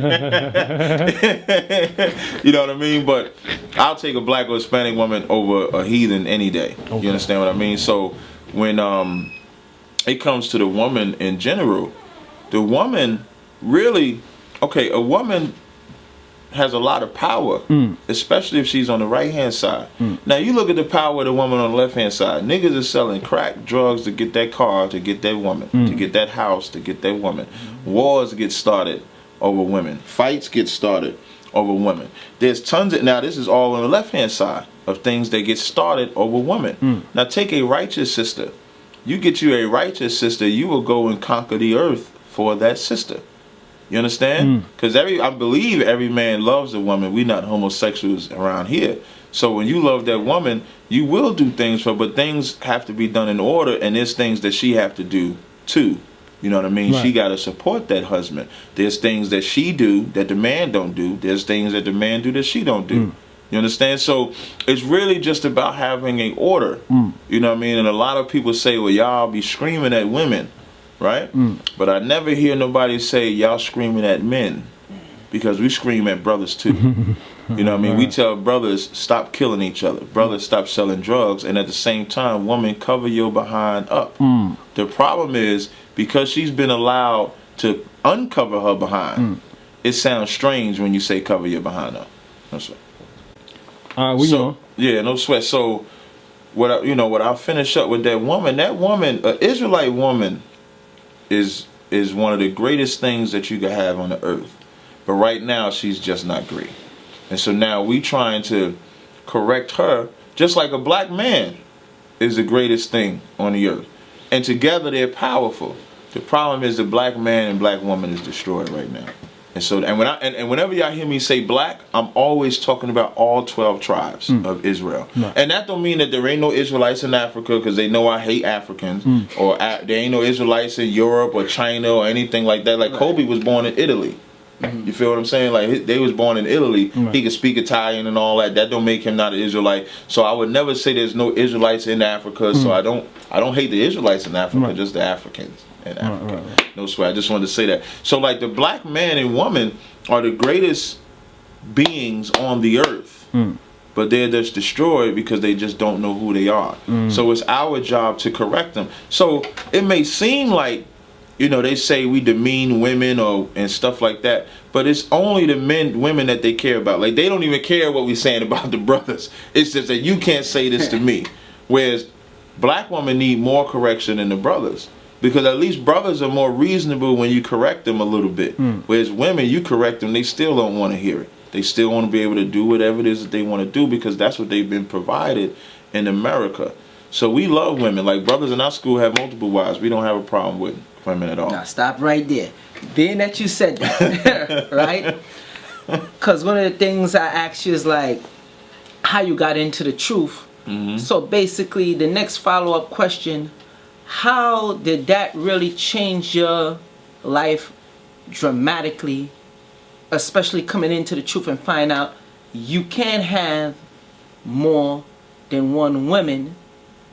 what I mean? But I'll take a black or Hispanic woman over a heathen any day. Okay. You understand what I mean? So when it comes to the woman in general, the woman really, a woman has a lot of power, especially if she's on the right-hand side. Now, you look at the power of the woman on the left-hand side. Niggas is selling crack, drugs to get that car, to get that woman, to get that house, to get that woman. Wars get started over women. Fights get started over women. There's tons of, now this is all on the left-hand side of things that get started over women. Now, take a righteous sister. You get you a righteous sister, you will go and conquer the earth for that sister. You understand? Because I believe every man loves a woman. We not homosexuals around here. So when you love that woman, you will do things for her, but things have to be done in order, and there's things that she have to do too. You know what I mean? Right. She got to support that husband. There's things that she do that the man don't do. There's things that the man do that she don't do. You understand? So it's really just about having an order. You know what I mean? And a lot of people say, well, y'all be screaming at women. Right? But I never hear nobody say y'all screaming at men, because we scream at brothers too. You know what I mean? We tell brothers, stop killing each other. Brothers, stop selling drugs. And at the same time, woman, cover your behind up. The problem is, because she's been allowed to uncover her behind, it sounds strange when you say cover your behind up. No sweat. Yeah, no sweat. So what I'll finish up with that woman, an Israelite woman, is one of the greatest things that you could have on the earth. But right now, she's just not great. And so now we trying to correct her, just like a black man is the greatest thing on the earth. And together they're powerful. The problem is the black man and black woman is destroyed right now. And so, whenever y'all hear me say black, I'm always talking about all 12 tribes of Israel. And that don't mean that there ain't no Israelites in Africa, because they know I hate Africans, or there ain't no Israelites in Europe or China or anything like that. Like Kobe was born in Italy. You feel what I'm saying? Like they was born in Italy. He could speak Italian and all that. That don't make him not an Israelite. So I would never say there's no Israelites in Africa. So I don't hate the Israelites in Africa, just the Africans. In Africa. No sweat. I just wanted to say that. So like the black man and woman are the greatest beings on the earth. But they're just destroyed because they just don't know who they are. So it's our job to correct them. So it may seem like, you know, they say we demean women and stuff like that, but it's only the women that they care about. Like, they don't even care what we're saying about the brothers. It's just that you can't say this to me. Whereas black women need more correction than the brothers. Because at least brothers are more reasonable when you correct them a little bit. Whereas women, you correct them, they still don't want to hear it. They still want to be able to do whatever it is that they want to do because that's what they've been provided in America. So we love women. Like, brothers in our school have multiple wives. We don't have a problem with women at all. Now stop right there. Being that you said that, right? Because one of the things I asked you is like how you got into the truth. So basically, the next follow-up question: how did that really change your life dramatically? Especially coming into the truth and find out you can have more than one woman,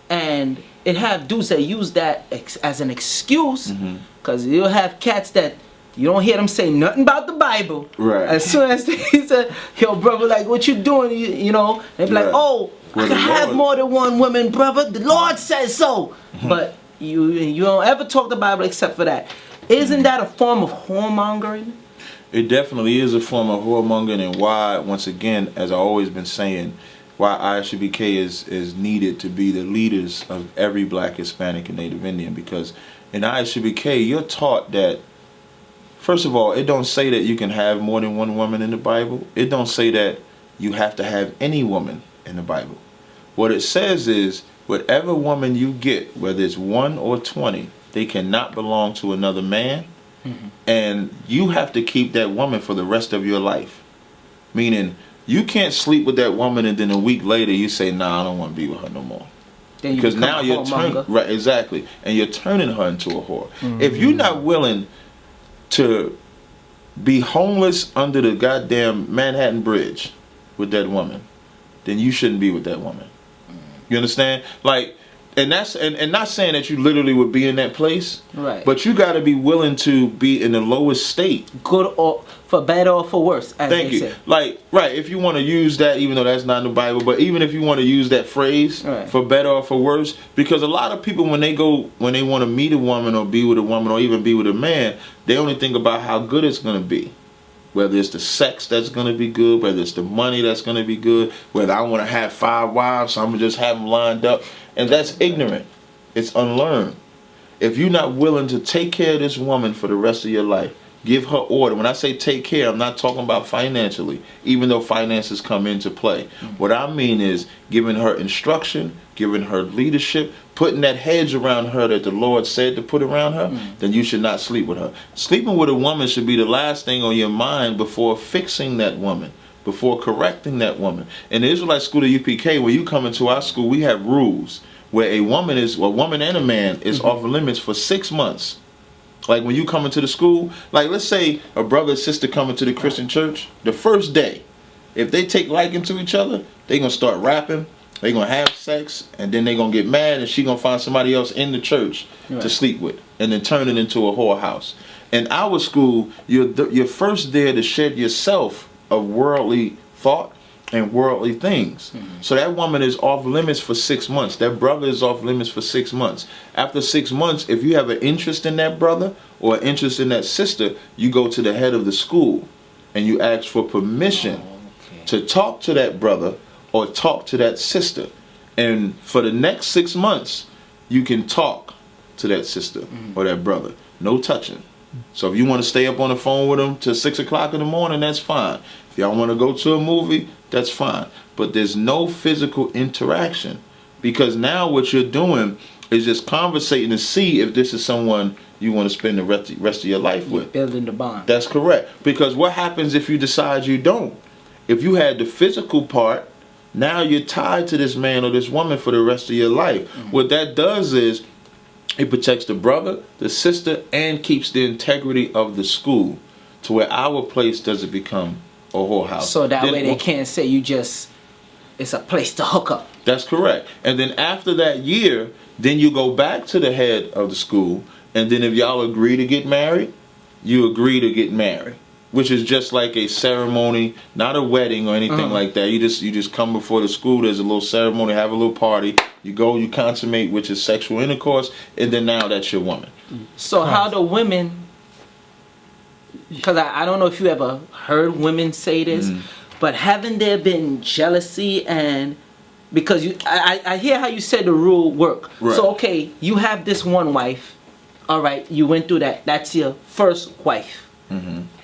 and it have dudes that use that as an excuse, because you'll have cats that you don't hear them say nothing about the Bible. Right. As soon as they say, "Yo, brother, like, what you doing?" You know, they be like, "Oh, I can have more than one woman, brother. The Lord says so." But you don't ever talk the Bible except for that. Isn't that a form of whoremongering? It definitely is a form of whoremongering, and why, once again, as I've always been saying, why ISUPK is needed to be the leaders of every black, Hispanic, and Native Indian. Because in ISUPK, you're taught that, first of all, it don't say that you can have more than one woman in the Bible. It don't say that you have to have any woman in the Bible. What it says is, whatever woman you get, whether it's 1 or 20, they cannot belong to another man. And you have to keep that woman for the rest of your life. Meaning, you can't sleep with that woman and then a week later you say, "Nah, I don't want to be with her no more." Then Because now you're turning, right, exactly, and you're turning her into a whore. If you're not willing to be homeless under the goddamn Manhattan Bridge with that woman, then you shouldn't be with that woman. You understand? Like, and that's and not saying that you literally would be in that place, right? But you got to be willing to be in the lowest state, good or for better or for worse. As Thank you. Say. Like, right? If you want to use that, even though that's not in the Bible, but even if you want to use that phrase, right, for better or for worse, because a lot of people when they want to meet a woman or be with a woman or even be with a man, they only think about how good it's going to be. Whether it's the sex that's going to be good, whether it's the money that's going to be good, whether I want to have 5 wives, so I'm going to just have them lined up. And that's ignorant. It's unlearned. If you're not willing to take care of this woman for the rest of your life, give her order. When I say take care, I'm not talking about financially, even though finances come into play. What I mean is giving her instruction, giving her leadership, putting that hedge around her that the Lord said to put around her, then you should not sleep with her. Sleeping with a woman should be the last thing on your mind before fixing that woman, before correcting that woman. In the Israelite school at UPK, when you come into our school, we have rules where a woman and a man is off limits for 6 months. Like when you come into the school, like let's say a brother and sister come into the Christian church, the first day, if they take liking to each other, they're going to start rapping, they're going to have sex, and then they're going to get mad and she's going to find somebody else in the church to sleep with and then turn it into a whorehouse. In our school, you're first there to shed yourself of worldly thought and worldly things. So that woman is off limits for 6 months. That brother is off limits for 6 months. After 6 months, if you have an interest in that brother or an interest in that sister, you go to the head of the school and you ask for permission to talk to that brother or talk to that sister. And for the next 6 months, you can talk to that sister or that brother. No touching. So if you want to stay up on the phone with them till 6 o'clock in the morning, that's fine. If y'all want to go to a movie, that's fine. But there's no physical interaction, because now what you're doing is just conversating to see if this is someone you want to spend the rest of your life with. Building the bond. That's correct. Because what happens if you decide you don't? If you had the physical part, now you're tied to this man or this woman for the rest of your life. What that does is it protects the brother, the sister, and keeps the integrity of the school to where our place doesn't become a whorehouse. So that way they can't say it's a place to hook up. That's correct. And then after that year, then you go back to the head of the school, and then if y'all agree to get married, you agree to get married. which is just like a ceremony, not a wedding or anything like that. You just come before the school. There's a little ceremony, have a little party. You go, you consummate, which is sexual intercourse, and then now that's your woman. So how do women? Because I don't know if you ever heard women say this, but haven't there been jealousy and because I hear how you said the rule work. Right. So okay, you have this one wife. All right, you went through that. That's your first wife.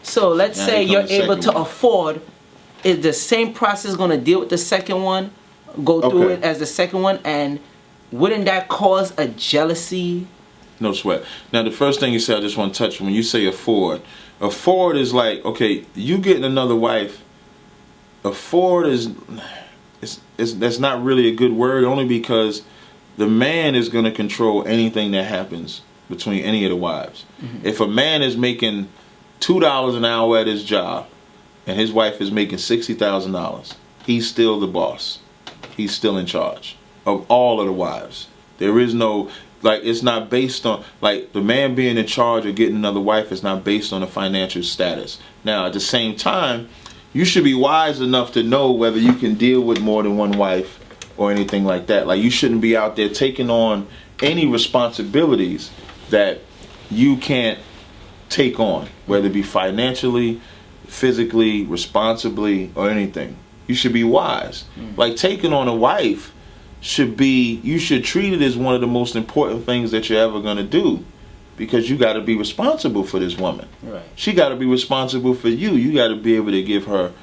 So let's Now say here you're comes the able second to one. afford. Is the same process going to deal with the second one? Go through Okay. it as the second one, and wouldn't that cause a jealousy? No sweat. Now, the first thing you said, I just want to touch when you say afford. Afford is like, okay, you getting another wife. Afford is, that's not really a good word, only because the man is going to control anything that happens between any of the wives. If a man is making $2 an hour at his job, and his wife is making $60,000, he's still the boss. He's still in charge of all of the wives. There is no, like, it's not based on, like, the man being in charge of getting another wife is not based on a financial status. Now, at the same time, you should be wise enough to know whether you can deal with more than one wife or anything like that. Like, you shouldn't be out there taking on any responsibilities that you can't take on, whether it be financially, physically, responsibly, or anything. You should be wise. Like, taking on a wife should be, you should treat it as one of the most important things that you're ever going to do, because you got to be responsible for this woman. Right. She got to be responsible for you. You got to be able to give her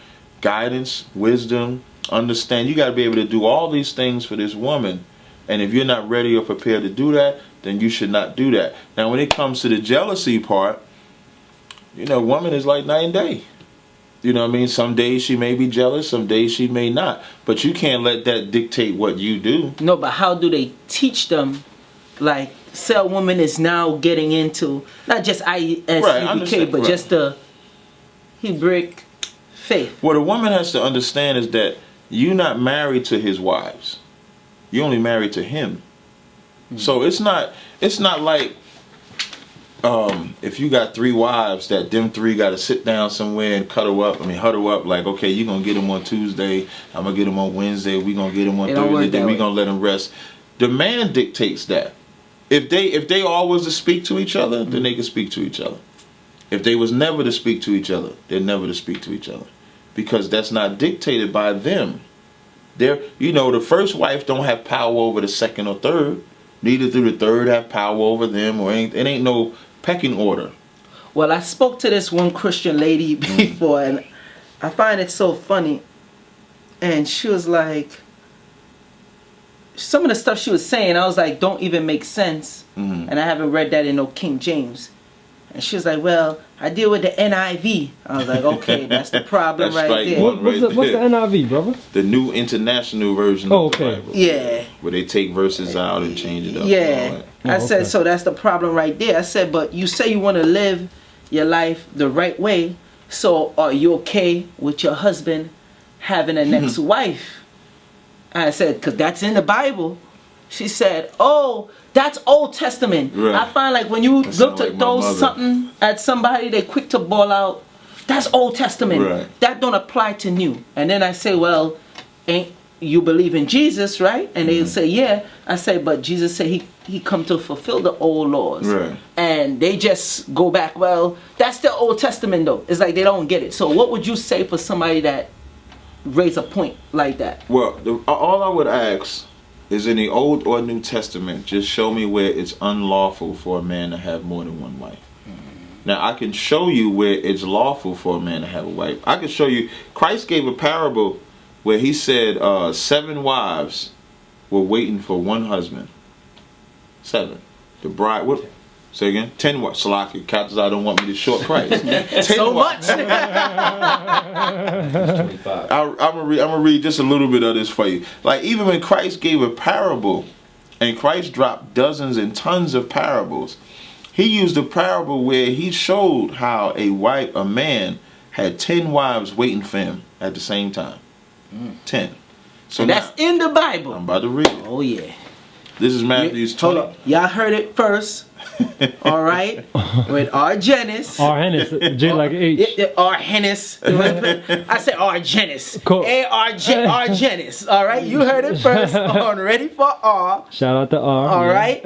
guidance, wisdom, understand. You got to be able to do all these things for this woman. And if you're not ready or prepared to do that, then you should not do that. Now, when it comes to the jealousy part, you know, woman is like night and day. You know what I mean? Some days she may be jealous, some days she may not. But you can't let that dictate what you do. No, but how do they teach them? Like, say a woman is now getting into not just ISUPK, understand, but right. just the Hebrew faith. What a woman has to understand is that you're not married to his wives. You're only married to him. So it's not like if you got 3 wives, that them 3 got to sit down somewhere and huddle up. Like, okay, you're going to get them on Tuesday. I'm going to get them on Wednesday. We're going to get them on It don't work Thursday. Then that we're way. going to let them rest. The man dictates that. If they always to speak to each other, then they can speak to each other. If they was never to speak to each other, they're never to speak to each other. Because that's not dictated by them. You know, the first wife don't have power over the second or third. Neither do the third have power over them or anything. It ain't no pecking order. Well, I spoke to this one Christian lady before, and I find it so funny. And she was like, some of the stuff she was saying, I was like, don't even make sense. And I haven't read that in no King James. And she was like, well, I deal with the NIV. I was like, okay, that's the problem That's right right. there. What- What's the NIV, brother? The New International Version Oh, of the okay. Bible. Yeah. Where they take verses out and change it up. Yeah. And all that. I Oh, said, okay. so that's the problem right there. I said, but you say you want to live your life the right way. So are you okay with your husband having a next wife? I said, because that's in the Bible. She said, oh, that's Old Testament. Right. I find like when you That look sound to like my throw mother. something at somebody, they quick to ball out, that's Old Testament. Right. That don't apply to new. And then I say, well, ain't you believe in Jesus, right? And they say, yeah. I say, but Jesus said he come to fulfill the old laws. Right. And they just go back, well, that's the Old Testament though. It's like they don't get it. So what would you say for somebody that raise a point like that? Well, all I would ask is, in the Old or New Testament, just show me where it's unlawful for a man to have more than one wife. Now, I can show you where it's lawful for a man to have a wife. I can show you, Christ gave a parable where he said 7 wives were waiting for one husband. 7. The bride, what? Say again? 10 wives. Salaki, Capt, I don't want me to short Christ. 10 So wives. much. 25. I'm gonna read just a little bit of this for you. Like, even when Christ gave a parable, and Christ dropped dozens and tons of parables, he used a parable where he showed how a man had 10 wives waiting for him at the same time. 10. So And that's now, in the Bible. I'm about to read it. Oh yeah. This is Matthew's 20. Hold up. Y'all heard it first. All right? With Argenis. Argenis, J like H. Argenis. I said Argenis. Cool. Argenis. All right? You heard it first on Ready for R. Shout out to R. All right?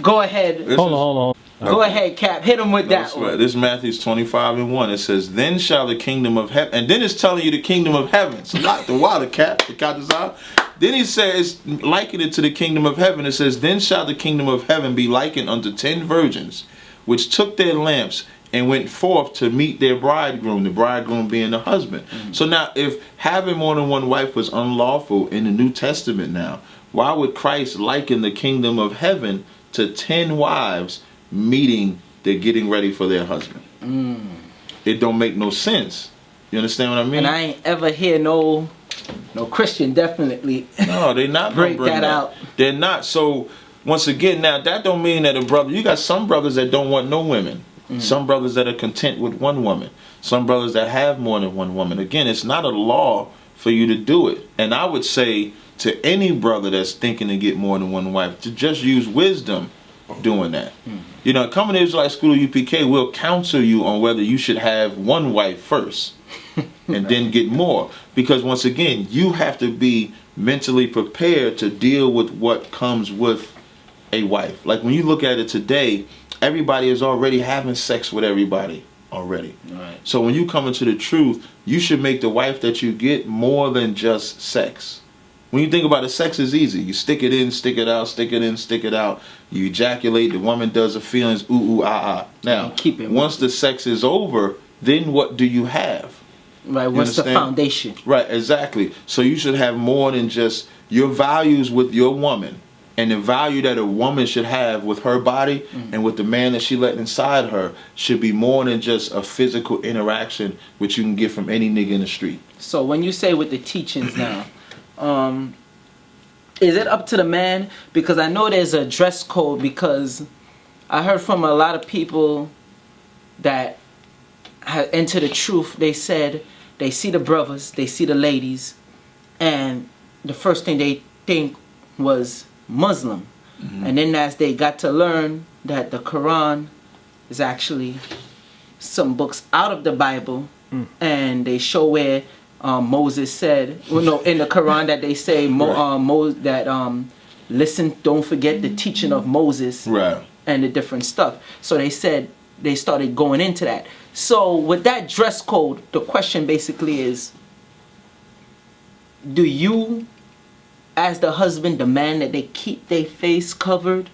Go ahead. Hold on. Go ahead, Cap. Hit him with that one. This is Matthew's 25:1. It says, "Then shall the kingdom of heaven," and then it's telling you the kingdom of heaven. It's a lot the water, Cap. The Tazaryach. Then he says, liken it to the kingdom of heaven. It says, "Then shall the kingdom of heaven be likened unto 10 virgins, which took their lamps and went forth to meet their bridegroom," the bridegroom being the husband. So now, if having more than one wife was unlawful in the New Testament now, why would Christ liken the kingdom of heaven to 10 wives meeting, they're getting ready for their husband? It don't make no sense. You understand what I mean? And I ain't ever hear no Christian definitely. No, they're not break gonna bring that out. They're not. So once again, now that don't mean that a brother. You got some brothers that don't want no women. Some brothers that are content with one woman. Some brothers that have more than one woman. Again, it's not a law for you to do it. And I would say to any brother that's thinking to get more than one wife to just use wisdom doing that. You know, coming to Israelite School UPK will counsel you on whether you should have one wife first and then get more. Because once again, you have to be mentally prepared to deal with what comes with a wife. Like when you look at it today, everybody is already having sex with everybody already. Right. So when you come into the truth, you should make the wife that you get more than just sex. When you think about it, sex is easy. You stick it in, stick it out, stick it in, stick it out. You ejaculate, the woman does the feelings, ooh, ooh, ah, ah. Now, once the sex is over, then what do you have? Right, what's the foundation? Right, exactly. So you should have more than just your values with your woman and the value that a woman should have with her body and with the man that she let inside her should be more than just a physical interaction which you can get from any nigga in the street. So when you say with the teachings now, is it up to the man? Because I know there's a dress code, because I heard from a lot of people that have entered the truth. They said they see the brothers, they see the ladies, and the first thing they think was Muslim. And then as they got to learn that the Quran is actually some books out of the Bible, and they show where Moses said, well, no, in the Quran that they say listen, don't forget the teaching of Moses, right, and the different stuff. So they said they started going into that. So with that dress code, the question basically is, do you, as the husband, demand that they keep their face covered?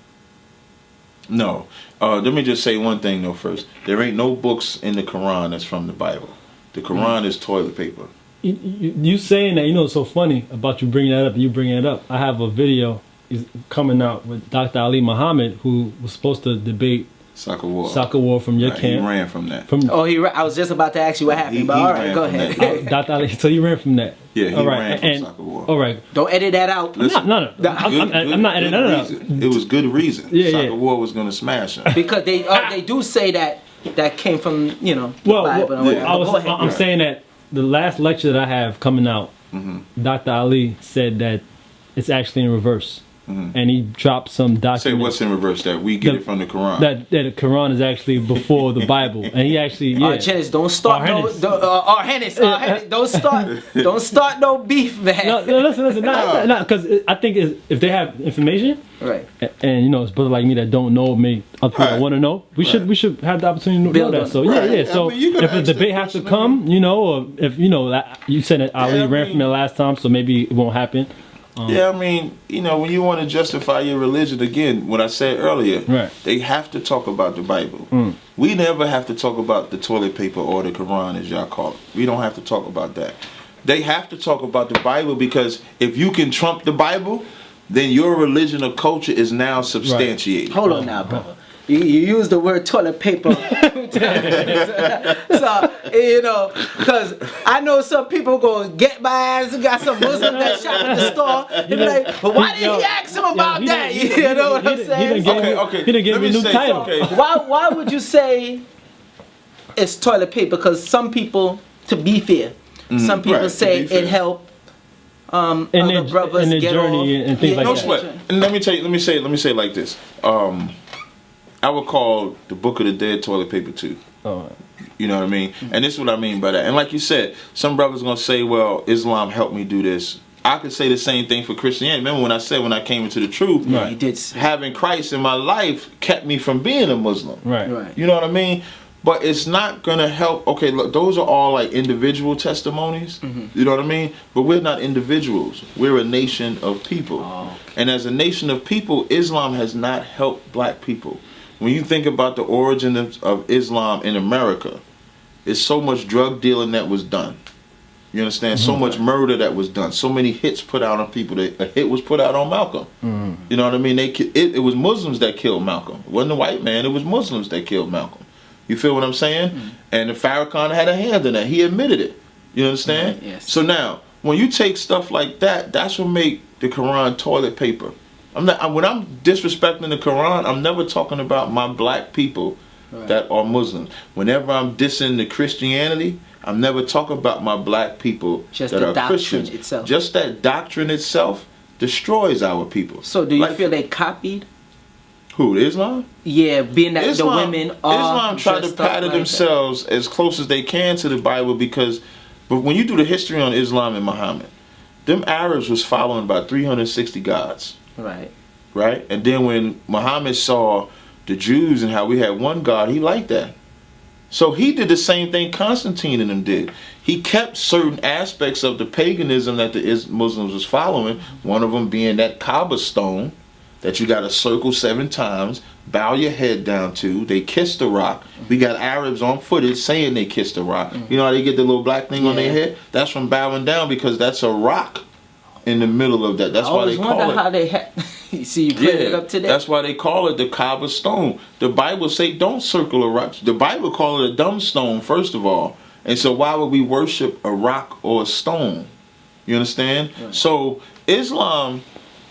No. Let me just say one thing though first. There ain't no books in the Quran that's from the Bible. The Quran is toilet paper. You saying that, you know, it's so funny about you bringing that up. You bringing it up. I have a video coming out with Dr. Ali Muhammad, who was supposed to debate soccer war from your camp. He ran from that. I was just about to ask you what happened, but all right, go ahead. Dr. Ali, so you ran from that. Yeah, he ran from soccer war. All right. Don't edit that out. Listen, no. I'm not editing that out. It was good reason. Soccer war was going to smash him. Because they do say that came from, you know, the Bible. I'm saying that the last lecture that I have coming out, Dr. Ali said that it's actually in reverse. And he dropped some documents. Say what's in reverse, that we get it from the Quran. That the Quran is actually before the Bible, and he actually Argenis, don't start don't start no beef, man. No, listen, not because I think if they have information, right, and you know, it's brothers like me that don't know, maybe other people that want to know, we should have the opportunity to know that. So So if a debate has to come, you know, or if you know, you said that Ali ran from it last time, so maybe it won't happen. Yeah, I mean, you know, when you want to justify your religion, again, what I said earlier, they have to talk about the Bible. We never have to talk about the toilet paper or the Quran, as y'all call it. We don't have to talk about that. They have to talk about the Bible, because if you can trump the Bible, then your religion or culture is now substantiated. Hold on now, brother. You use the word toilet paper. So, you know, because I know some people go get my ass and got some Muslim that shop at the store. They be like, but why didn't he ask him about that? You know what I'm saying? Okay. He didn't give me a new title. Okay. Why would you say it's toilet paper? Because some people, to be fair, some people say it helped in other their, brothers in their get journey off. and things Yeah, like No that. sweat. And let me say it like this. I would call the Book of the Dead toilet paper too. Oh, You know what I mean? And this is what I mean by that. And like you said, some brothers gonna say, well, Islam helped me do this. I could say the same thing for Christianity. Remember when I said when I came into the truth, Yeah, you did. having Christ in my life kept me from being a Muslim. right. Right. You know what I mean? But it's not gonna help. Okay, look, those are all like individual testimonies. You know what I mean? But we're not individuals. We're a nation of people. Oh, And as a nation of people, Islam has not helped black people. When you think about the origin of Islam in America, it's so much drug dealing that was done. You understand? So much murder that was done. So many hits put out on people. A hit was put out on Malcolm. You know what I mean? It was Muslims that killed Malcolm. It wasn't a white man. It was Muslims that killed Malcolm. You feel what I'm saying? And the Farrakhan had a hand in that. He admitted it. You understand? Right, yes. So now, when you take stuff like that, that's what make the Quran toilet paper. When I'm disrespecting the Quran, I'm never talking about my black people that are Muslims. Whenever I'm dissing the Christianity, I'm never talking about my black people Just that the are doctrine Christians. itself. Just that doctrine itself destroys our people. So do you Like, feel they copied? who, Islam? Yeah, being that the women are Islam tried to dressed up pattern like that. themselves as close as they can to the Bible but when you do the history on Islam and Muhammad, them Arabs was following about 360 gods, Right. right? And then when Muhammad saw the Jews and how we had one God, he liked that. So he did the same thing Constantine and them did. He kept certain aspects of the paganism that the Muslims was following, one of them being that Kaaba stone that you got to circle 7 times, bow your head down to. They kissed the rock. We got Arabs on footage saying they kissed the rock. You know how they get the little black thing on their head? That's from bowing down because that's a rock in the middle of that. That's I why they always call wonder it. how they had. You see, you cleared it up today. That's why they call it the Kaaba stone. The Bible say don't circle a rock. The Bible call it a dumb stone first of all. And so why would we worship a rock or a stone? You understand? Right. So Islam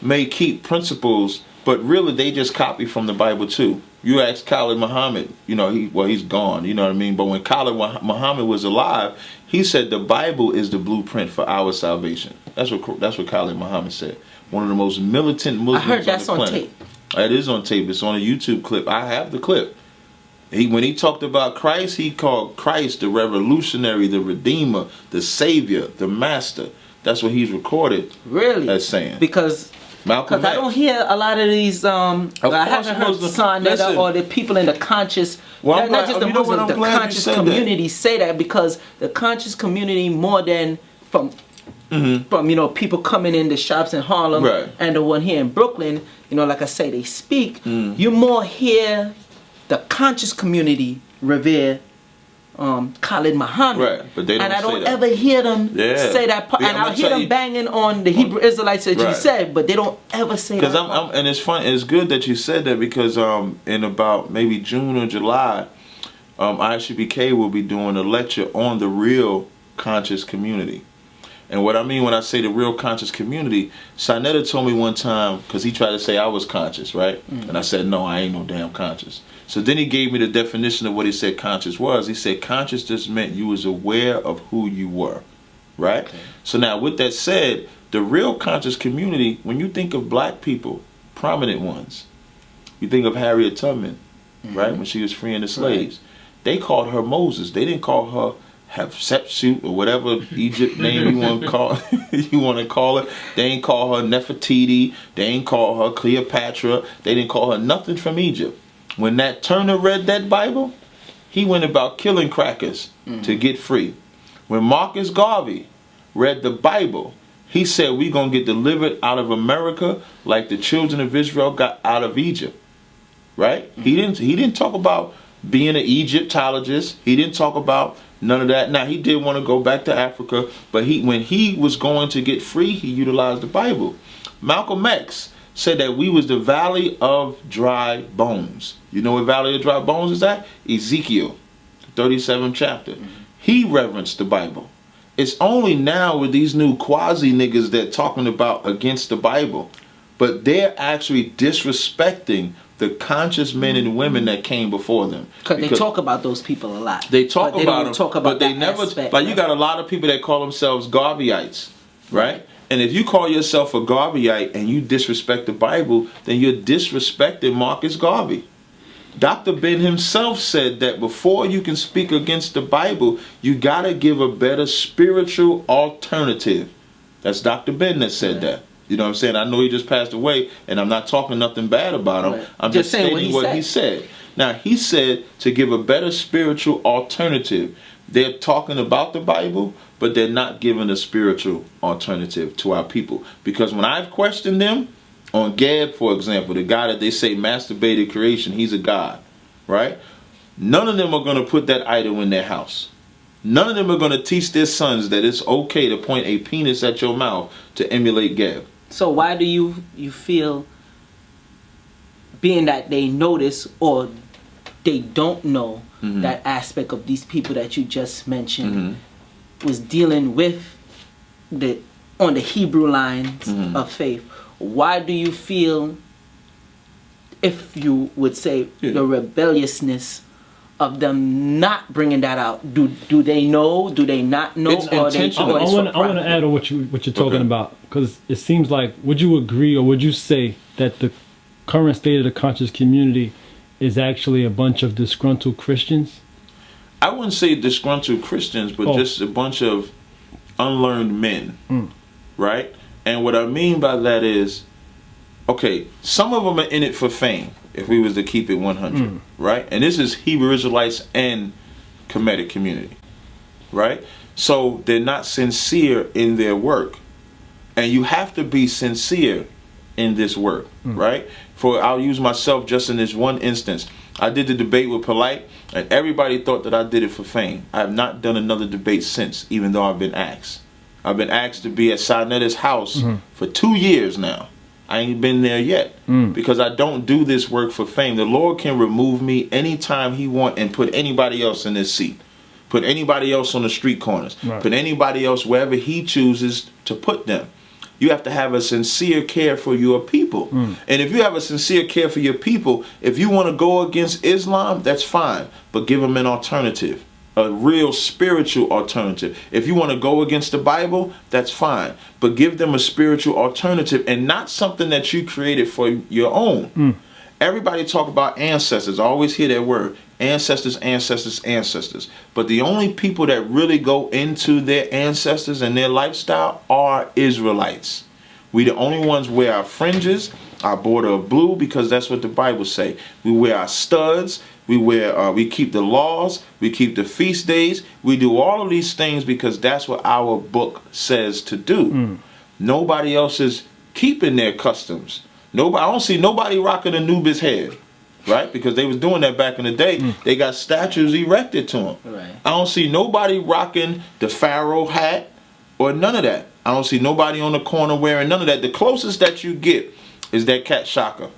may keep principles, but really they just copy from the Bible too. You ask Khalid Muhammad, you know, he's gone, you know what I mean? But when Khalid Muhammad was alive, he said the Bible is the blueprint for our salvation. That's what Khalid Muhammad said. One of the most militant Muslims I heard that's on the on planet. tape. It is on tape. It's on a YouTube clip. I have the clip. When he talked about Christ, he called Christ the revolutionary, the redeemer, the savior, the master. That's what he's recorded Really? as saying. Because Malcolm I don't hear a lot of these. I course haven't heard Muslims- Sanetta listen. or the people in the conscious. Well, I'm not glad- just the you know what, Muslims, I'm the glad you conscious said that. community say that because the conscious community more than from people coming in the shops in Harlem Right. and the one here in Brooklyn. Like I say, they speak. You more hear the conscious community revere Khalid Muhammad. Right, but they don't and I say don't that. ever hear them Yeah. say that part. Yeah, And I'm I gonna hear tell them you- banging on the Hebrew Israelites that you Right. said, but they don't ever say that. Because and it's fun. It's good that you said that because in about maybe June or July, ISUPK will be doing a lecture on the real conscious community. And what I mean when I say the real conscious community, Sanetta told me one time, because he tried to say I was conscious, right? And I said, no, I ain't no damn conscious. So then he gave me the definition of what he said conscious was. He said conscious just meant you was aware of who you were, right? Okay. So now with that said, the real conscious community, when you think of black people, prominent ones, you think of Harriet Tubman, right? When she was freeing the slaves. Right. They called her Moses. They didn't call her Hatshepsut or whatever Egypt name you want to call it. They ain't call her Nefertiti. They ain't call her Cleopatra. They didn't call her nothing from Egypt. When Nat Turner read that Bible, he went about killing crackers to get free. When Marcus Garvey read the Bible, he said we're going to get delivered out of America like the children of Israel got out of Egypt. Right? He didn't talk about being an Egyptologist. He didn't talk about none of that. Now, he did want to go back to Africa, but when he was going to get free, he utilized the Bible. Malcolm X said that we was the valley of dry bones. You know what valley of dry bones is at? Ezekiel, 37th chapter. He reverenced the Bible. It's only now with these new quasi niggas that talking about against the Bible, but they're actually disrespecting the conscious men and women that came before them. Because they talk about those people a lot. They talk about them, talk about but they that never. aspect, like you got a lot of people that call themselves Garveyites, right? And if you call yourself a Garveyite and you disrespect the Bible, then you're disrespecting Marcus Garvey. Dr. Ben himself said that before you can speak against the Bible, you got to give a better spiritual alternative. That's Dr. Ben that said that. You know what I'm saying? I know he just passed away, and I'm not talking nothing bad about him. Right. I'm just stating what he said. Now, he said to give a better spiritual alternative. They're talking about the Bible, but they're not giving a spiritual alternative to our people. Because when I've questioned them, on Gab, for example, the guy that they say masturbated creation, he's a god, right? None of them are going to put that idol in their house. None of them are going to teach their sons that it's okay to point a penis at your mouth to emulate Gab. So why do you feel, being that they notice or they don't know that aspect of these people that you just mentioned was dealing with on the Hebrew lines of faith? Why do you feel, if you would say, the rebelliousness of them not bringing that out? Do they know? Do they not know? It's intentional. I want to add on what you're talking about, because it seems like, would you agree or would you say that the current state of the conscious community is actually a bunch of disgruntled Christians? I wouldn't say disgruntled Christians, but just a bunch of unlearned men, right? And what I mean by that is, okay, some of them are in it for fame, if we was to keep it 100, right? And this is Hebrew Israelites and Kemetic community, right? So they're not sincere in their work. And you have to be sincere in this work, right? I'll use myself just in this one instance. I did the debate with Polite, and everybody thought that I did it for fame. I have not done another debate since, even though I've been asked. I've been asked to be at Sinetta's house for 2 years now. I ain't been there yet because I don't do this work for fame. The Lord can remove me anytime he wants and put anybody else in this seat. Put anybody else on the street corners. Right. Put anybody else wherever he chooses to put them. You have to have a sincere care for your people. And if you have a sincere care for your people, if you want to go against Islam, that's fine. But give them an alternative. A real spiritual alternative. If you want to go against the Bible, that's fine. But give them a spiritual alternative and not something that you created for your own. Everybody talk about ancestors. I always hear that word. Ancestors, ancestors, ancestors. But the only people that really go into their ancestors and their lifestyle are Israelites. We the only ones wear our fringes, our border of blue, because that's what the Bible say. We wear our studs. We keep the laws, we keep the feast days, we do all of these things because that's what our book says to do. Nobody else is keeping their customs. I don't see nobody rocking Anubis head, right? Because they was doing that back in the day. They got statues erected to them. Right. I don't see nobody rocking the Pharaoh hat or none of that. I don't see nobody on the corner wearing none of that. The closest that you get is that Cat Shaka.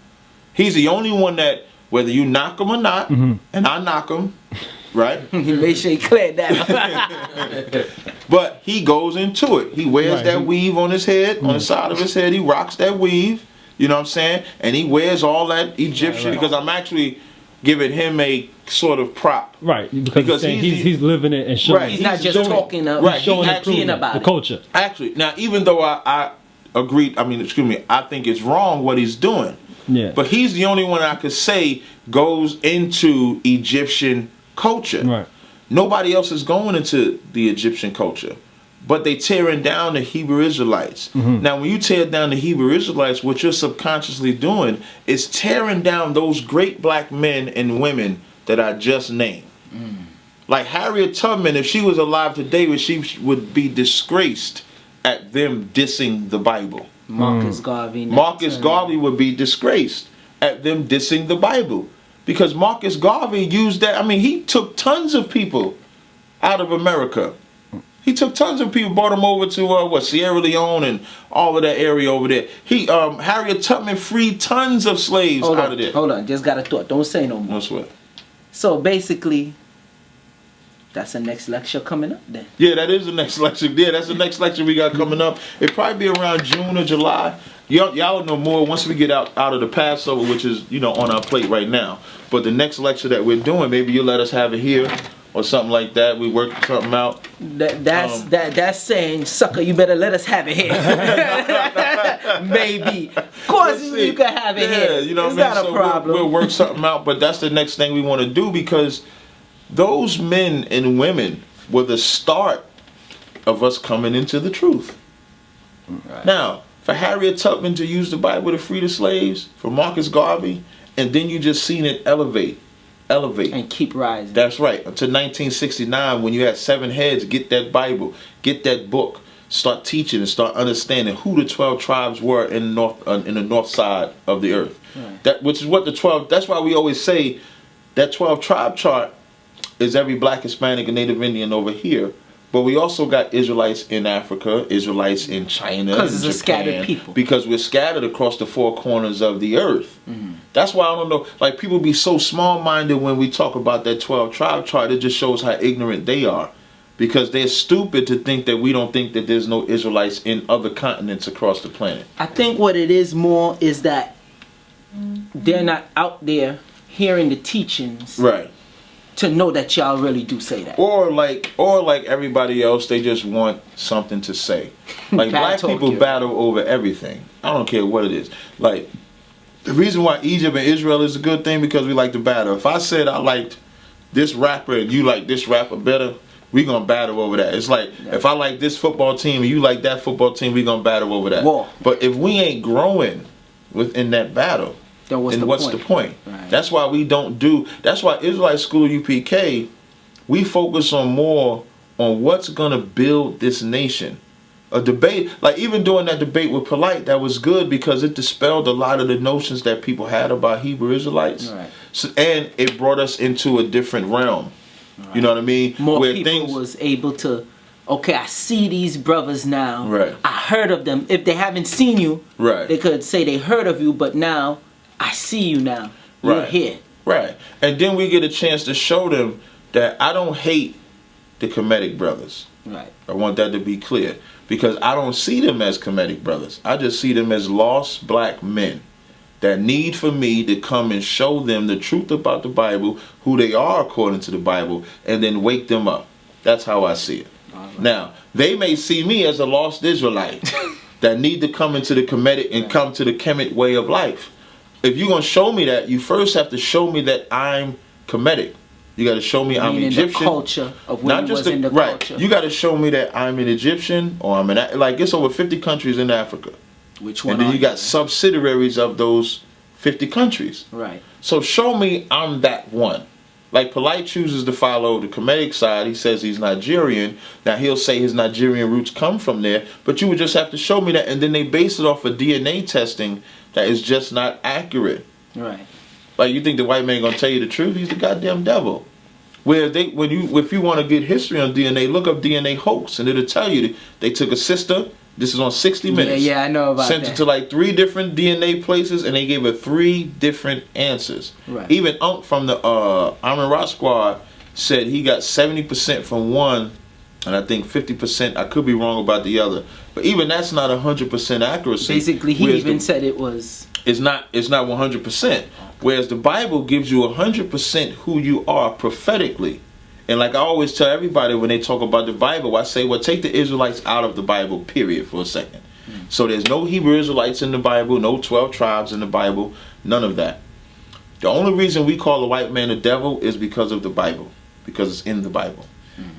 He's the only one that, whether you knock him or not, and I knock him, right? Make sure you clear that. But he goes into it. He wears that weave on his head, on the side of his head. He rocks that weave, you know what I'm saying? And he wears all that Egyptian, because I'm actually giving him a sort of prop. Right, because he's living it and showing. Right, he's not just talking about the culture. Actually, now even though I think it's wrong what he's doing. Yeah. But he's the only one I could say goes into Egyptian culture. Right. Nobody else is going into the Egyptian culture. But they tearing down the Hebrew Israelites. Now, when you tear down the Hebrew Israelites, what you're subconsciously doing is tearing down those great black men and women that I just named. Like Harriet Tubman, if she was alive today, she would be disgraced at them dissing the Bible. Marcus Garvey would be disgraced at them dissing the Bible, because Marcus Garvey used that. I mean, he took tons of people out of America. He took tons of people, brought them over to Sierra Leone and all of that area over there. Harriet Tubman freed tons of slaves out of there. Hold on, just got a thought. Don't say no more. What's what? So basically, that's the next lecture coming up then. Yeah, that is the next lecture. Yeah, that's the next lecture we got coming up. It'll probably be around June or July. Y'all know more once we get out of the Passover, which is, on our plate right now. But the next lecture that we're doing, maybe you'll let us have it here or something like that. We worked something out. That's saying, sucker, you better let us have it here. Maybe. Of course you can have it here. You know it's what I mean? not a problem. We'll work something out, but that's the next thing we want to do, because those men and women were the start of us coming into the truth. Right. Now, for Harriet Tubman to use the Bible to free the slaves, for Marcus Garvey, and then you just seen it elevate. And keep rising. That's right. Until 1969, when you had 7 heads, get that Bible, get that book, start teaching and start understanding who the 12 tribes were in the north side of the earth. Right. Which is what the 12. That's why we always say that 12 tribe chart is every Black, Hispanic, and Native Indian over here. But we also got Israelites in Africa, Israelites in China, because it's Japan, a scattered people. Because we're scattered across the 4 corners of the earth. Mm-hmm. That's why I don't know. Like, people be so small-minded when we talk about that 12 tribe chart. It just shows how ignorant they are, because they're stupid to think that we don't think that there's no Israelites in other continents across the planet. I think what it is more is that they're not out there hearing the teachings, Right. to know that y'all really do say that. Or like everybody else, they just want something to say. Like, Black people Tokyo. battle over everything. I don't care what it is. Like, the reason why Egypt and Israel is a good thing, because we like to battle. If I said I liked this rapper and you like this rapper better, we gonna battle over that. It's like, if I like this football team and you like that football team, we gonna battle over that. War. But if we ain't growing within that battle, Then what's the point? Right. That's why we don't do. That's why Israelite School UPK, we focus on more on what's gonna build this nation. A debate, like even doing that debate with Polite, that was good, because it dispelled a lot of the notions that people had about Hebrew Israelites. Right. So, and it brought us into a different realm. Right. You know what I mean? More where people was able to, okay, I see these brothers now. Right. I heard of them. If they haven't seen you, Right. they could say they heard of you, but now I see you now. You're Right. here. Right. And then we get a chance to show them that I don't hate the Kemetic brothers. Right. I want that to be clear, because I don't see them as Kemetic brothers. I just see them as lost Black men that need for me to come and show them the truth about the Bible, who they are according to the Bible, and then wake them up. That's how I see it. Right. Now, they may see me as a lost Israelite that need to come into the Kemetic and come to the Kemet way of life. If you're going to show me that, you first have to show me that I'm Kemetic. You got to show me I'm Egyptian. The culture of when was in the right. culture. You got to show me that I'm an Egyptian, or I'm an, like, it's over 50 countries in Africa. Which one? And then you got subsidiaries of those 50 countries. Right. So show me I'm that one. Like, Polite chooses to follow the Kemetic side. He says he's Nigerian. Now, he'll say his Nigerian roots come from there, but you would just have to show me that. And then they base it off of DNA testing that is just not accurate. Right. Like, you think the white man gonna tell you the truth? He's the goddamn devil. Where if you want to get history on DNA, look up DNA hoax, and it'll tell you that they took a sister. This is on 60 Minutes. Yeah, I know about Sent that. it to like 3 different DNA places, and they gave her 3 different answers. Right. Even Unc from the Amin Ra Squad said he got 70% from one, and I think 50%. I could be wrong about the other, but even that's not 100% accuracy. Basically, he even said it was. It's not 100%. Whereas the Bible gives you 100% who you are prophetically. And like I always tell everybody when they talk about the Bible, I say, well, take the Israelites out of the Bible, period, for a second. So there's no Hebrew Israelites in the Bible, no 12 tribes in the Bible, none of that. The only reason we call the white man the devil is because of the Bible, because it's in the Bible.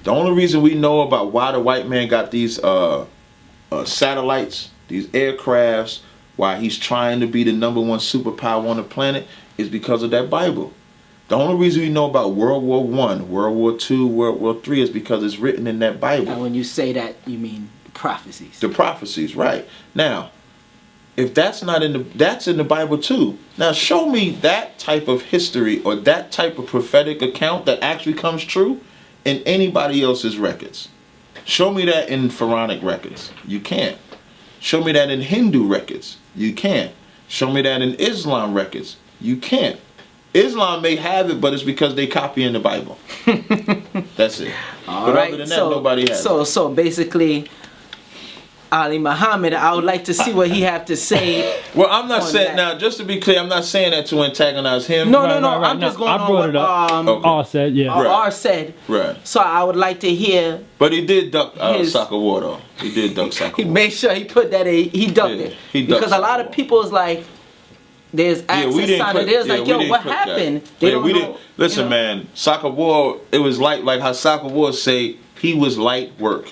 The only reason we know about why the white man got these satellites, these aircrafts, why he's trying to be the #1 superpower on the planet, is because of that Bible. The only reason we know about World War I, World War II, World War III is because it's written in that Bible. And when you say that, you mean the prophecies. The prophecies, right. Now, if that's not that's in the Bible too. Now show me that type of history or that type of prophetic account that actually comes true in anybody else's records. Show me that in Pharaonic records. You can't. Show me that in Hindu records. You can't. Show me that in Islam records. You can't. Islam may have it, but it's because they copy in the Bible. That's it. All but right. other than that, nobody has it. So basically, Ali Muhammad. I would like to see what he have to say. Well, I'm not on saying that. now. Just to be clear, I'm not saying that to antagonize him. No, Right. I'm No, just going I on brought what it up. Okay. R said, yeah. Right. R said. Right. So I would like to hear. But he did duck His- soccer war though. He did duck soccer He war. made sure he put that in. He ducked Yeah, it he ducked because a lot it. of people is like, there's access on it. There's like, we yo, didn't what clip that. happened? They Yeah, don't we know, didn't. Listen, you know. man, soccer war. It was like how soccer war say he was light work.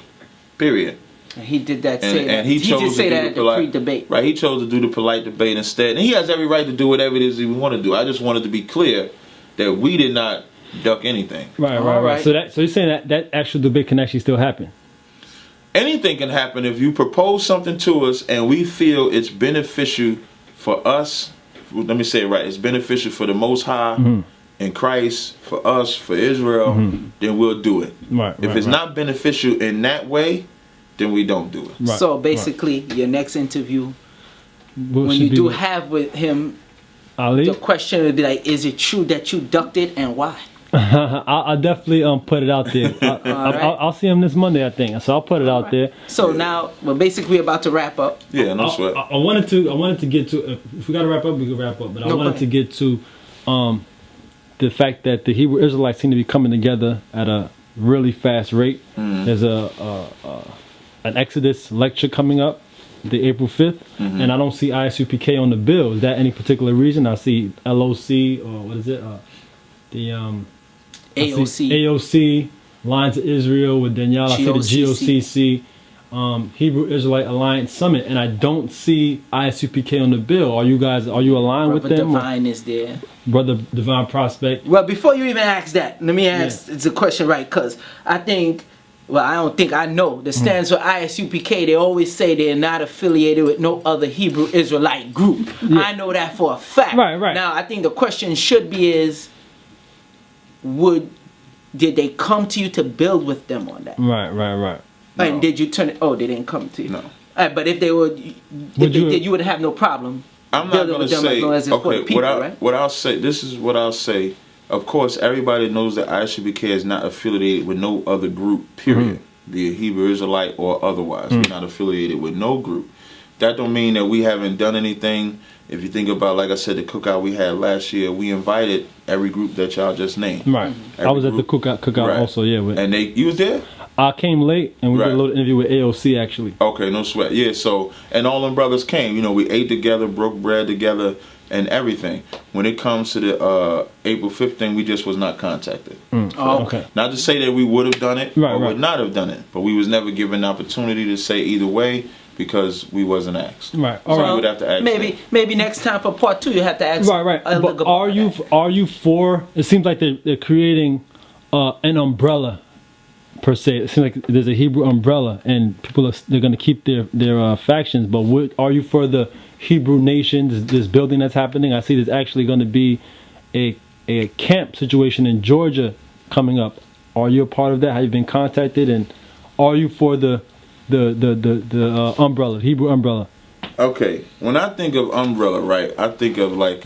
Period. And he did that. And, Say that. and he chose did to say do that the at the polite pre-debate. Right, he chose to do the polite debate instead, and he has every right to do whatever it is he want to do. I just wanted to be clear that we did not duck anything. Right. All right. So you're saying that actual debate can actually still happen? Anything can happen if you propose something to us and we feel it's beneficial for us. Let me say it right. It's beneficial for the Most High and Christ, for us, for Israel. Then we'll do it. Right. If it's not beneficial in that way, then we don't do it. Right, So basically, your next interview, when you do have with him, Ali, the question would be like, is it true that you ducked it and why? I'll definitely put it out there. I'll see him this Monday, I think. So I'll put it out there. So now, well, basically, we're about to wrap up. Yeah, no sweat. I wanted to get to. If we gotta wrap up, we can wrap up. But I No wanted problem. to get to the fact that the Hebrew Israelites seem to be coming together at a really fast rate. There's an Exodus lecture coming up, the April 5th, and I don't see ISUPK on the bill. Is that any particular reason? I see LOC or what is it? The AOC. I see AOC, Lines of Israel with Danielle. I see the GOCC. GOCC, Hebrew Israelite Alliance Summit, and I don't see ISUPK on the bill. Are you aligned with Brother them? Divine is there. Brother Divine Prospect. Well, before you even ask that, let me ask it's a question, right? Because I know the stands for ISUPK. They always say they're not affiliated with no other Hebrew Israelite group. Yeah. I know that for a fact. Right. Now, I think the question should be is, did they come to you to build with them on that? Right. And did you turn it? Oh, they didn't come to you. No. But if they would, you would have no problem. I'm not building going with to them say, as long as it's for the okay, people, what right? I'll say, this is what I'll say. Of course, everybody knows that ISUPK is not affiliated with no other group, period. Be it Hebrew Israelite or otherwise. We're not affiliated with no group. That don't mean that we haven't done anything. If you think about, like I said, the cookout we had last year, we invited every group that y'all just named. Right. I was at the cookout Right. also, yeah. And you was there? I came late and we did Right. a little interview with AOC actually. Okay, no sweat. Yeah, so, and all them brothers came. You know, we ate together, broke bread together, and everything. When it comes to the April 5th thing, we just was not contacted. Oh, Okay. Not to say that we would have done it Right, or right. would not have done it, but we was never given an opportunity to say either way because we wasn't asked. Right. So All we right. would have to ask them. Maybe next time for part 2 you have to ask. Right. a But little are about you that. for? It seems like they're creating an umbrella per se. It seems like there's a Hebrew umbrella, and they're going to keep their factions. But are you for the Hebrew nation? This building that's happening. I see there's actually going to be a camp situation in Georgia coming up. Are you a part of that? Have you been contacted? And are you for the umbrella, Hebrew umbrella? Okay, when I think of umbrella, right, I think of like,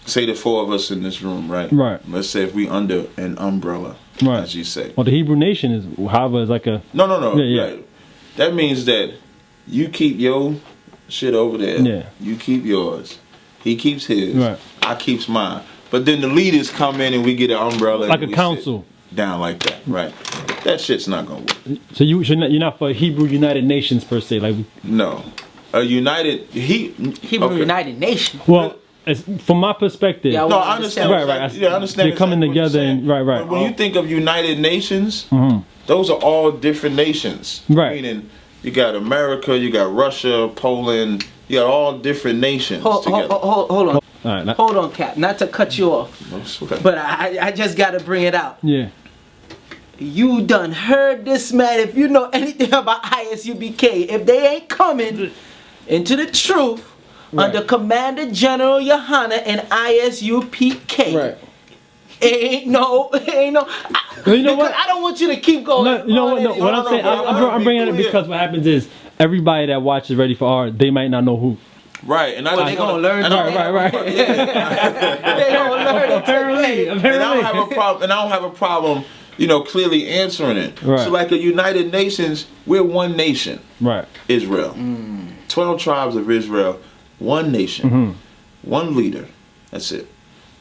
say the 4 of us in this room, right? Right. Let's say if we under an umbrella, Right. as you say. Well, the Hebrew nation is, however, is like a No. Yeah. Right. That means that you keep your shit over there. Yeah. You keep yours. He keeps his. Right. I keeps mine. But then the leaders come in and we get an umbrella. like and a we council. sit down like that. Right. That shit's not gonna work. So you're not for Hebrew United Nations per se, like. No. A united Hebrew okay. United Nation? Well, from my perspective, Yeah, No, I understand. Right. Yeah, I understand. They're coming exactly what you're together saying. and right. But when you think of United Nations, Mhm. those are all different nations. Right. Meaning, you got America, you got Russia, Poland, you got all different nations Hold together. on. All right. Hold on, Cap. Not to cut you off, No sweat. but I just got to bring it out. Yeah. You done heard this man. If you know anything about ISUPK, if they ain't coming into the truth Right. under Commander General Yohana and ISUPK, Right. ain't no. You know Because what? I don't want you to keep going. No, you know what? No, on what and I'm saying, no, I'm bringing it clear. because what happens is everybody that watches Ready for R, they might not know who. Right, and I Well, just they gonna wanna- learn and I- Right. They don't learn it Apparently. today. And I don't have a problem. And I don't have a problem clearly answering it. Right. So like the United Nations, we're one nation. Right. Israel. 12 tribes of Israel, one nation, one leader. That's it.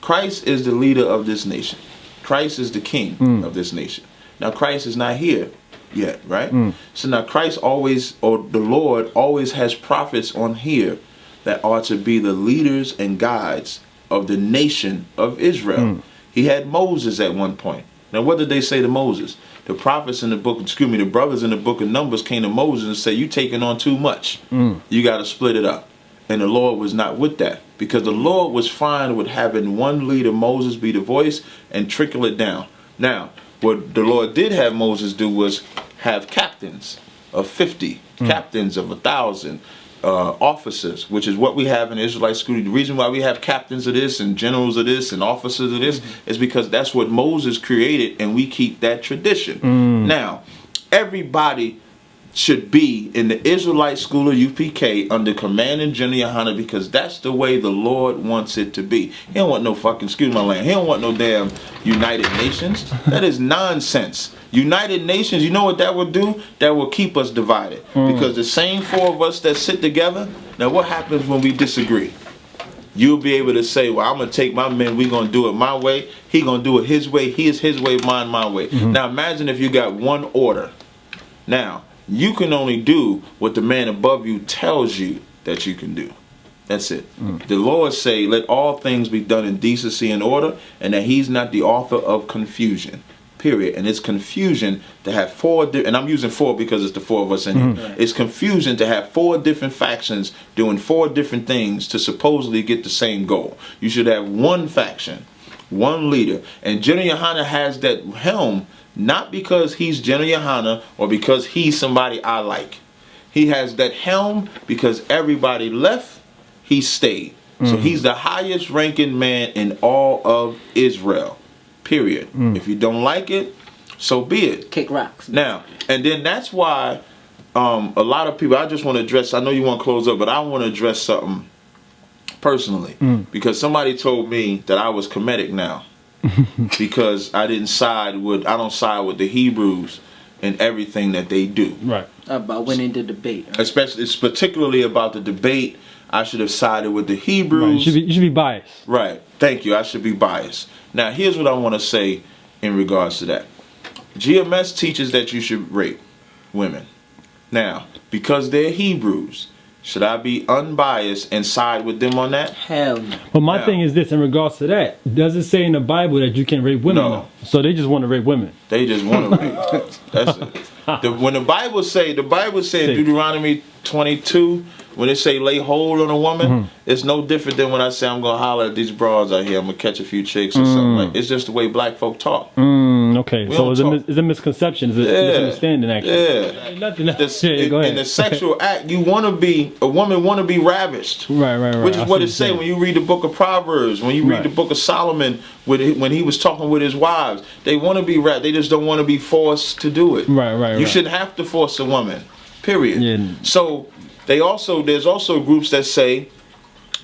Christ is the leader of this nation. Christ is the king of this nation. Now Christ is not here yet, right? So now Christ always, or the Lord always has prophets on here that are to be the leaders and guides of the nation of Israel. He had Moses at one point. Now what did they say to Moses? The prophets in the book, the brothers in the book of Numbers came to Moses and said, you taking on too much. You got to split it up. And the Lord was not with that, because the Lord was fine with having one leader, Moses, be the voice and trickle it down. Now, what the Lord did have Moses do was have captains of 50, captains of 1,000, officers, which is what we have in the Israelite school. The reason why we have captains of this and generals of this and officers of this is because that's what Moses created, and we keep that tradition. Now, everybody should be in the Israelite school of UPK under command and General Yohana, because that's the way the Lord wants it to be. He don't want no fucking, excuse my land, he don't want no damn United Nations. That is nonsense. United Nations, you know what that would do? That will keep us divided. Because the same four of us that sit together, now what happens when we disagree? You'll be able to say, well, I'm going to take my men, we're going to do it my way, he going to do it his way, his way, mine my way. Now imagine if you got one order. Now, you can only do what the man above you tells you that you can do. That's it. The Lord say, let all things be done in decency and order, and that he's not the author of confusion. Period. And it's confusion to have and I'm using four because it's the four of us in here. It's confusion to have four different factions doing four different things to supposedly get the same goal. You should have one faction, one leader. And General Yohana has that helm not because he's General Yohana or because he's somebody I like. He has that helm because everybody left, he stayed. So he's the highest ranking man in all of Israel. Period. If you don't like it, so be it. Kick rocks. Now, and then that's why a lot of people, I just want to address, I know you want to close up, but I want to address something personally. Because somebody told me that I was Kemetic now. Because I don't side with the Hebrews in everything that they do. Right. About winning the debate. Especially, it's particularly about the debate. I should have sided with the Hebrews. Right. You should be biased. Right. Thank you. I should be biased. Now, here's what I want to say in regards to that. GMS teaches that you should rape women. Now, because they're Hebrews, should I be unbiased and side with them on that? Hell no. But my thing is this, in regards to that, does it say in the Bible that you can rape women? No. So they just want to rape women. They just want to rape. That's it. When the Bible say in Deuteronomy 22, when it say lay hold on a woman, it's no different than when I say I'm going to holler at these broads out here, I'm going to catch a few chicks or something. Like, it's just the way black folk talk. Okay, so it's a misconception. It's a misunderstanding, actually. Nothing. Go ahead. In the sexual act, a woman want to be ravished. Right. Which is what it say when you read the book of Proverbs, when you read the book of Solomon, when he was talking with his wives. They want to be ravished. They just don't want to be forced to do it. Right. You shouldn't have to force a woman. Period. Yeah. So there's also groups that say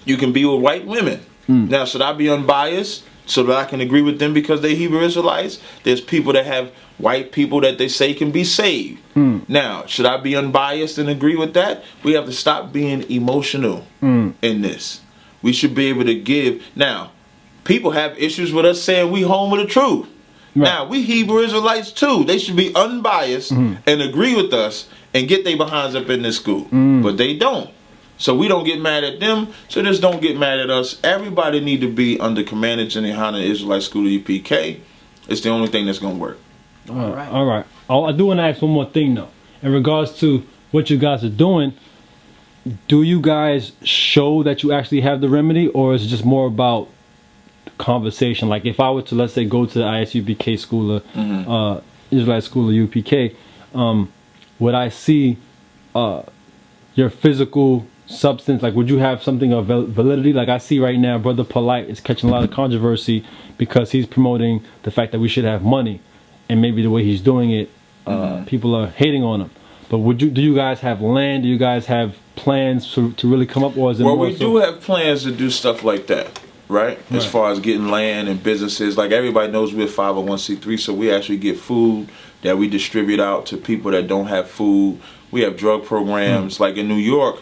you can be with white women. Now, should I be unbiased so that I can agree with them because they're Hebrew Israelites? There's people that have white people that they say can be saved. Now, should I be unbiased and agree with that? We have to stop being emotional in this. We should be able to give. Now, people have issues with us saying we home with the truth. Right. Now, we Hebrew Israelites too. They should be unbiased and agree with us and get their behinds up in this school. But they don't. So we don't get mad at them. So just don't get mad at us. Everybody need to be under command of General Yohana Israelite School of UPK. It's the only thing that's going to work. All right. I do want to ask one more thing, though. In regards to what you guys are doing, do you guys show that you actually have the remedy, or is it just more about conversation? Like if I were to, let's say, go to the ISUPK School of Israelite School of UPK, would I see your physical substance? Like, would you have something of validity? Like I see right now, Brother Polite is catching a lot of controversy because he's promoting the fact that we should have money, and maybe the way he's doing it, people are hating on him. But do you guys have land? Do you guys have plans to really come up, or is it Well, we do have plans to do stuff like that. right? As Right. far as getting land and businesses, like everybody knows we're 501c3, so we actually get food that we distribute out to people that don't have food. We have drug programs, like in New York,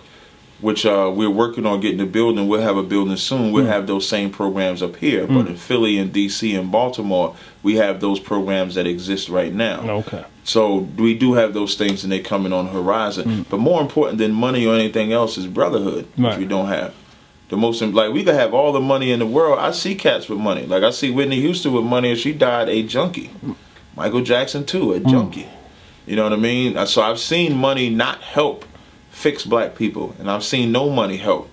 which we're working on getting a building. We'll have a building soon. We'll have those same programs up here. But in Philly and DC and Baltimore, we have those programs that exist right now. Okay. So we do have those things, and they're coming on the horizon. But more important than money or anything else is brotherhood, which Right. we don't have. The most, like, we could have all the money in the world. I see cats with money. Like, I see Whitney Houston with money, and she died a junkie. Michael Jackson too, a junkie. You know what I mean? So I've seen money not help fix black people, and I've seen no money help.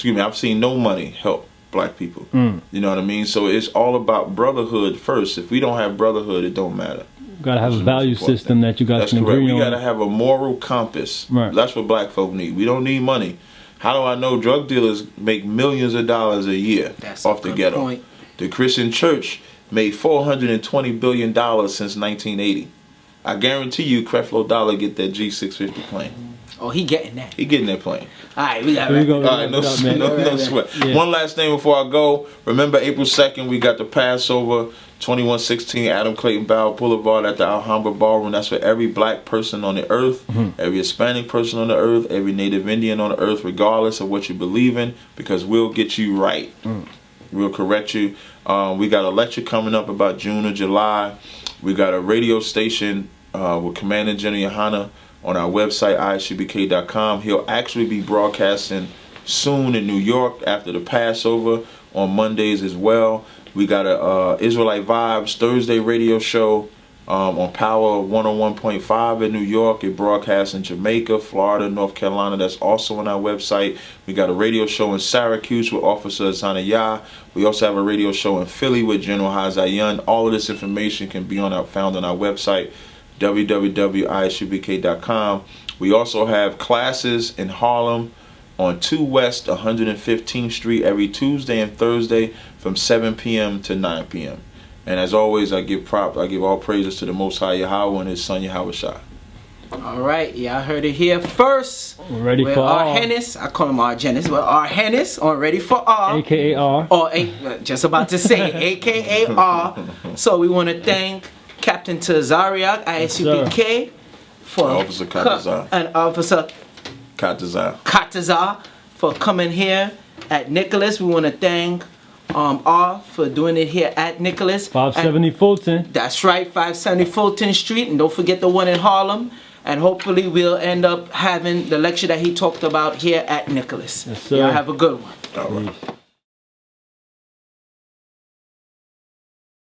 I've seen no money help black people. You know what I mean? So it's all about brotherhood first. If we don't have brotherhood, it don't matter. You gotta have That's a the most value important system that you guys That's can correct. agree We on. gotta have a moral compass. Right. That's what black folk need. We don't need money. How do I know drug dealers make millions of dollars a year That's a off the good ghetto? point. The Christian church made $420 billion since 1980. I guarantee you Creflo Dollar get that G650 plane. Oh, he getting that. He getting that plane. All right, we got Here we go. All right, no sweat. Yeah. One last thing before I go. Remember April 2nd, we got the Passover, 2116 Adam Clayton Bow Boulevard at the Alhambra Ballroom. That's for every black person on the earth, every Hispanic person on the earth, every Native Indian on the earth, regardless of what you believe in, because we'll get you right. We'll correct you. We got a lecture coming up about June or July. We got a radio station with Commander General Yohana on our website, ISUPK.com. He'll actually be broadcasting soon in New York after the Passover on Mondays as well. We got a Israelite Vibes Thursday radio show on Power 101.5 in New York. It broadcasts in Jamaica, Florida, North Carolina. That's also on our website. We got a radio show in Syracuse with Officer Tazaryach. We also have a radio show in Philly with General Hazayan. All of this information can be found on our website, www.isupk.com. We also have classes in Harlem on 2 West 115th Street every Tuesday and Thursday from 7 p.m. to 9 p.m. And as always, I give all praises to the Most High Yahweh and His Son Yahweh Shai. All right, y'all heard it here first. We're ready With for our all. Hennis, I call him our Genis, but our Hennis on Ready for All. AKA R. Or just about to say, AKA R. So we want to thank Captain Tazaryach, ISUPK, for Officer Tazaryach. and Officer Tazaryach. Tazaryach for coming here at Nicholas. We want to thank R for doing it here at Nicholas. 570 Fulton. That's right, 570 Fulton Street, and don't forget the one in Harlem. And hopefully we'll end up having the lecture that he talked about here at Nicholas. Yes, sir. Y'all have a good one. All right. Peace.